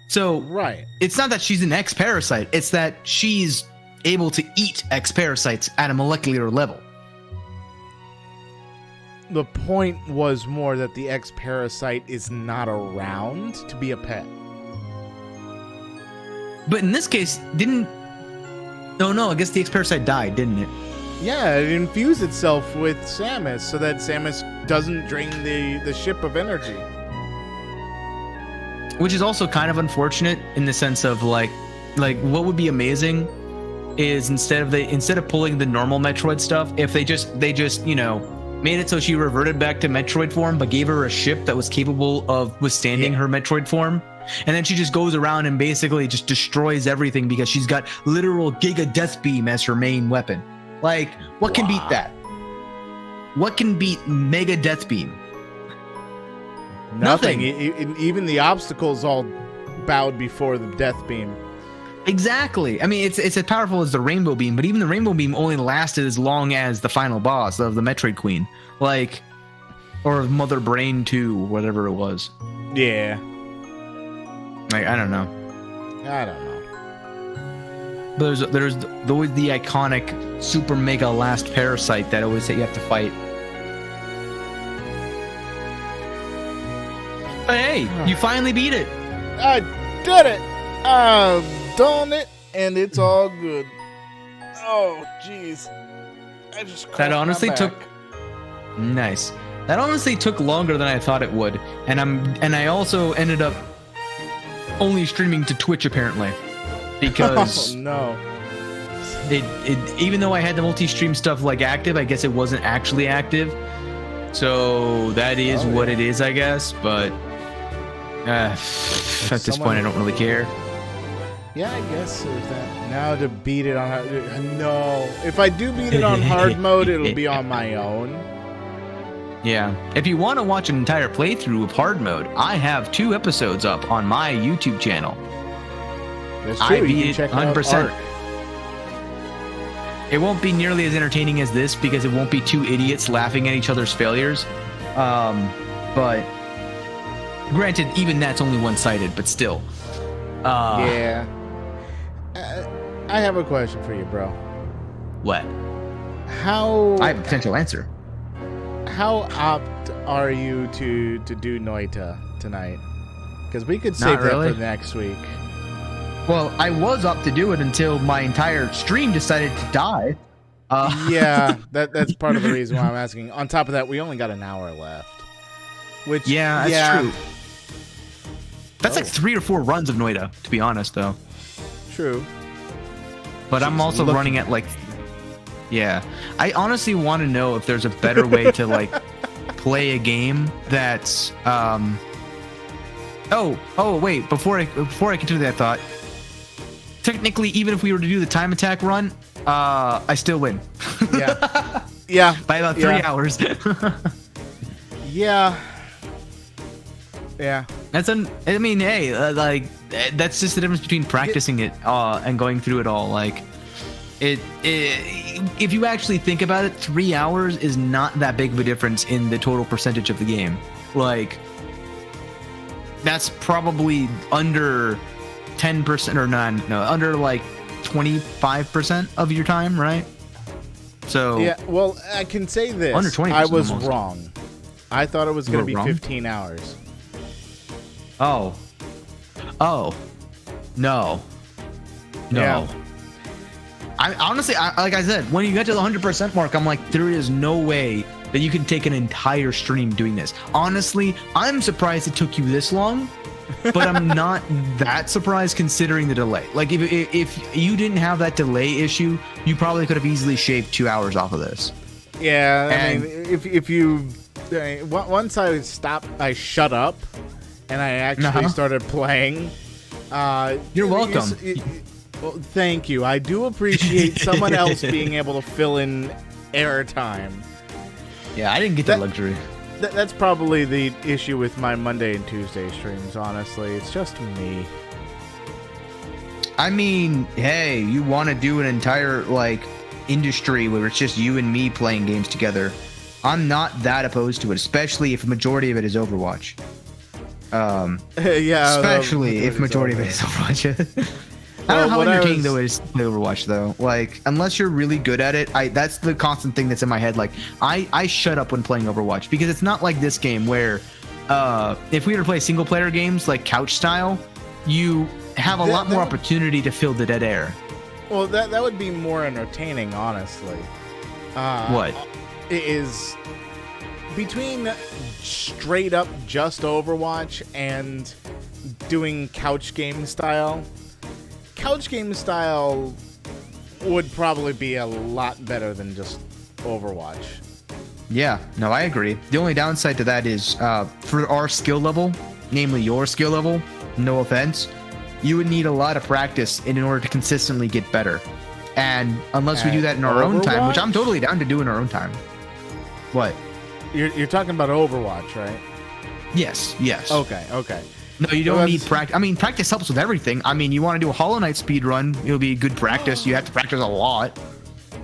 Speaker 2: So
Speaker 1: Right.
Speaker 2: it's not that she's an X-Parasite, it's that she's able to eat X-Parasites at a molecular level.
Speaker 1: The point was more that the X-Parasite is not around to be a pet.
Speaker 2: But in this case, no, I guess the X-Parasite died, didn't it?
Speaker 1: Yeah, it infused itself with Samus so that Samus doesn't drain the ship of energy.
Speaker 2: Which is also kind of unfortunate in the sense of like what would be amazing is instead of pulling the normal Metroid stuff, if they just made it so she reverted back to Metroid form, but gave her a ship that was capable of withstanding her Metroid form, and then she just goes around and basically just destroys everything because she's got literal Giga Death Beam as her main weapon. Like, what can beat that? What can beat Mega Death Beam?
Speaker 1: Nothing. Even the obstacles all bowed before the Death Beam.
Speaker 2: Exactly. I mean, it's as powerful as the Rainbow Beam, but even the Rainbow Beam only lasted as long as the final boss of the Metroid Queen, or Mother Brain 2, whatever it was.
Speaker 1: Yeah.
Speaker 2: Like, I don't know. But there's always the iconic super mega last parasite that always you have to fight. But hey, you finally beat it.
Speaker 1: I did it. I've done it, and it's all good. Oh, jeez. I just
Speaker 2: That honestly took nice. That honestly took longer than I thought it would, and I also ended up only streaming to Twitch apparently, because
Speaker 1: oh, no.
Speaker 2: It even though I had the multi-stream stuff active, I guess it wasn't actually active. So that is what it is, I guess. But At this point, I don't really care.
Speaker 1: Yeah, I guess there's that. Now to beat it on no. If I do beat it on hard mode, it'll be on my own.
Speaker 2: Yeah. If you want to watch an entire playthrough of hard mode, I have 2 episodes up on my YouTube channel.
Speaker 1: That's true.
Speaker 2: I beat it 100%.
Speaker 1: Arc.
Speaker 2: It won't be nearly as entertaining as this because it won't be 2 idiots laughing at each other's failures. But granted, even that's only one-sided, but still.
Speaker 1: Yeah. I have a question for you, bro.
Speaker 2: What?
Speaker 1: How
Speaker 2: I have a potential answer.
Speaker 1: How opt are you to do Noita tonight? Because we could save that for next week.
Speaker 2: Well, I was up to do it until my entire stream decided to die.
Speaker 1: Yeah, that's part of the reason why I'm asking. On top of that, we only got an hour left. Which
Speaker 2: that's true. That's like 3 or 4 runs of Noita, to be honest, though.
Speaker 1: True.
Speaker 2: But I'm also running at like... Yeah. I honestly want to know if there's a better way to like play a game that's... Oh, wait. Before I continue that thought, technically, even if we were to do the time attack run, I still win.
Speaker 1: Yeah. Yeah.
Speaker 2: By about 3 hours.
Speaker 1: Yeah. Yeah.
Speaker 2: That's I mean, hey, that's just the difference between practicing it and going through it all. Like, if you actually think about it, 3 hours is not that big of a difference in the total percentage of the game. Like, that's probably under 10% or under like 25% of your time, right? So
Speaker 1: yeah, well, I can say this.
Speaker 2: Under 20%.
Speaker 1: I was
Speaker 2: almost
Speaker 1: wrong. I thought it was going to be
Speaker 2: wrong?
Speaker 1: 15 hours.
Speaker 2: Oh. No.
Speaker 1: Yeah.
Speaker 2: I honestly, like I said, when you get to the 100% mark, I'm like, there is no way that you can take an entire stream doing this. Honestly, I'm surprised it took you this long, but I'm not that surprised considering the delay. Like, if you didn't have that delay issue, you probably could have easily shaved 2 hours off of this.
Speaker 1: Yeah, I mean, if you once I shut up, and I actually started playing.
Speaker 2: You're welcome.
Speaker 1: Well, thank you. I do appreciate someone else being able to fill in airtime.
Speaker 2: Yeah, I didn't get that luxury.
Speaker 1: That's probably the issue with my Monday and Tuesday streams, honestly. It's just me.
Speaker 2: I mean, hey, you want to do an entire, like, industry where it's just you and me playing games together. I'm not that opposed to it, especially if a majority of it is Overwatch.
Speaker 1: Yeah,
Speaker 2: especially if majority of it is Overwatch. I don't know how entertaining though it is to play Overwatch though. Like, unless you're really good at it, that's the constant thing that's in my head. Like, I shut up when playing Overwatch because it's not like this game where, if we were to play single player games like couch style, you have a lot more opportunity to fill the dead air.
Speaker 1: Well, that would be more entertaining, honestly.
Speaker 2: What?
Speaker 1: It is between straight up just Overwatch and doing couch game style. Couch game style would probably be a lot better than just Overwatch. Yeah,
Speaker 2: no, I agree. The only downside to that is for our skill level, namely your skill level, no offense, you would need a lot of practice in order to consistently get better. And unless we do that in our own time, which I'm totally down to do in our own time. What?
Speaker 1: You're talking about Overwatch, right?
Speaker 2: Yes.
Speaker 1: Okay.
Speaker 2: No, you don't need practice. I mean, practice helps with everything. I mean, you want to do a Hollow Knight speed run, it'll be good practice. You have to practice a lot.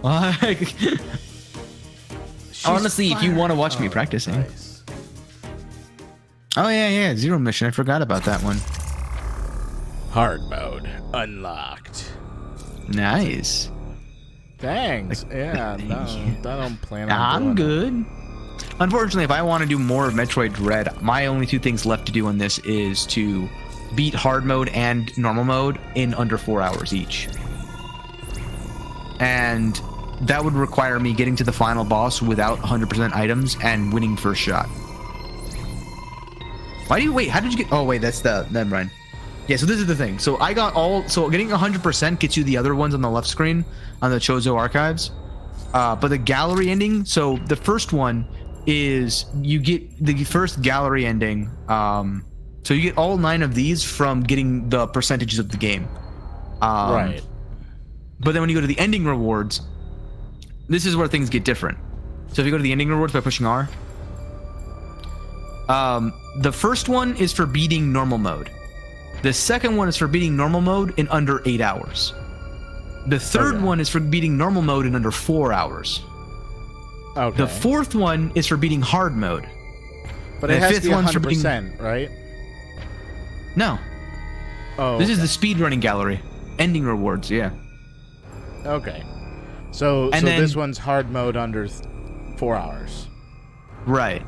Speaker 2: Like, honestly, if you want to watch me practicing.
Speaker 1: Nice.
Speaker 2: Oh, yeah. Zero Mission. I forgot about that one.
Speaker 1: Hard mode unlocked.
Speaker 2: Nice.
Speaker 1: Thanks. Yeah, I don't plan on
Speaker 2: I'm good. Unfortunately, if I want to do more of Metroid Dread, my only 2 things left to do on this is to beat hard mode and normal mode in under 4 hours each. And that would require me getting to the final boss without 100% items and winning first shot. How did you get... Oh, wait, that's the... Never mind. Yeah, so this is the thing. So I got so getting 100% gets you the other ones on the left screen on the Chozo archives. But the gallery ending, so the first one is you get the first gallery ending So you get all 9 of these from getting the percentages of the game.
Speaker 1: Right.
Speaker 2: But then when you go to the ending rewards, this is where things get different. So if you go to the ending rewards by pushing R, the first one is for beating normal mode. The second one is for beating normal mode in under 8 hours. The third one is for beating normal mode in under 4 hours.
Speaker 1: Okay.
Speaker 2: The fourth one is for beating hard mode.
Speaker 1: But it has to be 100%, right?
Speaker 2: No.
Speaker 1: Oh.
Speaker 2: This is the speedrunning gallery. Ending rewards, yeah.
Speaker 1: Okay. So
Speaker 2: And then-
Speaker 1: this one's hard mode under 4 hours.
Speaker 2: Right.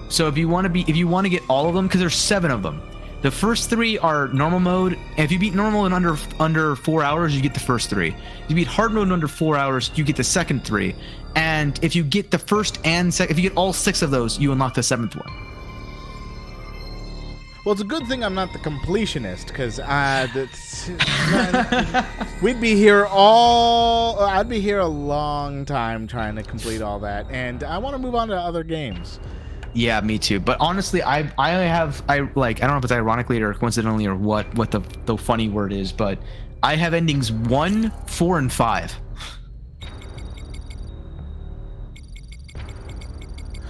Speaker 2: So if you want to get all of them, because there's 7 of them. The first 3 are normal mode, and if you beat normal in under 4 hours, you get the first 3. If you beat hard mode in under 4 hours, you get the second 3. And if you get the first and if you get all 6 of those, you unlock the 7th one.
Speaker 1: Well, it's a good thing I'm not the completionist, because we'd be here I'd be here a long time trying to complete all that, and I want to move on to other games.
Speaker 2: Yeah, me too. But honestly, I don't know if it's ironically or coincidentally or what the funny word is, but I have endings 1, 4, and 5.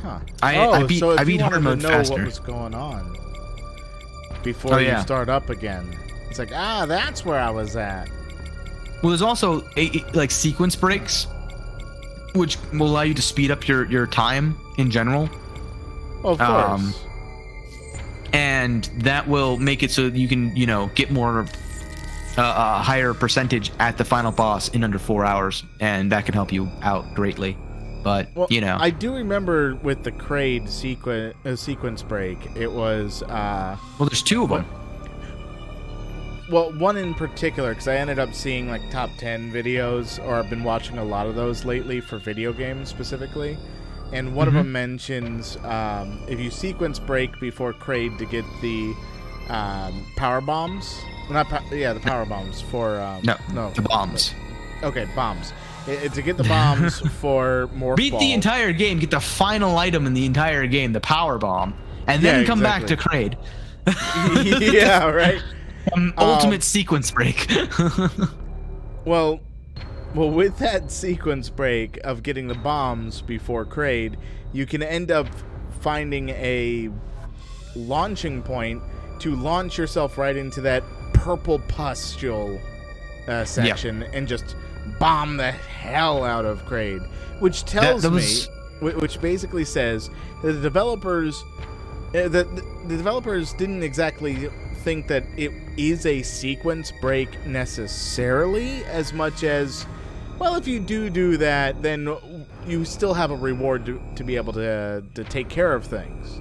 Speaker 1: Huh.
Speaker 2: I beat hard mode
Speaker 1: know
Speaker 2: faster.
Speaker 1: What was going on before you start up again? It's like, that's where I was at.
Speaker 2: Well, there's also sequence breaks, which will allow you to speed up your time in general.
Speaker 1: Of course.
Speaker 2: And that will make it so that you can, get more a higher percentage at the final boss in under 4 hours, and that can help you out greatly. But
Speaker 1: I do remember with the Kraid sequence break, it was
Speaker 2: well, there's 2 of them.
Speaker 1: Well, one in particular, because I ended up seeing like top 10 videos, or I've been watching a lot of those lately for video games specifically. And one of them mentions if you sequence break before Kraid to get the power bombs. The power bombs for no,
Speaker 2: the bombs.
Speaker 1: Okay, bombs. To get the bombs for more.
Speaker 2: Beat the entire game, get the final item in the entire game, the power bomb, and then come back to Kraid.
Speaker 1: Yeah, right.
Speaker 2: Ultimate sequence break.
Speaker 1: Well, with that sequence break of getting the bombs before Kraid, you can end up finding a launching point to launch yourself right into that purple pustule section and just bomb the hell out of Kraid, which tells which basically says that the developers didn't exactly think that it is a sequence break necessarily, as much as, well, if you do that, then you still have a reward to be able to take care of things.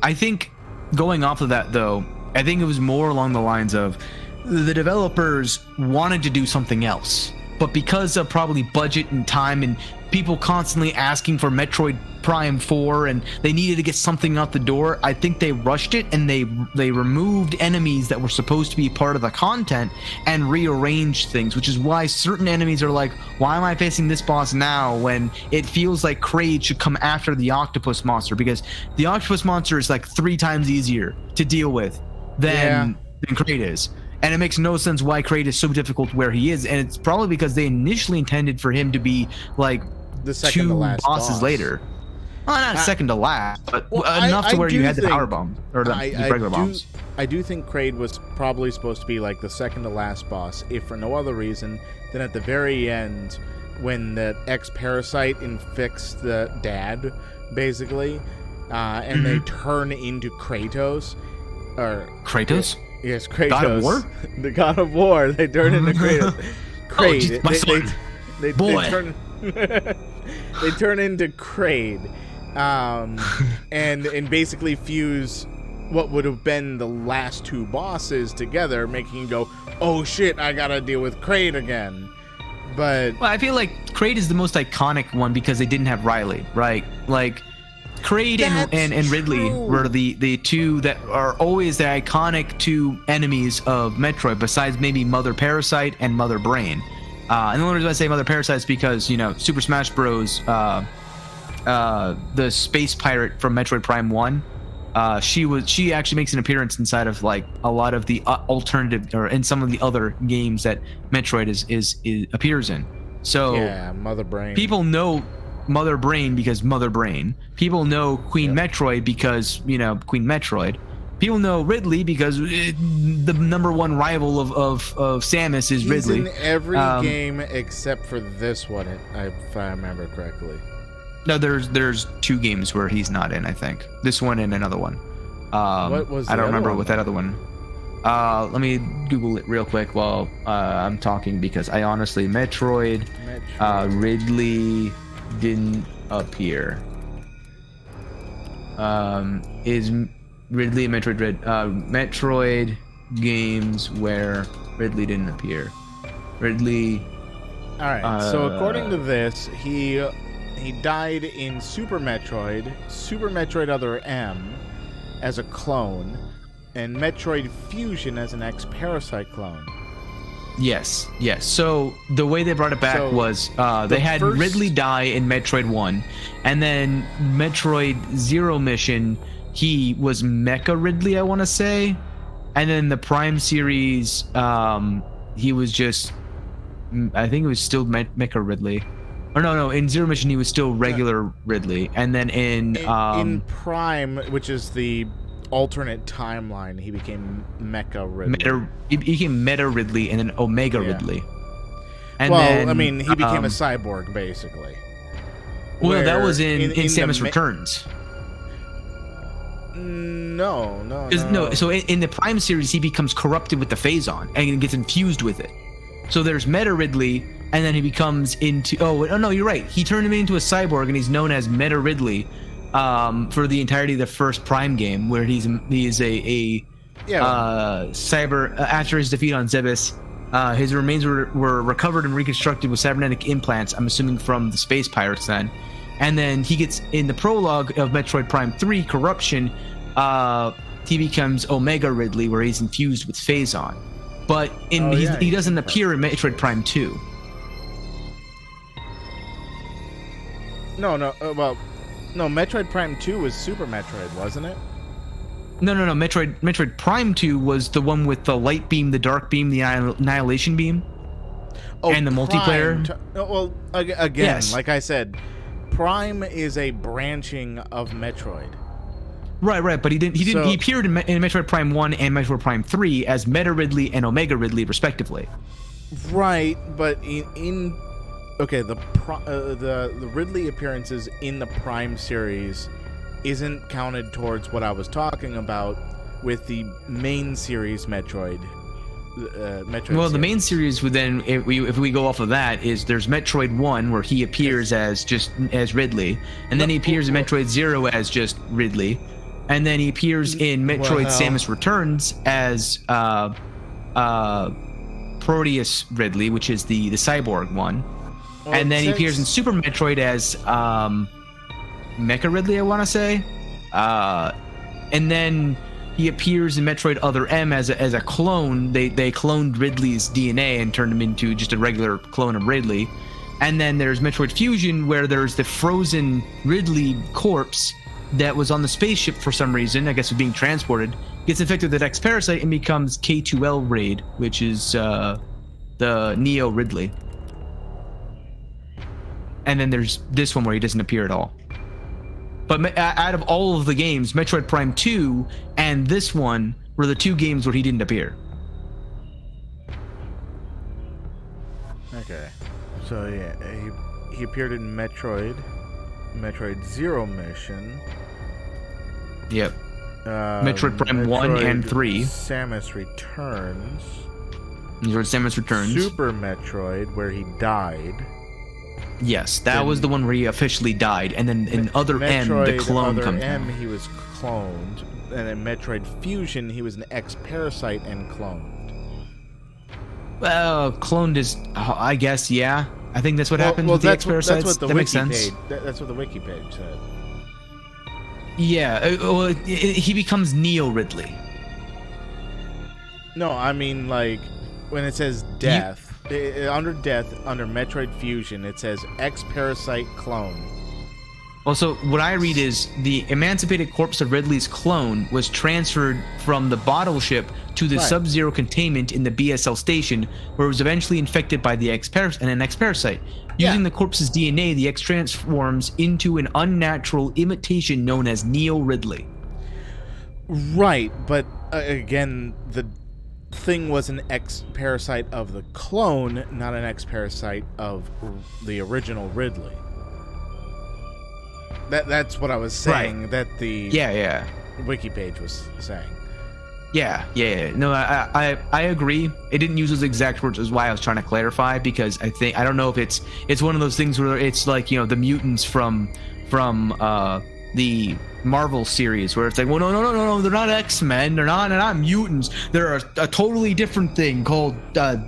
Speaker 2: I think going off of that, though, I think it was more along the lines of the developers wanted to do something else, but because of probably budget and time and people constantly asking for Metroid Prime 4 and they needed to get something out the door, I think they rushed it and they removed enemies that were supposed to be part of the content and rearranged things, which is why certain enemies are like, why am I facing this boss now when it feels like Kraid should come after the octopus monster, because the octopus monster is like 3 times easier to deal with than Kraid is. And it makes no sense why Kraid is so difficult where he is, and it's probably because they initially intended for him to be like
Speaker 1: the second
Speaker 2: 2
Speaker 1: to last
Speaker 2: bosses
Speaker 1: boss.
Speaker 2: later. Well, not second to last, but enough to where you had the power bomb or the regular bombs.
Speaker 1: I do think Kraid was probably supposed to be like the second to last boss, if for no other reason than at the very end when the ex-parasite infects the dad, basically, and they turn into Kratos.
Speaker 2: Kratos?
Speaker 1: Yes, Kratos.
Speaker 2: God of War?
Speaker 1: The God of War. They turn into Kratos. Kraid.
Speaker 2: My son.
Speaker 1: They turn into Kraid, and basically fuse what would have been the last 2 bosses together, making you go, oh shit, I gotta deal with Kraid again. But
Speaker 2: well, I feel like Kraid is the most iconic one because they didn't have Riley, right? Like Kraid and Ridley were the 2 that are always the iconic 2 enemies of Metroid, besides maybe Mother Parasite and Mother Brain. And the only reason I say Mother Parasite is because, Super Smash Bros., the space pirate from Metroid Prime 1, She actually makes an appearance inside of like a lot of the alternative or in some of the other games that Metroid is appears in. So
Speaker 1: yeah, Mother Brain.
Speaker 2: People know Mother Brain because Mother Brain. People know Queen Metroid because Queen Metroid. People know Ridley because the #1 rival of Samus is Ridley.
Speaker 1: He's in every game except for this one, if I remember correctly.
Speaker 2: No, there's 2 games where he's not in. I think this one and another one.
Speaker 1: What was?
Speaker 2: I don't remember what that other one. Let me Google it real quick while I'm talking because I honestly Metroid. Ridley didn't appear. Is Ridley and Metroid games where Ridley didn't appear. Ridley.
Speaker 1: All right. So according to this, he died in Super Metroid Other M as a clone, and Metroid Fusion as an X-Parasite clone.
Speaker 2: Yes. So the way they brought it back was they had Ridley die in Metroid 1, and then Metroid Zero Mission, he was Mecha Ridley, I want to say, and then the Prime series, he was just, I think it was still Mecha Ridley. Or no, in Zero Mission he was still regular Ridley, and then in
Speaker 1: Prime, which is the alternate timeline, he became Mecha Ridley.
Speaker 2: He became Meta Ridley and then Omega Ridley. And
Speaker 1: then, I mean, he became a cyborg basically.
Speaker 2: Well, that was in Samus Returns.
Speaker 1: No.
Speaker 2: So in the Prime series, he becomes corrupted with the Phazon and gets infused with it. So there's Meta Ridley, and then he becomes into. Oh no, you're right. He turned him into a cyborg, and he's known as Meta Ridley for the entirety of the first Prime game, where he is a cyber. After his defeat on Zebes, his remains were recovered and reconstructed with cybernetic implants. I'm assuming from the Space Pirates then. And then he gets in the prologue of Metroid Prime 3 Corruption, he becomes Omega Ridley, where he's infused with Phazon. But he doesn't appear in Metroid Prime 2.
Speaker 1: No, Metroid Prime 2 was Super Metroid, wasn't it?
Speaker 2: No. Metroid Prime 2 was the one with the light beam, the dark beam, the annihilation beam, and the multiplayer.
Speaker 1: Again,
Speaker 2: yes.
Speaker 1: Like I said, Prime is a branching of Metroid.
Speaker 2: Right, but he didn't. He appeared in Metroid Prime 1 and Metroid Prime 3 as Meta Ridley and Omega Ridley, respectively.
Speaker 1: Right, but the Ridley appearances in the Prime series isn't counted towards what I was talking about with the main series Metroid.
Speaker 2: Well, the main series would then, if we go off of that, is there's Metroid 1 where he appears as Ridley, and then he appears in Metroid 0 as just Ridley, and then he appears in Metroid Samus Returns as Proteus Ridley, which is the cyborg one, and then he appears in Super Metroid as Mecha Ridley, I want to say, and then he appears in Metroid Other M as a clone. They cloned Ridley's DNA and turned him into just a regular clone of Ridley. And then there's Metroid Fusion, where there's the frozen Ridley corpse that was on the spaceship for some reason, I guess was being transported, gets infected with X parasite and becomes K2L Raid, which is the Neo Ridley. And then there's this one where he doesn't appear at all. But out of all of the games, Metroid Prime 2 and this one were the 2 games where he didn't appear.
Speaker 1: Okay. So, yeah, he appeared in Metroid Zero Mission.
Speaker 2: Yep. Metroid Prime 1 and 3.
Speaker 1: Samus Returns.
Speaker 2: Samus Returns.
Speaker 1: Super Metroid, where he died.
Speaker 2: Yes, that was the one where he officially died, and then in Other M, the clone comes
Speaker 1: M,
Speaker 2: down.
Speaker 1: he was cloned, and in Metroid Fusion, he was an X-Parasite and cloned.
Speaker 2: Well, cloned is, I guess, yeah. I think that's what happens with the X-Parasites. That makes sense.
Speaker 1: That's what the wiki page said.
Speaker 2: Yeah, well, he becomes Neo Ridley.
Speaker 1: No, I mean, like, when it says death. Under Metroid Fusion, it says X-Parasite clone.
Speaker 2: Well, so what I read is the emancipated corpse of Ridley's clone was transferred from the bottle ship to the Sub-Zero containment in the BSL station, where it was eventually infected by the an X-parasite. Using the corpse's DNA, the X transforms into an unnatural imitation known as Neo Ridley.
Speaker 1: Right, but again, the thing was an X-parasite of the clone, not an X-parasite of the original Ridley. That's what I was saying. That the wiki page was saying.
Speaker 2: Yeah. No, I agree. It didn't use those exact words, is why I was trying to clarify, because I don't know if it's one of those things where it's like, the mutants from the Marvel series, where it's like, well, no, they're not X-Men, they're not mutants, they're a totally different thing called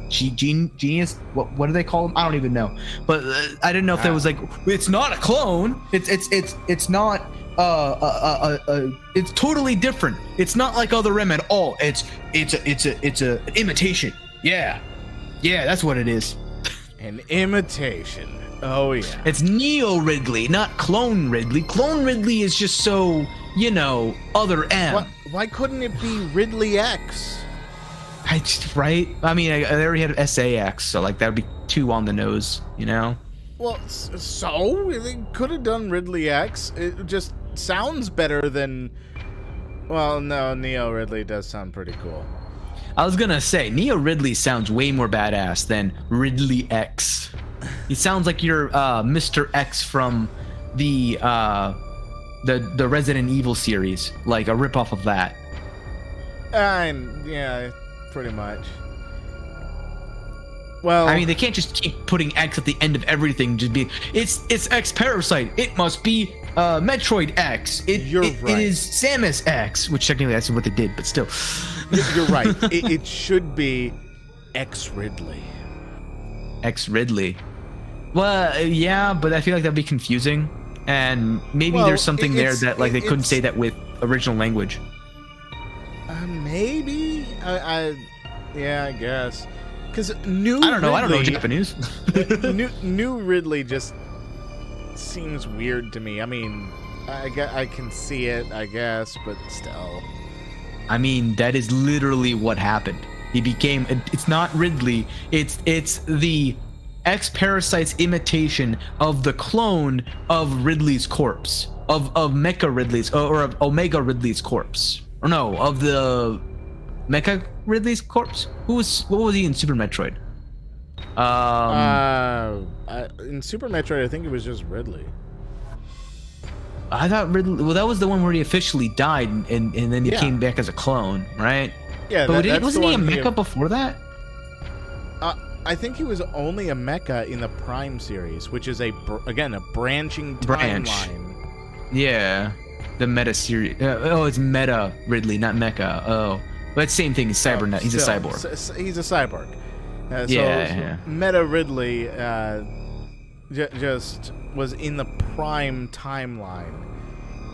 Speaker 2: genius. What do they call them? I don't even know. But I didn't know if there was like, it's not a clone. It's not it's totally different. It's not like other M at all. It's an imitation. Yeah, that's what it is.
Speaker 1: An imitation. Oh yeah.
Speaker 2: It's Neo Ridley, not Clone Ridley. Clone Ridley is just so, other M.
Speaker 1: Why couldn't it be Ridley X?
Speaker 2: Right? I mean, I already had SAX, so like that would be too on the nose,
Speaker 1: Well, so they could have done Ridley X. It just sounds better than. Well, no, Neo Ridley does sound pretty cool.
Speaker 2: I was gonna say Neo Ridley sounds way more badass than Ridley X. He sounds like you're Mr. X from the Resident Evil series, like a ripoff of that.
Speaker 1: Yeah, pretty much. Well,
Speaker 2: I mean, they can't just keep putting X at the end of everything. Just be it's X Parasite. It must be Metroid X.
Speaker 1: You're right.
Speaker 2: It is Samus X, which technically that's what they did, but still.
Speaker 1: You're right. It should be X Ridley.
Speaker 2: X Ridley. Well, yeah, but I feel like that'd be confusing, and maybe there's something there that like they couldn't say that with original language.
Speaker 1: Maybe. Yeah, I guess. Because new.
Speaker 2: I don't know.
Speaker 1: Ridley,
Speaker 2: I don't know Japanese.
Speaker 1: new Ridley just seems weird to me. I mean, I can see it, I guess, but still.
Speaker 2: I mean, that is literally what happened. He became. It's not Ridley. It's the X-parasite's imitation of the clone of Ridley's corpse, of Mecha Ridley's or of Omega Ridley's corpse, or no, of the Mecha Ridley's corpse. What was he in Super Metroid?
Speaker 1: In Super Metroid, I think it was just Ridley.
Speaker 2: I thought Ridley. Well, that was the one where he officially died, and then he came back as a clone, right?
Speaker 1: Yeah,
Speaker 2: but wasn't he a mecha before that?
Speaker 1: I think he was only a mecha in the Prime series, which is again a branching timeline.
Speaker 2: Yeah, the Meta series. It's Meta Ridley, not Mecha. Oh, but same thing. He's cybernet. He's a cyborg.
Speaker 1: He's a cyborg.
Speaker 2: So
Speaker 1: Meta Ridley just was in the Prime timeline,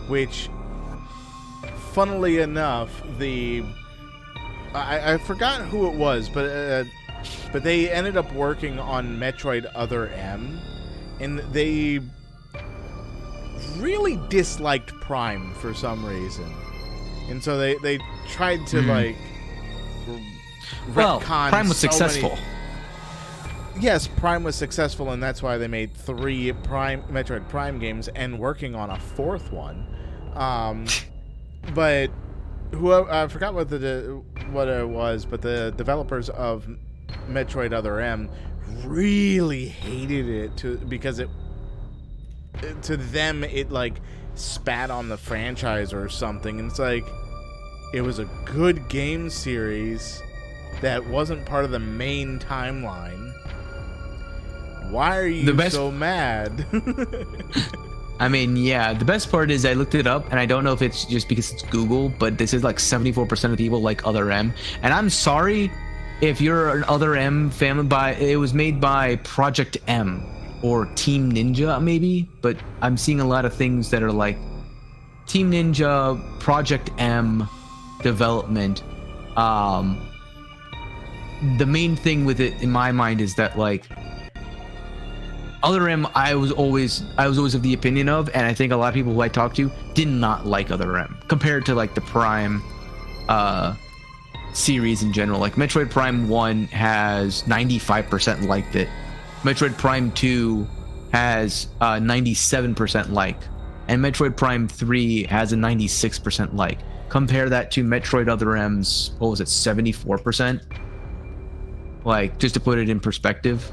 Speaker 1: which, funnily enough, I forgot who it was, but they ended up working on Metroid Other M, and they really disliked Prime for some reason, and so they tried to retcon.
Speaker 2: Prime was successful.
Speaker 1: Yes, Prime was successful, and that's why they made 3 Metroid Prime games and working on a 4th one. But I forgot what it was, but the developers of Metroid Other M really hated it because to them it like spat on the franchise or something, and it's like it was a good game series that wasn't part of the main timeline. Why are you so mad?
Speaker 2: I mean, yeah, the best part is I looked it up, and I don't know if it's just because it's Google, but this is like 74% of people like Other M. And I'm sorry if you're an Other M fan, it was made by Project M or Team Ninja, maybe, but I'm seeing a lot of things that are like Team Ninja, Project M development. The main thing with it, in my mind, is that like Other M, I was always of the opinion of, and I think a lot of people who I talked to did not like Other M compared to like the Prime series in general. Like Metroid Prime 1 has 95% liked it. Metroid Prime 2 has 97% like, and Metroid Prime 3 has a 96% like. Compare that to Metroid Other M's, what was it, 74%? Like, just to put it in perspective.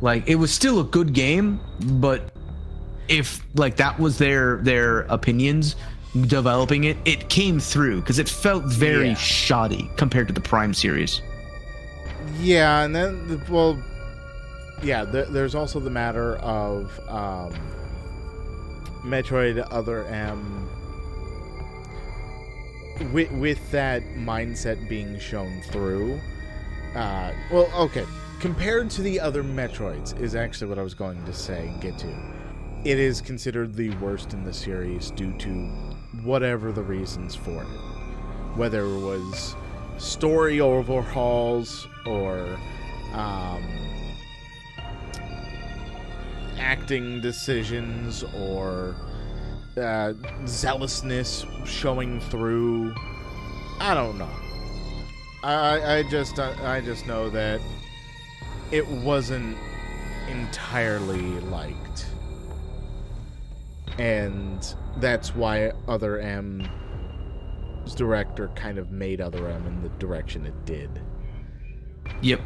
Speaker 2: Like, it was still a good game, but if like that was their opinions developing it, it came through because it felt very shoddy compared to the Prime series.
Speaker 1: Yeah, and then there's also the matter of Metroid Other M with that mindset being shown through. Compared to the other Metroids is actually what I was going to say and get to. It is considered the worst in the series due to whatever the reasons for it. Whether it was story overhauls or acting decisions or zealousness showing through. I don't know. I just know that it wasn't entirely liked, and that's why Other M's director kind of made Other M in the direction it did.
Speaker 2: Yep.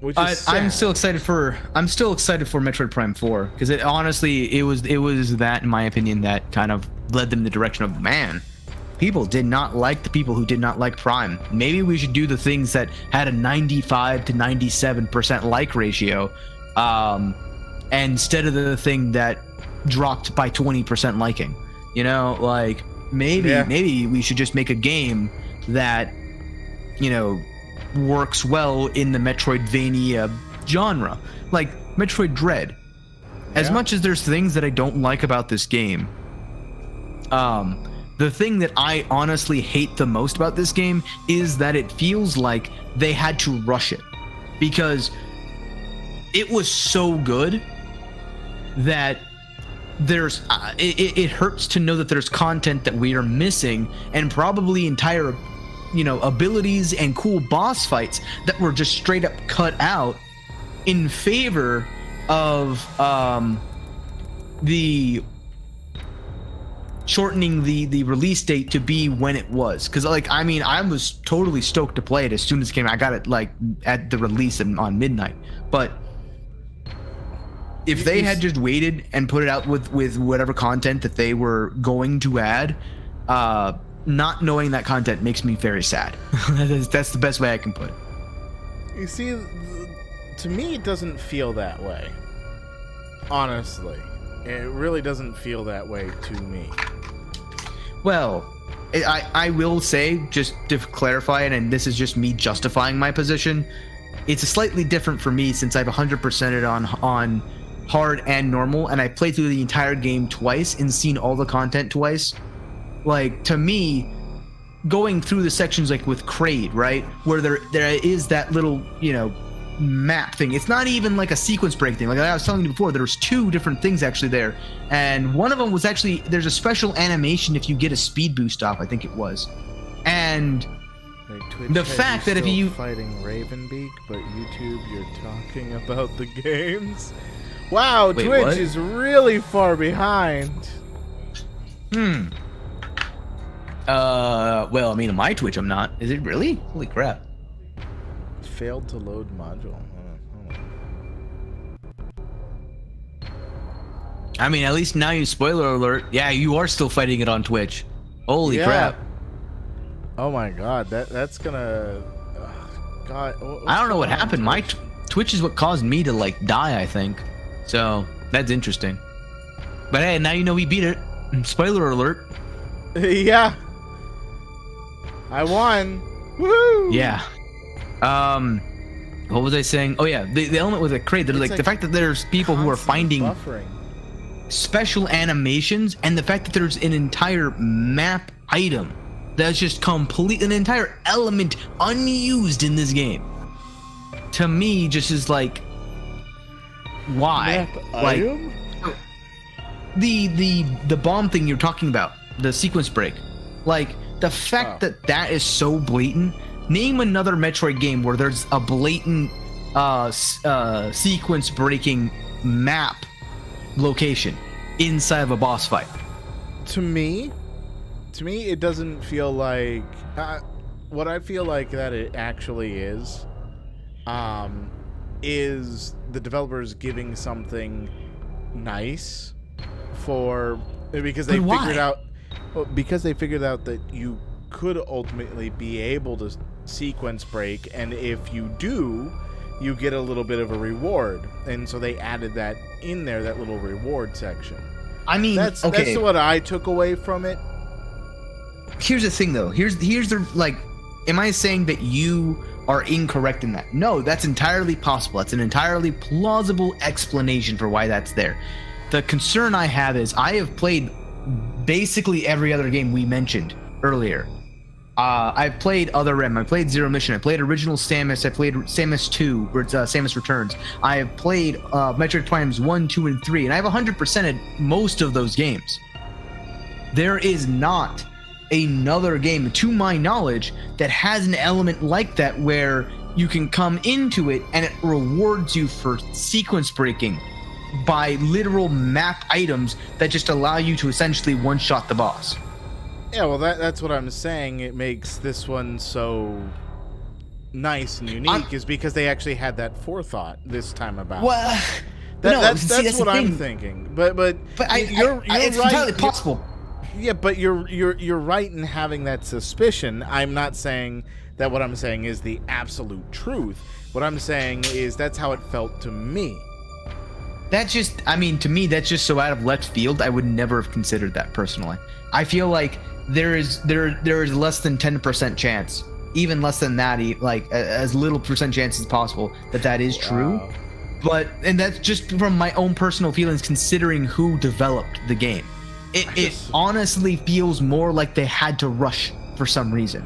Speaker 1: Which is sad.
Speaker 2: I'm still excited for Metroid Prime 4 because it was that, in my opinion, that kind of led them in the direction of, man, people did not like the people who did not like Prime. Maybe we should do the things that had a 95 to 97% like ratio, instead of the thing that dropped by 20% liking. You know, like maybe we should just make a game that, you know, works well in the Metroidvania genre, like Metroid Dread. As much as there's things that I don't like about this game, the thing that I honestly hate the most about this game is that it feels like they had to rush it, because it was so good that there's it hurts to know that there's content that we are missing, and probably entire, you know, abilities and cool boss fights that were just straight up cut out in favor of the shortening the release date to be when it was. Because, like, I mean, I was totally stoked to play it as soon as it came out. I got it like at the release on midnight. But if they had just waited and put it out with whatever content that they were going to add, not knowing that content makes me very sad. That's the best way I can put it.
Speaker 1: You see, to me, it doesn't feel that way. Honestly, it really doesn't feel that way to me.
Speaker 2: Well, I will say, just to clarify it, and this is just me justifying my position, it's slightly different for me since I've 100%ed on hard and normal, and I played through the entire game twice and seen all the content twice. Like, to me, going through the sections like with Kraid, right, where there is that little, you know, map thing. It's not even like a sequence break thing. Like I was telling you before, there's two different things actually there, and one of them was actually, there's a special animation if you get a speed boost off, I think it was. And
Speaker 1: Wait,
Speaker 2: the fact that if you
Speaker 1: fighting Ravenbeak, but YouTube, you're talking about the games. Wow,
Speaker 2: wait,
Speaker 1: Twitch
Speaker 2: what?
Speaker 1: is really far behind.
Speaker 2: Well, I mean, on my Twitch, I'm not. Is it really? Holy crap.
Speaker 1: Failed to load module.
Speaker 2: I mean, at least now you, spoiler alert, yeah, you are still fighting it on Twitch. Holy crap.
Speaker 1: Oh my god, that's gonna... God,
Speaker 2: I don't know what happened. My Twitch is what caused me to, like, die, I think. So, that's interesting. But hey, now you know we beat it. Spoiler alert.
Speaker 1: Yeah. I won. Woo!
Speaker 2: Yeah. What was I saying? Oh yeah, the element with the Kraid, like the fact that there's people who are finding
Speaker 1: buffering.
Speaker 2: Special animations, and the fact that there's an entire map item that's just complete, an entire element unused in this game, to me just is like, why. Like
Speaker 1: Item?
Speaker 2: the bomb thing you're talking about, the sequence break. Like the fact that is so blatant. Name another Metroid game where there's a blatant sequence breaking map location inside of a boss fight.
Speaker 1: To me, it doesn't feel like what I feel like that it actually is the developers giving something nice because they figured out that you could ultimately be able to sequence break, and if you do, you get a little bit of a reward, and so they added that in there, that little reward section.
Speaker 2: I mean,
Speaker 1: that's what I took away from it.
Speaker 2: Here's the thing, though. Here's the like. Am I saying that you are incorrect in that? No, that's entirely possible. That's an entirely plausible explanation for why that's there. The concern I have is I have played basically every other game we mentioned earlier. I've played Other M, I played Zero Mission, I played Original Samus, I played Samus 2, where it's Samus Returns. I have played Metroid Primes 1, 2, and 3, and I have 100%ed most of those games. There is not another game, to my knowledge, that has an element like that where you can come into it and it rewards you for sequence breaking by literal map items that just allow you to essentially one-shot the boss.
Speaker 1: Yeah, well, that's what I'm saying. It makes this one so nice and unique is because they actually had that forethought this time about.
Speaker 2: Well,
Speaker 1: that's what I'm thinking. But you're
Speaker 2: it's
Speaker 1: right.
Speaker 2: entirely possible.
Speaker 1: Yeah, but you're right in having that suspicion. I'm not saying that what I'm saying is the absolute truth. What I'm saying is that's how it felt to me.
Speaker 2: To me, that's just so out of left field. I would never have considered that personally. I feel like there is less than 10% chance, even less than that, like as little percent chance as possible that is true. And that's just from my own personal feelings, considering who developed the game. It honestly feels more like they had to rush for some reason.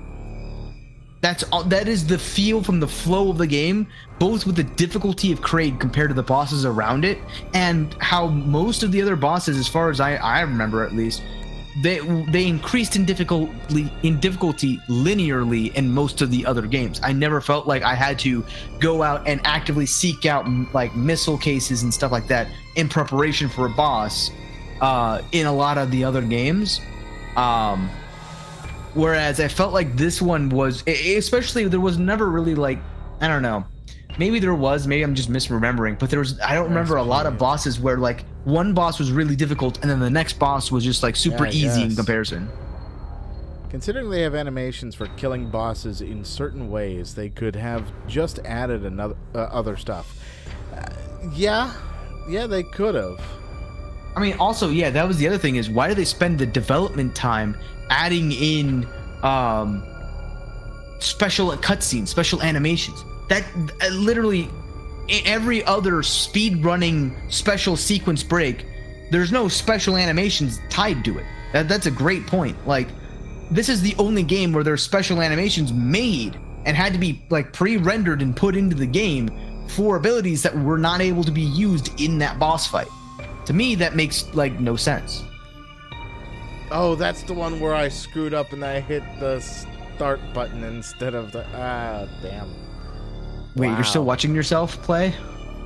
Speaker 2: That is the feel from the flow of the game, both with the difficulty of Kraid compared to the bosses around it, and how most of the other bosses, as far as I remember at least, they increased in difficulty linearly in most of the other games. I never felt like I had to go out and actively seek out like missile cases and stuff like that in preparation for a boss in a lot of the other games. Whereas I felt like this one was, especially, there was never really like, I don't know, maybe there was, maybe I'm just misremembering, but I don't remember a lot of bosses where like one boss was really difficult and then the next boss was just like super easy in comparison.
Speaker 1: Considering they have animations for killing bosses in certain ways, they could have just added another other stuff. Yeah, they could have.
Speaker 2: I mean, also, yeah, that was the other thing, is why do they spend the development time adding in special cutscenes, special animations? That literally every other speed running special sequence break, there's no special animations tied to it. That's a great point. Like, this is the only game where there's special animations made and had to be like pre-rendered and put into the game for abilities that were not able to be used in that boss fight. To me, that makes like no sense.
Speaker 1: Oh, that's the one where I screwed up and I hit the start button instead of the... damn.
Speaker 2: Wait, You're still watching yourself play?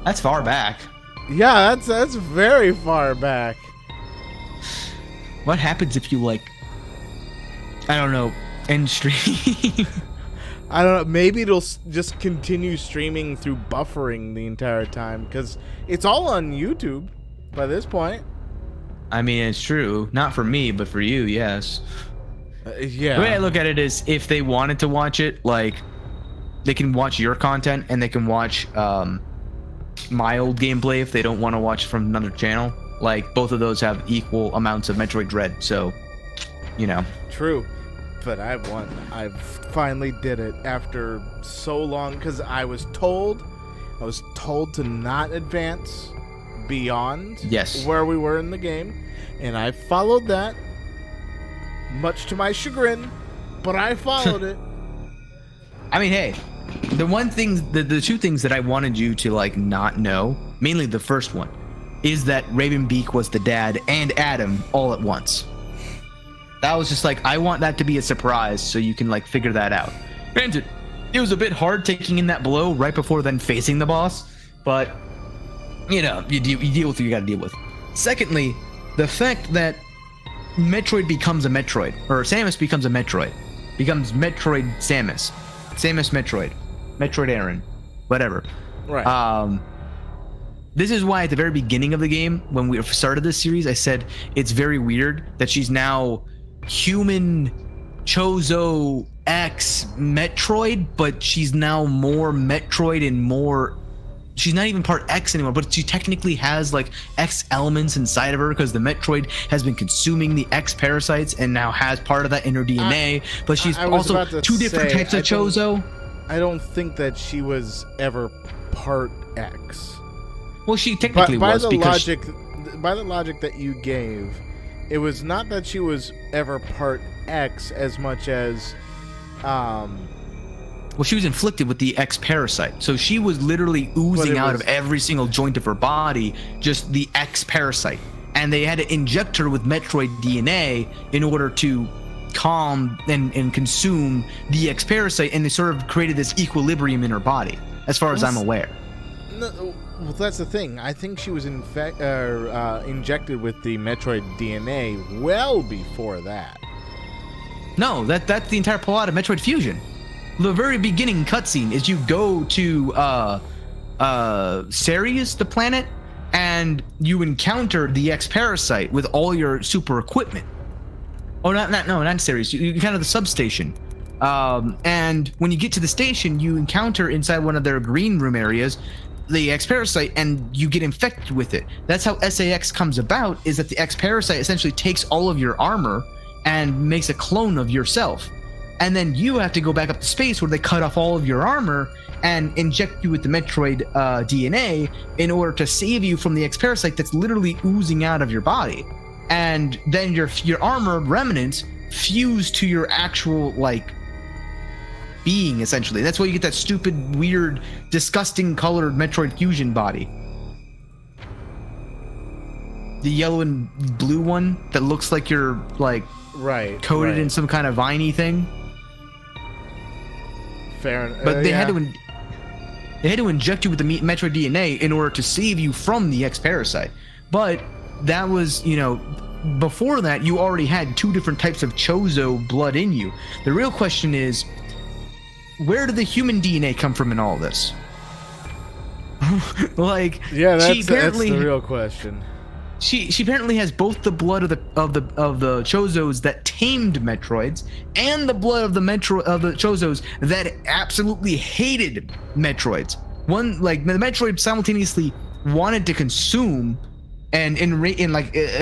Speaker 2: That's far back.
Speaker 1: Yeah, that's very far back.
Speaker 2: What happens if you, like... I don't know, end stream?
Speaker 1: I don't know, maybe it'll just continue streaming through buffering the entire time, because it's all on YouTube by this point.
Speaker 2: I mean, it's true. Not for me, but for you, yes.
Speaker 1: Yeah.
Speaker 2: The way I look at it is, if they wanted to watch it, like, they can watch your content and they can watch my old gameplay if they don't want to watch from another channel. Like, both of those have equal amounts of Metroid Dread, so, you know.
Speaker 1: True. But I've won. I finally did it after so long, because I was told to not advance beyond where we were in the game, and I followed that, much to my chagrin, but I followed it. I
Speaker 2: mean, hey, the two things that I wanted you to like not know, mainly the first one, is that Ravenbeak was the dad and Adam all at once. That was just like, I want that to be a surprise so you can like figure that out. Granted, it was a bit hard taking in that blow right before then facing the boss, but you know, you deal with what you gotta deal with. Secondly, the fact that Metroid becomes a Metroid, or Samus becomes a Metroid, becomes Metroid Samus, Samus Metroid, Metroid Aaron, whatever.
Speaker 1: Right.
Speaker 2: This is why at the very beginning of the game, when we started this series, I said it's very weird that she's now human Chozo X Metroid, but she's now more Metroid and more. She's not even part X anymore, but she technically has like X elements inside of her because the Metroid has been consuming the X parasites and now has part of that in her DNA. But she's also two different types of Chozo.
Speaker 1: I don't think that she was ever part X.
Speaker 2: Well, she technically
Speaker 1: by
Speaker 2: was
Speaker 1: the
Speaker 2: because
Speaker 1: by the logic that you gave, it was not that she was ever part X as much as
Speaker 2: well, she was inflicted with the X parasite, so she was literally oozing out of every single joint of her body, just the X parasite, and they had to inject her with Metroid DNA in order to calm and consume the X parasite, and they sort of created this equilibrium in her body, as far as I'm aware.
Speaker 1: No, well, that's the thing. I think she was injected with the Metroid DNA well before that.
Speaker 2: No, that's the entire plot of Metroid Fusion. The very beginning cutscene is you go to Ceres, the planet, and you encounter the X parasite with all your super equipment. Oh, not Ceres. You encounter the substation. And when you get to the station, you encounter inside one of their green room areas the X parasite, and you get infected with it. That's how SAX comes about, is that the X parasite essentially takes all of your armor and makes a clone of yourself. And then you have to go back up to space where they cut off all of your armor and inject you with the Metroid DNA in order to save you from the X parasite that's literally oozing out of your body. And then your armor remnants fuse to your actual like being, essentially. That's why you get that stupid, weird, disgusting colored Metroid Fusion body. The yellow and blue one that looks like you're like coated in some kind of viney thing.
Speaker 1: Fair enough.
Speaker 2: But they had to inject you with the Metroid DNA in order to save you from the X parasite. But that was, you know, before that you already had two different types of Chozo blood in you. The real question is, where did the human DNA come from in all this? Like,
Speaker 1: yeah, that's the real question.
Speaker 2: She apparently has both the blood of the Chozos that tamed Metroids and the blood of the Chozos that absolutely hated Metroids. One, like, the Metroid simultaneously wanted to consume and in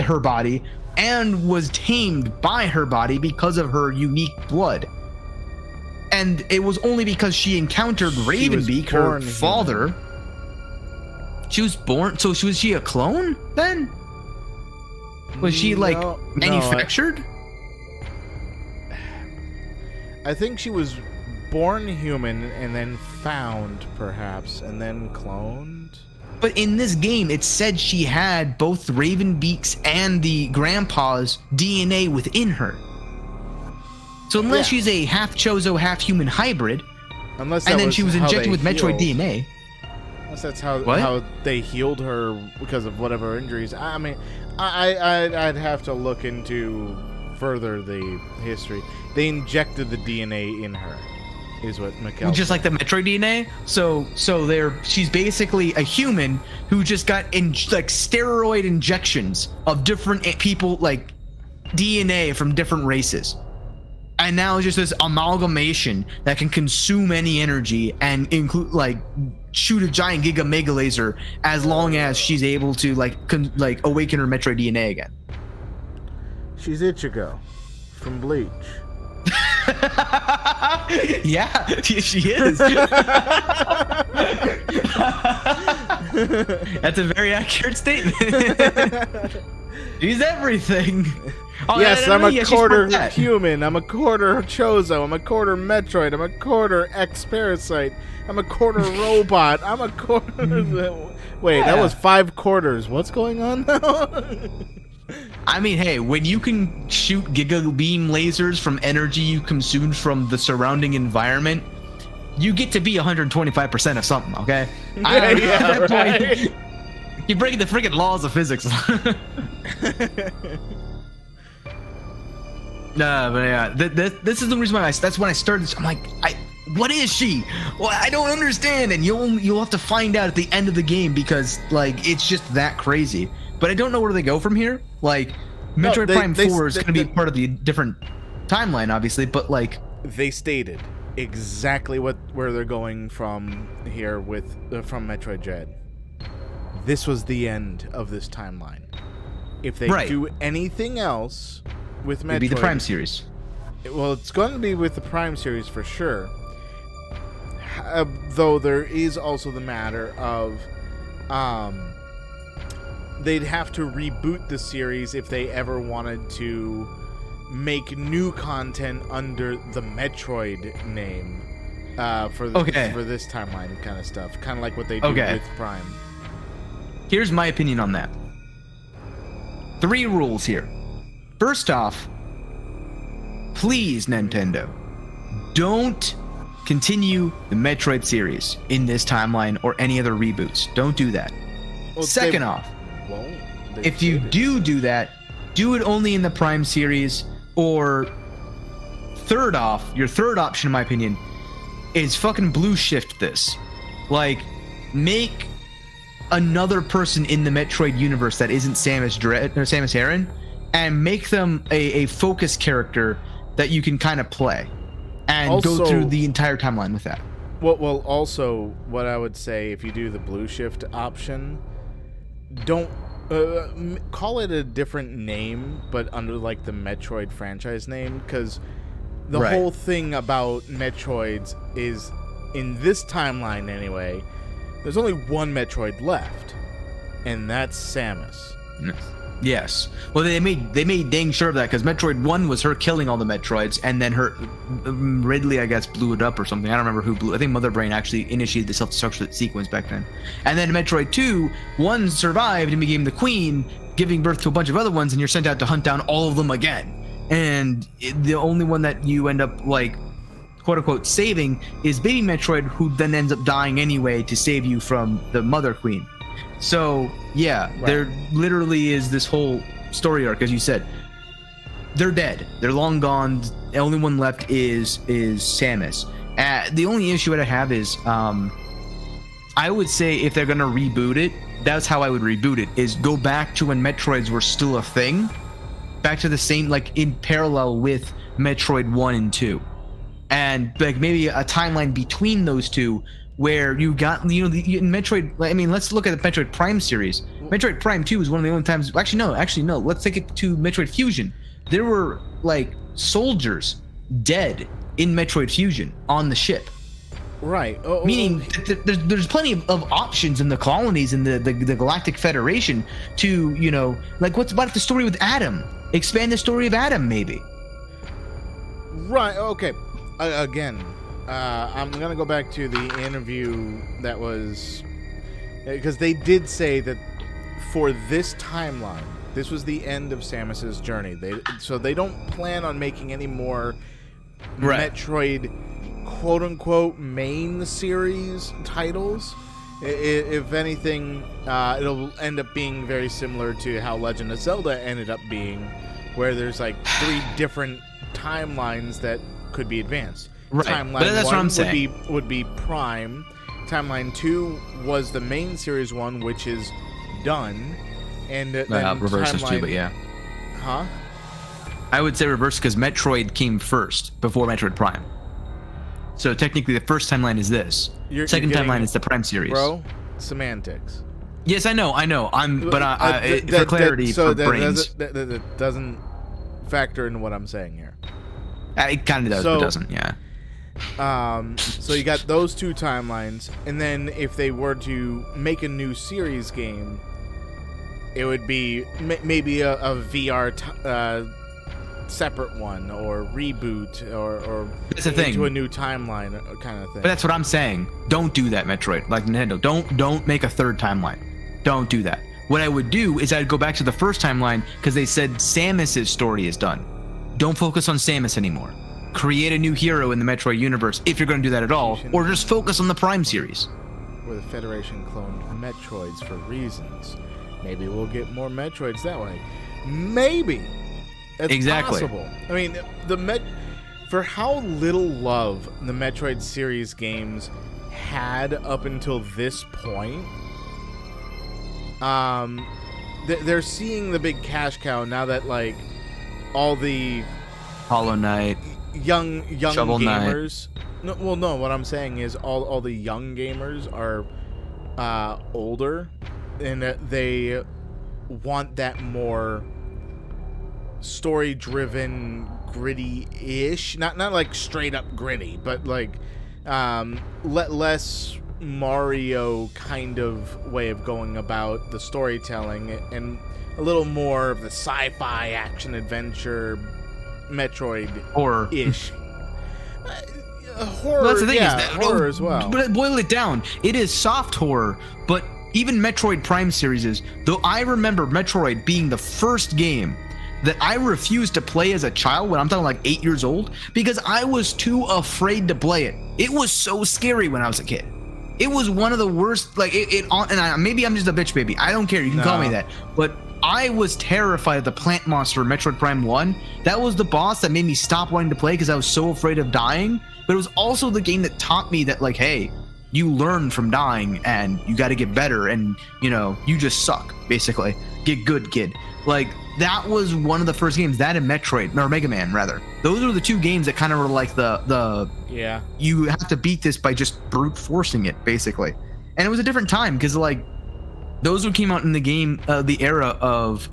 Speaker 2: her body, and was tamed by her body because of her unique blood. And it was only because she encountered Ravenbeak, her father. Human. She was born. So was she a clone then? Was she like manufactured?
Speaker 1: I think she was born human and then found, perhaps, and then cloned.
Speaker 2: But in this game, it said she had both Ravenbeak's and the grandpa's DNA within her. So unless she's a half Chozo, half human hybrid, and then she was injected with Metroid DNA.
Speaker 1: Unless that's how they healed her because of whatever injuries. I mean, I'd have to look into further the history. They injected the DNA in her, is what Mikkel
Speaker 2: just like the Metroid DNA. So she's basically a human who just got like steroid injections of different people, like DNA from different races. And now it's just this amalgamation that can consume any energy and include, like, shoot a giant giga mega laser as long as she's able to like awaken her Metroid DNA again.
Speaker 1: She's Ichigo from Bleach.
Speaker 2: Yeah, she is. That's a very accurate statement. She's everything. Oh,
Speaker 1: Yes, I'm a
Speaker 2: she's
Speaker 1: quarter
Speaker 2: part of that.
Speaker 1: human. I'm a quarter Chozo. I'm a quarter Metroid. I'm a quarter X-Parasite. I'm a quarter robot. I'm a quarter... Wait, that
Speaker 2: Yeah.
Speaker 1: was 5 quarters. What's going on now?
Speaker 2: I mean, hey, when you can shoot giga beam lasers from energy you consumed from the surrounding environment, you get to be 125% of something, okay?
Speaker 1: Yeah, right.
Speaker 2: You're breaking the freaking laws of physics. Nah, but yeah, this is the reason why that's when I started this. I'm like, what is she? Well, I don't understand, and you'll have to find out at the end of the game because like it's just that crazy. But I don't know where they go from here. Like, Metroid Prime 4 is going to be part of the different timeline, obviously, but like
Speaker 1: they stated exactly where they're going from here with from Metroid Dread. This was the end of this timeline. If they do anything else with Metroid,
Speaker 2: it'd be the Prime series.
Speaker 1: Well, it's going to be with the Prime series for sure. Though there is also the matter of, they'd have to reboot the series if they ever wanted to make new content under the Metroid name for this timeline kind of stuff. Kind of like what they do with Prime.
Speaker 2: Here's my opinion on that. 3 rules here. First off, please, Nintendo, don't continue the Metroid series in this timeline or any other reboots. Don't do that.
Speaker 1: Well,
Speaker 2: Second off, if you do that, do it only in the Prime series. Or third off, your third option, in my opinion, is fucking blue shift this. Like, make another person in the Metroid universe that isn't Samus Aran, and make them a focus character that you can kind of play and go through the entire timeline with that.
Speaker 1: Well, also, what I would say, if you do the blue shift option, don't call it a different name, but under like the Metroid franchise name, because the whole thing about Metroids is, in this timeline anyway, there's only one Metroid left, and that's Samus.
Speaker 2: Yes. Well, they made dang sure of that, because Metroid 1 was her killing all the Metroids, and then her Ridley, I guess, blew it up or something. I don't remember who blew. I think Mother Brain actually initiated the self-destruction sequence back then. And then Metroid 2, 1 survived and became the queen, giving birth to a bunch of other ones, and you're sent out to hunt down all of them again. And the only one that you end up like, quote unquote, saving is Baby Metroid, who then ends up dying anyway to save you from the Mother Queen. So yeah, there literally is this whole story arc, as you said. They're dead. They're long gone. The only one left is Samus. The only issue that I have is, I would say if they're gonna reboot it, that's how I would reboot it. Is go back to when Metroids were still a thing, back to the same, like in parallel with Metroid 1 and 2, and like maybe a timeline between those two, where you got, in Metroid, I mean, let's look at the Metroid Prime series. Metroid Prime 2 is one of the only times, actually no, let's take it to Metroid Fusion. There were, like, soldiers dead in Metroid Fusion on the ship.
Speaker 1: Right.
Speaker 2: Meaning there's plenty of options in the colonies in the Galactic Federation to, like, what's about the story with Adam? Expand the story of Adam, maybe.
Speaker 1: Right, okay. Again, I'm going to go back to the interview that was... Because they did say that for this timeline, this was the end of Samus's journey. So they don't plan on making any more Metroid, quote-unquote, main series titles. If anything, it'll end up being very similar to how Legend of Zelda ended up being, where there's like 3 different timelines that could be advanced.
Speaker 2: Right,
Speaker 1: Timeline
Speaker 2: but that's
Speaker 1: 1
Speaker 2: what I'm saying.
Speaker 1: would be Prime. Timeline 2 was the main series one, which is done. And then
Speaker 2: reverses too, but yeah.
Speaker 1: Huh?
Speaker 2: I would say reverse because Metroid came first before Metroid Prime. So technically, the first timeline is this. Second timeline is the Prime series.
Speaker 1: Bro, semantics.
Speaker 2: Yes, I know. For clarity, for brains.
Speaker 1: That doesn't factor into what I'm saying here.
Speaker 2: It kind of does, but doesn't. Yeah.
Speaker 1: So you got those 2 timelines, and then if they were to make a new series game, it would be maybe a VR separate one or reboot or
Speaker 2: That's the thing.
Speaker 1: into a new timeline kind of thing.
Speaker 2: But that's what I'm saying. Don't do that, Metroid. Like Nintendo, don't make a third timeline. Don't do that. What I would do is I'd go back to the first timeline because they said Samus's story is done. Don't focus on Samus anymore. Create a new hero in the Metroid universe if you're going to do that at all, or just focus on the Prime series.
Speaker 1: Where the Federation cloned Metroids for reasons. Maybe we'll get more Metroids that way. Maybe. It's
Speaker 2: Exactly.
Speaker 1: possible. I mean, for how little love the Metroid series games had up until this point, they're seeing the big cash cow now that like all the
Speaker 2: Hollow Knight,
Speaker 1: young
Speaker 2: Shovel Knight.
Speaker 1: gamers. No, well, no. What I'm saying is all the young gamers are older, and that they want that more story-driven, gritty-ish. Not like straight up gritty, but like less Mario kind of way of going about the storytelling, and a little more of the sci-fi action adventure Metroid-ish. Horror,
Speaker 2: Well, that's the thing,
Speaker 1: yeah,
Speaker 2: is that,
Speaker 1: horror as well.
Speaker 2: But boil it down. It is soft horror, but even Metroid Prime series, though I remember Metroid being the first game that I refused to play as a child when I'm talking like 8 years old because I was too afraid to play it. It was so scary when I was a kid. It was one of the worst, like maybe I'm just a bitch baby. I don't care. You can call me that. But I was terrified of the plant monster in Metroid Prime 1. That was the boss that made me stop wanting to play because I was so afraid of dying. But it was also the game that taught me that, like, hey, you learn from dying and you got to get better, and, you know, you just suck, basically. Get good, kid. Like, that was one of the first games, that and Metroid, or Mega Man, rather. Those were the two games that kind of were like
Speaker 1: yeah.
Speaker 2: You have to beat this by just brute forcing it, basically. And it was a different time because, like, those came out in the game, the era of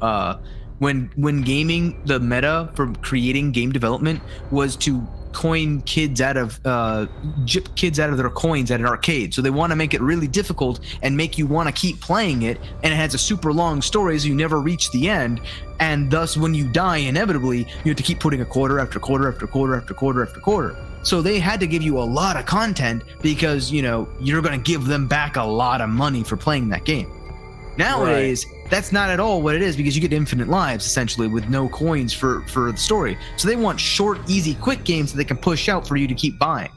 Speaker 2: when gaming, the meta for creating game development was to coin kids out of gyp kids out of their coins at an arcade. So they want to make it really difficult and make you want to keep playing it, and it has a super long story so you never reach the end, and thus when you die inevitably you have to keep putting a quarter after quarter after quarter after quarter after quarter. So they had to give you a lot of content because, you know, you're going to give them back a lot of money for playing that game. Nowadays, that's not at all what it is, because you get infinite lives, essentially, with no coins for the story. So they want short, easy, quick games that they can push out for you to keep buying.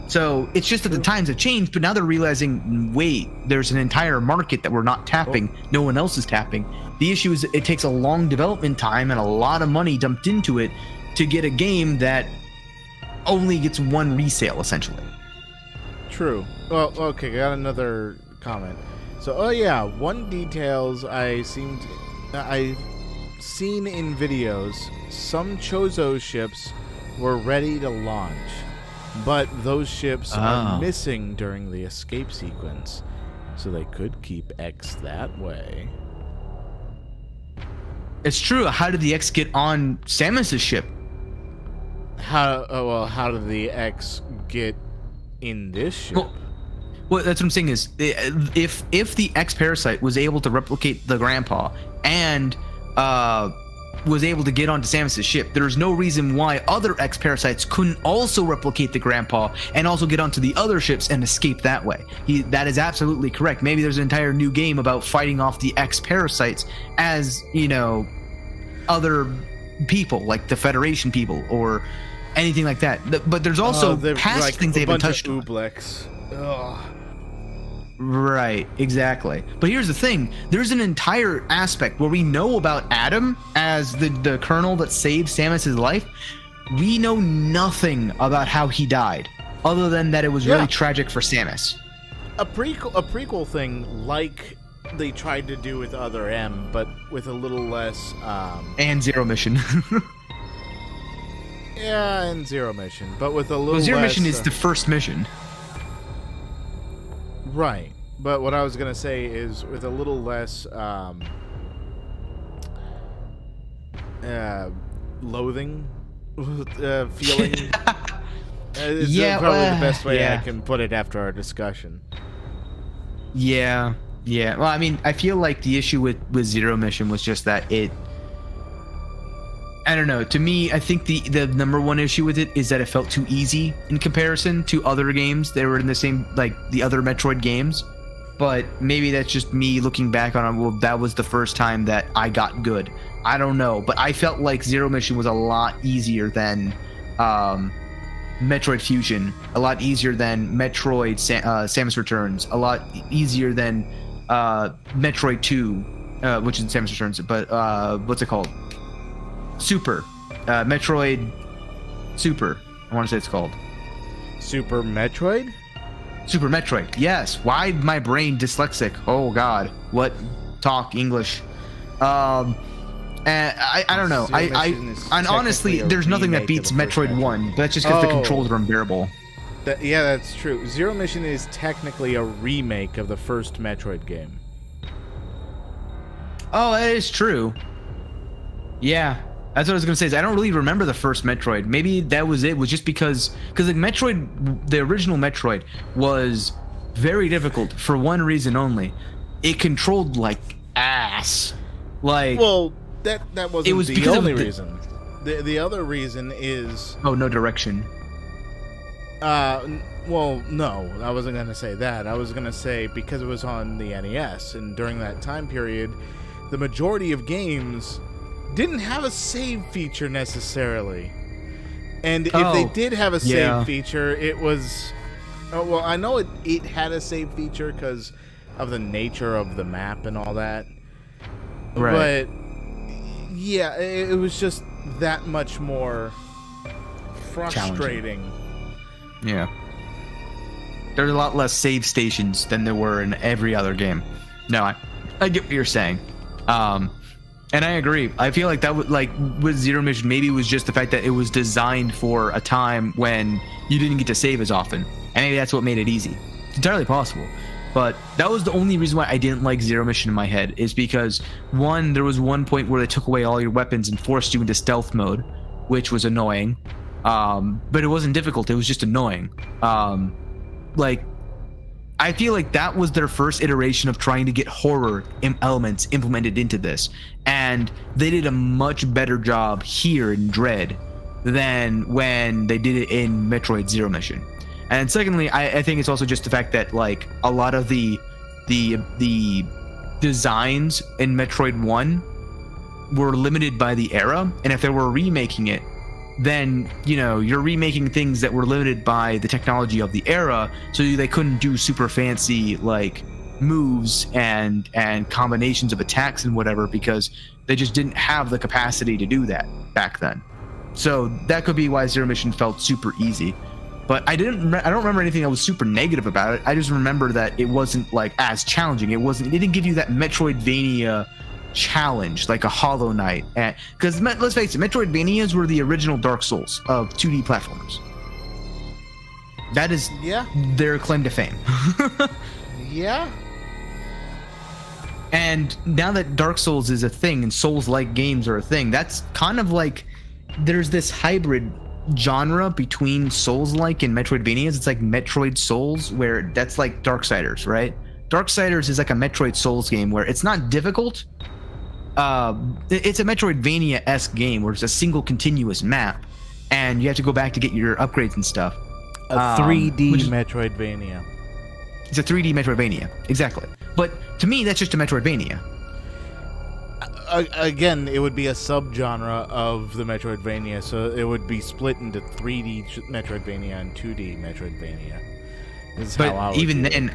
Speaker 2: So it's just that the times have changed, but now they're realizing, wait, there's an entire market that we're not tapping, no one else is tapping. The issue is it takes a long development time and a lot of money dumped into it to get a game that only gets one resale, essentially.
Speaker 1: True. Well, okay, got another comment. So, oh yeah, one details I've seen in videos, some Chozo ships were ready to launch, but those ships are missing during the escape sequence, so they could keep X that way.
Speaker 2: It's true. How did the X get on Samus's ship?
Speaker 1: How did the X get in this ship?
Speaker 2: Well, that's what I'm saying is, if the X parasite was able to replicate the grandpa and was able to get onto Samus's ship, there's no reason why other X parasites couldn't also replicate the grandpa and also get onto the other ships and escape that way. That is absolutely correct. Maybe there's an entire new game about fighting off the X parasites as, you know, other people like the Federation people or anything like that. But there's also past
Speaker 1: like
Speaker 2: things they haven't touched on.
Speaker 1: Ooblex. Ugh.
Speaker 2: Right, exactly. But here's the thing. There's an entire aspect where we know about Adam as the colonel that saved Samus's life. We know nothing about how he died, other than that it was really tragic for Samus.
Speaker 1: A prequel thing like they tried to do with Other M, but with a little less...
Speaker 2: And Zero Mission.
Speaker 1: Yeah, and Zero Mission, but with a little
Speaker 2: Zero
Speaker 1: less...
Speaker 2: Mission is the first mission.
Speaker 1: Right, but what I was gonna say is with a little less loathing feeling. It's probably the best way I can put it after our discussion.
Speaker 2: Yeah. Well, I mean, I feel like the issue with Zero Mission was just that I don't know. To me, I think the number one issue with it is that it felt too easy in comparison to other games that were in the same, like the other Metroid games. But maybe that's just me looking back on it. Well, that was the first time that I got good. I don't know. But I felt like Zero Mission was a lot easier than Metroid Fusion. A lot easier than Metroid Samus Returns. A lot easier than Metroid 2, which is Samus Returns. But what's it called? Super. Metroid Super. I want to say it's called.
Speaker 1: Super Metroid?
Speaker 2: Super Metroid. Yes. Why my brain dyslexic? Oh God. What? Talk English. And I don't know. And honestly, there's nothing that beats Metroid 1. But that's just because the controls are unbearable.
Speaker 1: Yeah, that's true. Zero Mission is technically a remake of the first Metroid game.
Speaker 2: Oh, that is true. Yeah. That's what I was gonna say. Is I don't really remember the first Metroid. Maybe that was it. Was just because like Metroid, the original Metroid, was very difficult for one reason only. It controlled like ass. Like,
Speaker 1: well, that wasn't the only reason. The other reason is
Speaker 2: no direction.
Speaker 1: Well, no, I wasn't gonna say that. I was gonna say because it was on the NES, and during that time period, the majority of games didn't have a save feature necessarily. And if they did have a save feature, it was... well, I know it had a save feature because of the nature of the map and all that.
Speaker 2: Right.
Speaker 1: But, yeah, it was just that much more frustrating.
Speaker 2: Yeah. There's a lot less save stations than there were in every other game. No, I get what you're saying. And I agree. I feel like that would, like with Zero Mission, maybe it was just the fact that it was designed for a time when you didn't get to save as often, and maybe that's what made it easy. It's entirely possible. But that was the only reason why I didn't like Zero Mission in my head, is because one, there was one point where they took away all your weapons and forced you into stealth mode, which was annoying. But it wasn't difficult. It was just annoying. Like, I feel like that was their first iteration of trying to get horror elements implemented into this. And they did a much better job here in Dread than when they did it in Metroid Zero Mission. And secondly, I think it's also just the fact that like a lot of the designs in Metroid 1 were limited by the era. And if they were remaking it, then, you know, you're remaking things that were limited by the technology of the era, so they couldn't do super fancy like moves and combinations of attacks and whatever, because they just didn't have the capacity to do that back then. So that could be why Zero Mission felt super easy. But I don't remember anything that was super negative about it. I just remember that it wasn't like as challenging. It didn't give you that Metroidvania challenge like a Hollow Knight, because let's face it, Metroidvanias were the original Dark Souls of 2D platformers. That is their claim to fame.
Speaker 1: Yeah.
Speaker 2: And now that Dark Souls is a thing and Souls-like games are a thing, that's kind of like there's this hybrid genre between Souls-like and Metroidvanias. It's like Metroid Souls, where that's like Darksiders, right? Darksiders is like a Metroid Souls game where it's not difficult. It's a Metroidvania-esque game where it's a single continuous map, and you have to go back to get your upgrades and stuff.
Speaker 1: A 3D Metroidvania.
Speaker 2: It's a 3D Metroidvania, exactly. But to me, that's just a Metroidvania.
Speaker 1: Again, it would be a subgenre of the Metroidvania, so it would be split into 3D Metroidvania and 2D Metroidvania. This is how I would
Speaker 2: even then,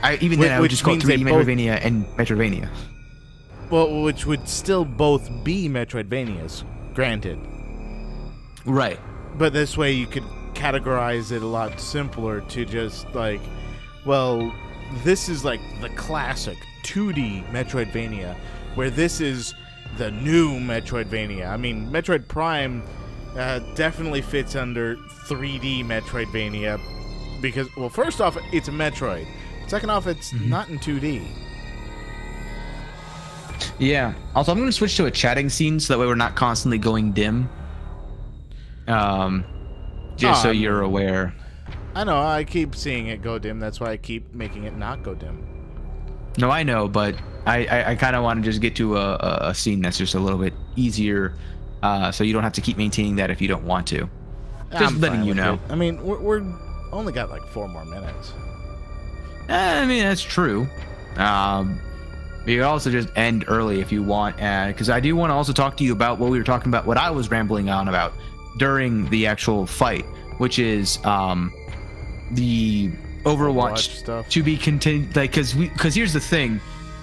Speaker 2: I would just call it 3D Metroidvania and Metroidvania.
Speaker 1: Well, which would still both be Metroidvanias, granted.
Speaker 2: Right.
Speaker 1: But this way you could categorize it a lot simpler to just like, well, this is like the classic 2D Metroidvania, where this is the new Metroidvania. I mean, Metroid Prime definitely fits under 3D Metroidvania because, well, first off, it's a Metroid. Second off, it's not in 2D.
Speaker 2: Yeah. Also, I'm going to switch to a chatting scene so that way we're not constantly going dim. Just so you're aware.
Speaker 1: I know. I keep seeing it go dim. That's why I keep making it not go dim.
Speaker 2: No, I know, but I kind of want to just get to a scene that's just a little bit easier so you don't have to keep maintaining that if you don't want to. Just
Speaker 1: I'm
Speaker 2: letting
Speaker 1: fine
Speaker 2: you
Speaker 1: with
Speaker 2: know.
Speaker 1: it. I mean, we're only got like 4 more minutes.
Speaker 2: I mean, that's true. You could also just end early if you want, because I do want to also talk to you about what we were talking about, what I was rambling on about during the actual fight, which is the Overwatch
Speaker 1: stuff
Speaker 2: to be continued. Like, because here's the thing,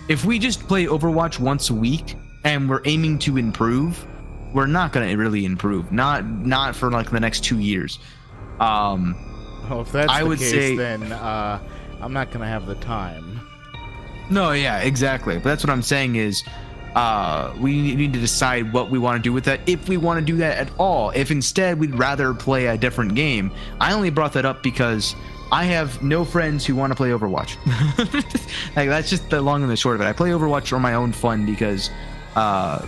Speaker 2: if we just play Overwatch once a week and we're aiming to improve, we're not gonna really improve. Not for like the next 2 years.
Speaker 1: Well, if that's
Speaker 2: I
Speaker 1: the
Speaker 2: would
Speaker 1: case,
Speaker 2: say,
Speaker 1: then I'm not gonna have the time.
Speaker 2: No, yeah, exactly. But that's what I'm saying is, we need to decide what we want to do with that, if we want to do that at all. If instead we'd rather play a different game. I only brought that up because I have no friends who want to play Overwatch. Like, that's just the long and the short of it. I play Overwatch for my own fun because I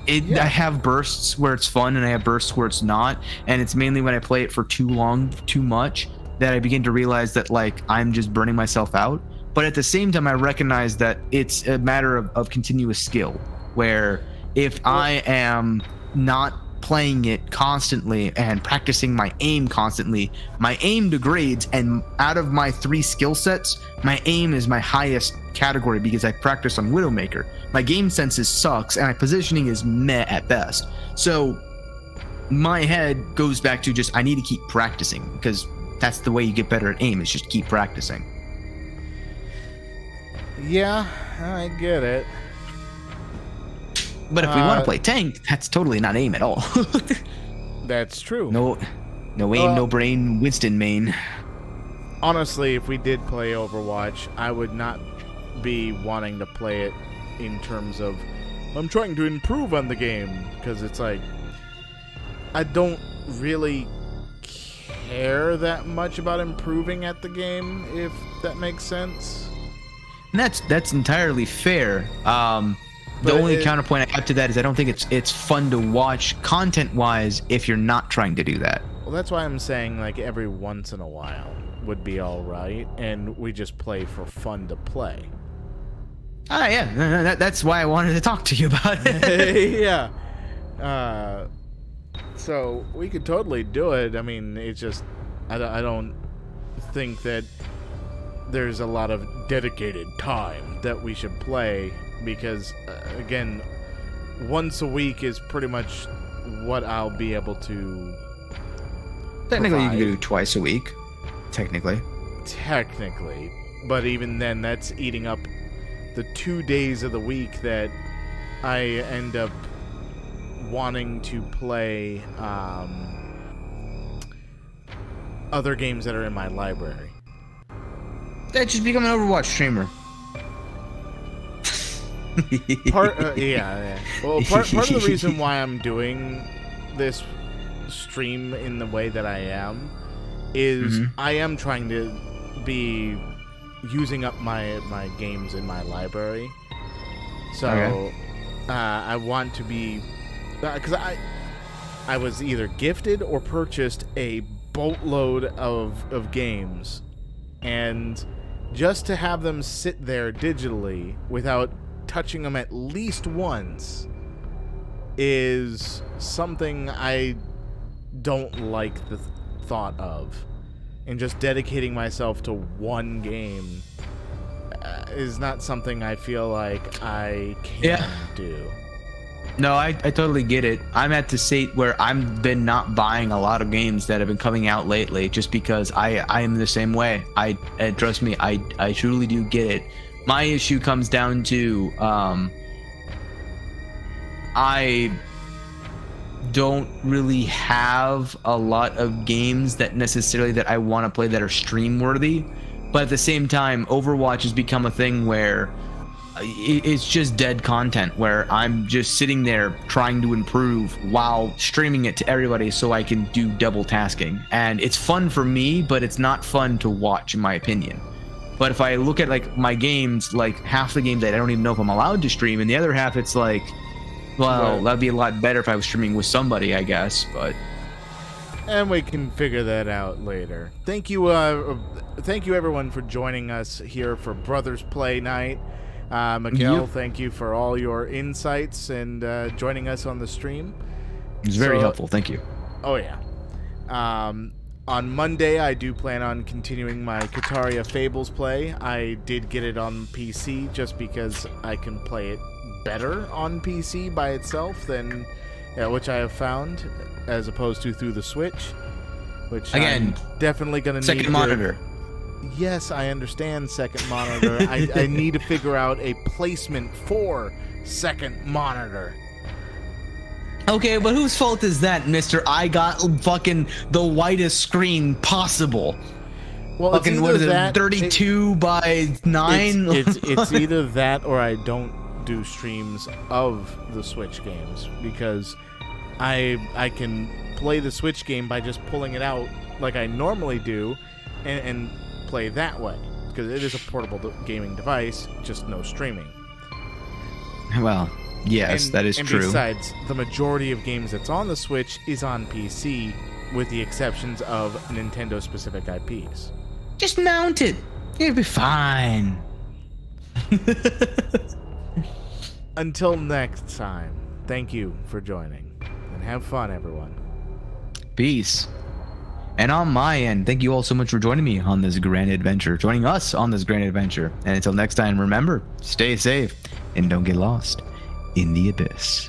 Speaker 2: have bursts where it's fun and I have bursts where it's not, and it's mainly when I play it for too long, too much, that I begin to realize that, like, I'm just burning myself out. But at the same time, I recognize that it's a matter of continuous skill, where if I am not playing it constantly and practicing my aim constantly, my aim degrades, and out of my 3 skill sets, my aim is my highest category because I practice on Widowmaker. My game senses sucks and my positioning is meh at best. So my head goes back to just, I need to keep practicing, because that's the way you get better at aim, is just keep practicing.
Speaker 1: Yeah, I get it.
Speaker 2: But if we want to play tank, that's totally not aim at all.
Speaker 1: That's true.
Speaker 2: No aim, no brain, Winston main.
Speaker 1: Honestly, if we did play Overwatch, I would not be wanting to play it in terms of, I'm trying to improve on the game, because it's like, I don't really care that much about improving at the game, if that makes sense.
Speaker 2: And that's entirely fair. The only counterpoint I have to that is I don't think it's fun to watch content-wise if you're not trying to do that.
Speaker 1: Well, that's why I'm saying, like, every once in a while would be all right, and we just play for fun to play.
Speaker 2: Yeah, that's why I wanted to talk to you about it.
Speaker 1: Yeah. So we could totally do it. I mean, it's just, I don't think that there's a lot of dedicated time that we should play, because again, once a week is pretty much what I'll be able to
Speaker 2: Technically,
Speaker 1: provide.
Speaker 2: you can do twice a week. Technically,
Speaker 1: but even then, that's eating up the 2 days of the week that I end up wanting to play other games that are in my library.
Speaker 2: just become an Overwatch streamer.
Speaker 1: Yeah. Well, part of the reason why I'm doing this stream in the way that I am is I am trying to be using up my games in my library. So
Speaker 2: Okay.
Speaker 1: I want to be, because I was either gifted or purchased a boatload of games, and just to have them sit there digitally without touching them at least once is something I don't like the thought of. And just dedicating myself to one game is not something I feel like I can do.
Speaker 2: No, I totally get it. I'm at the state where I've been not buying a lot of games that have been coming out lately, just because I am the same way. And trust me, I truly do get it. My issue comes down to I don't really have a lot of games that necessarily that I want to play that are stream worthy, but at the same time, Overwatch has become a thing where it's just dead content, where I'm just sitting there trying to improve while streaming it to everybody so I can do double tasking. And it's fun for me, but it's not fun to watch, in my opinion. But if I look at like my games, like half the games I don't even know if I'm allowed to stream, and the other half it's like, well,
Speaker 1: right.
Speaker 2: That'd be a lot better if I was streaming with somebody, I guess. But
Speaker 1: And we can figure that out later. Thank you everyone for joining us here for Brothers Play Night. Miguel,
Speaker 2: Yep.
Speaker 1: thank you for all your insights and joining us on the stream.
Speaker 2: It's very helpful. Thank you.
Speaker 1: Oh yeah. On Monday, I do plan on continuing my Kataria Fables play. I did get it on PC just because I can play it better on PC by itself than, which I have found, as opposed to through the Switch. Which
Speaker 2: again,
Speaker 1: I'm definitely gonna need
Speaker 2: second monitor.
Speaker 1: Yes, I understand second monitor. I need to figure out a placement for second monitor.
Speaker 2: Okay, but whose fault is that, mister? I got fucking the whitest screen possible.
Speaker 1: Well,
Speaker 2: fucking, what is it, 32 by 9?
Speaker 1: It's either that or I don't do streams of the Switch games, because I can play the Switch game by just pulling it out like I normally do and play that way, because it is a portable gaming device, just no streaming.
Speaker 2: Well, yes, that is true.
Speaker 1: Besides, the majority of games that's on the Switch is on PC, with the exceptions of Nintendo-specific IPs.
Speaker 2: Just mount it. It'll be fine.
Speaker 1: Until next time, thank you for joining, and have fun, everyone.
Speaker 2: Peace. And on my end, thank you all so much for joining me on this grand adventure, joining us on this grand adventure. And until next time, remember, stay safe and don't get lost in the abyss.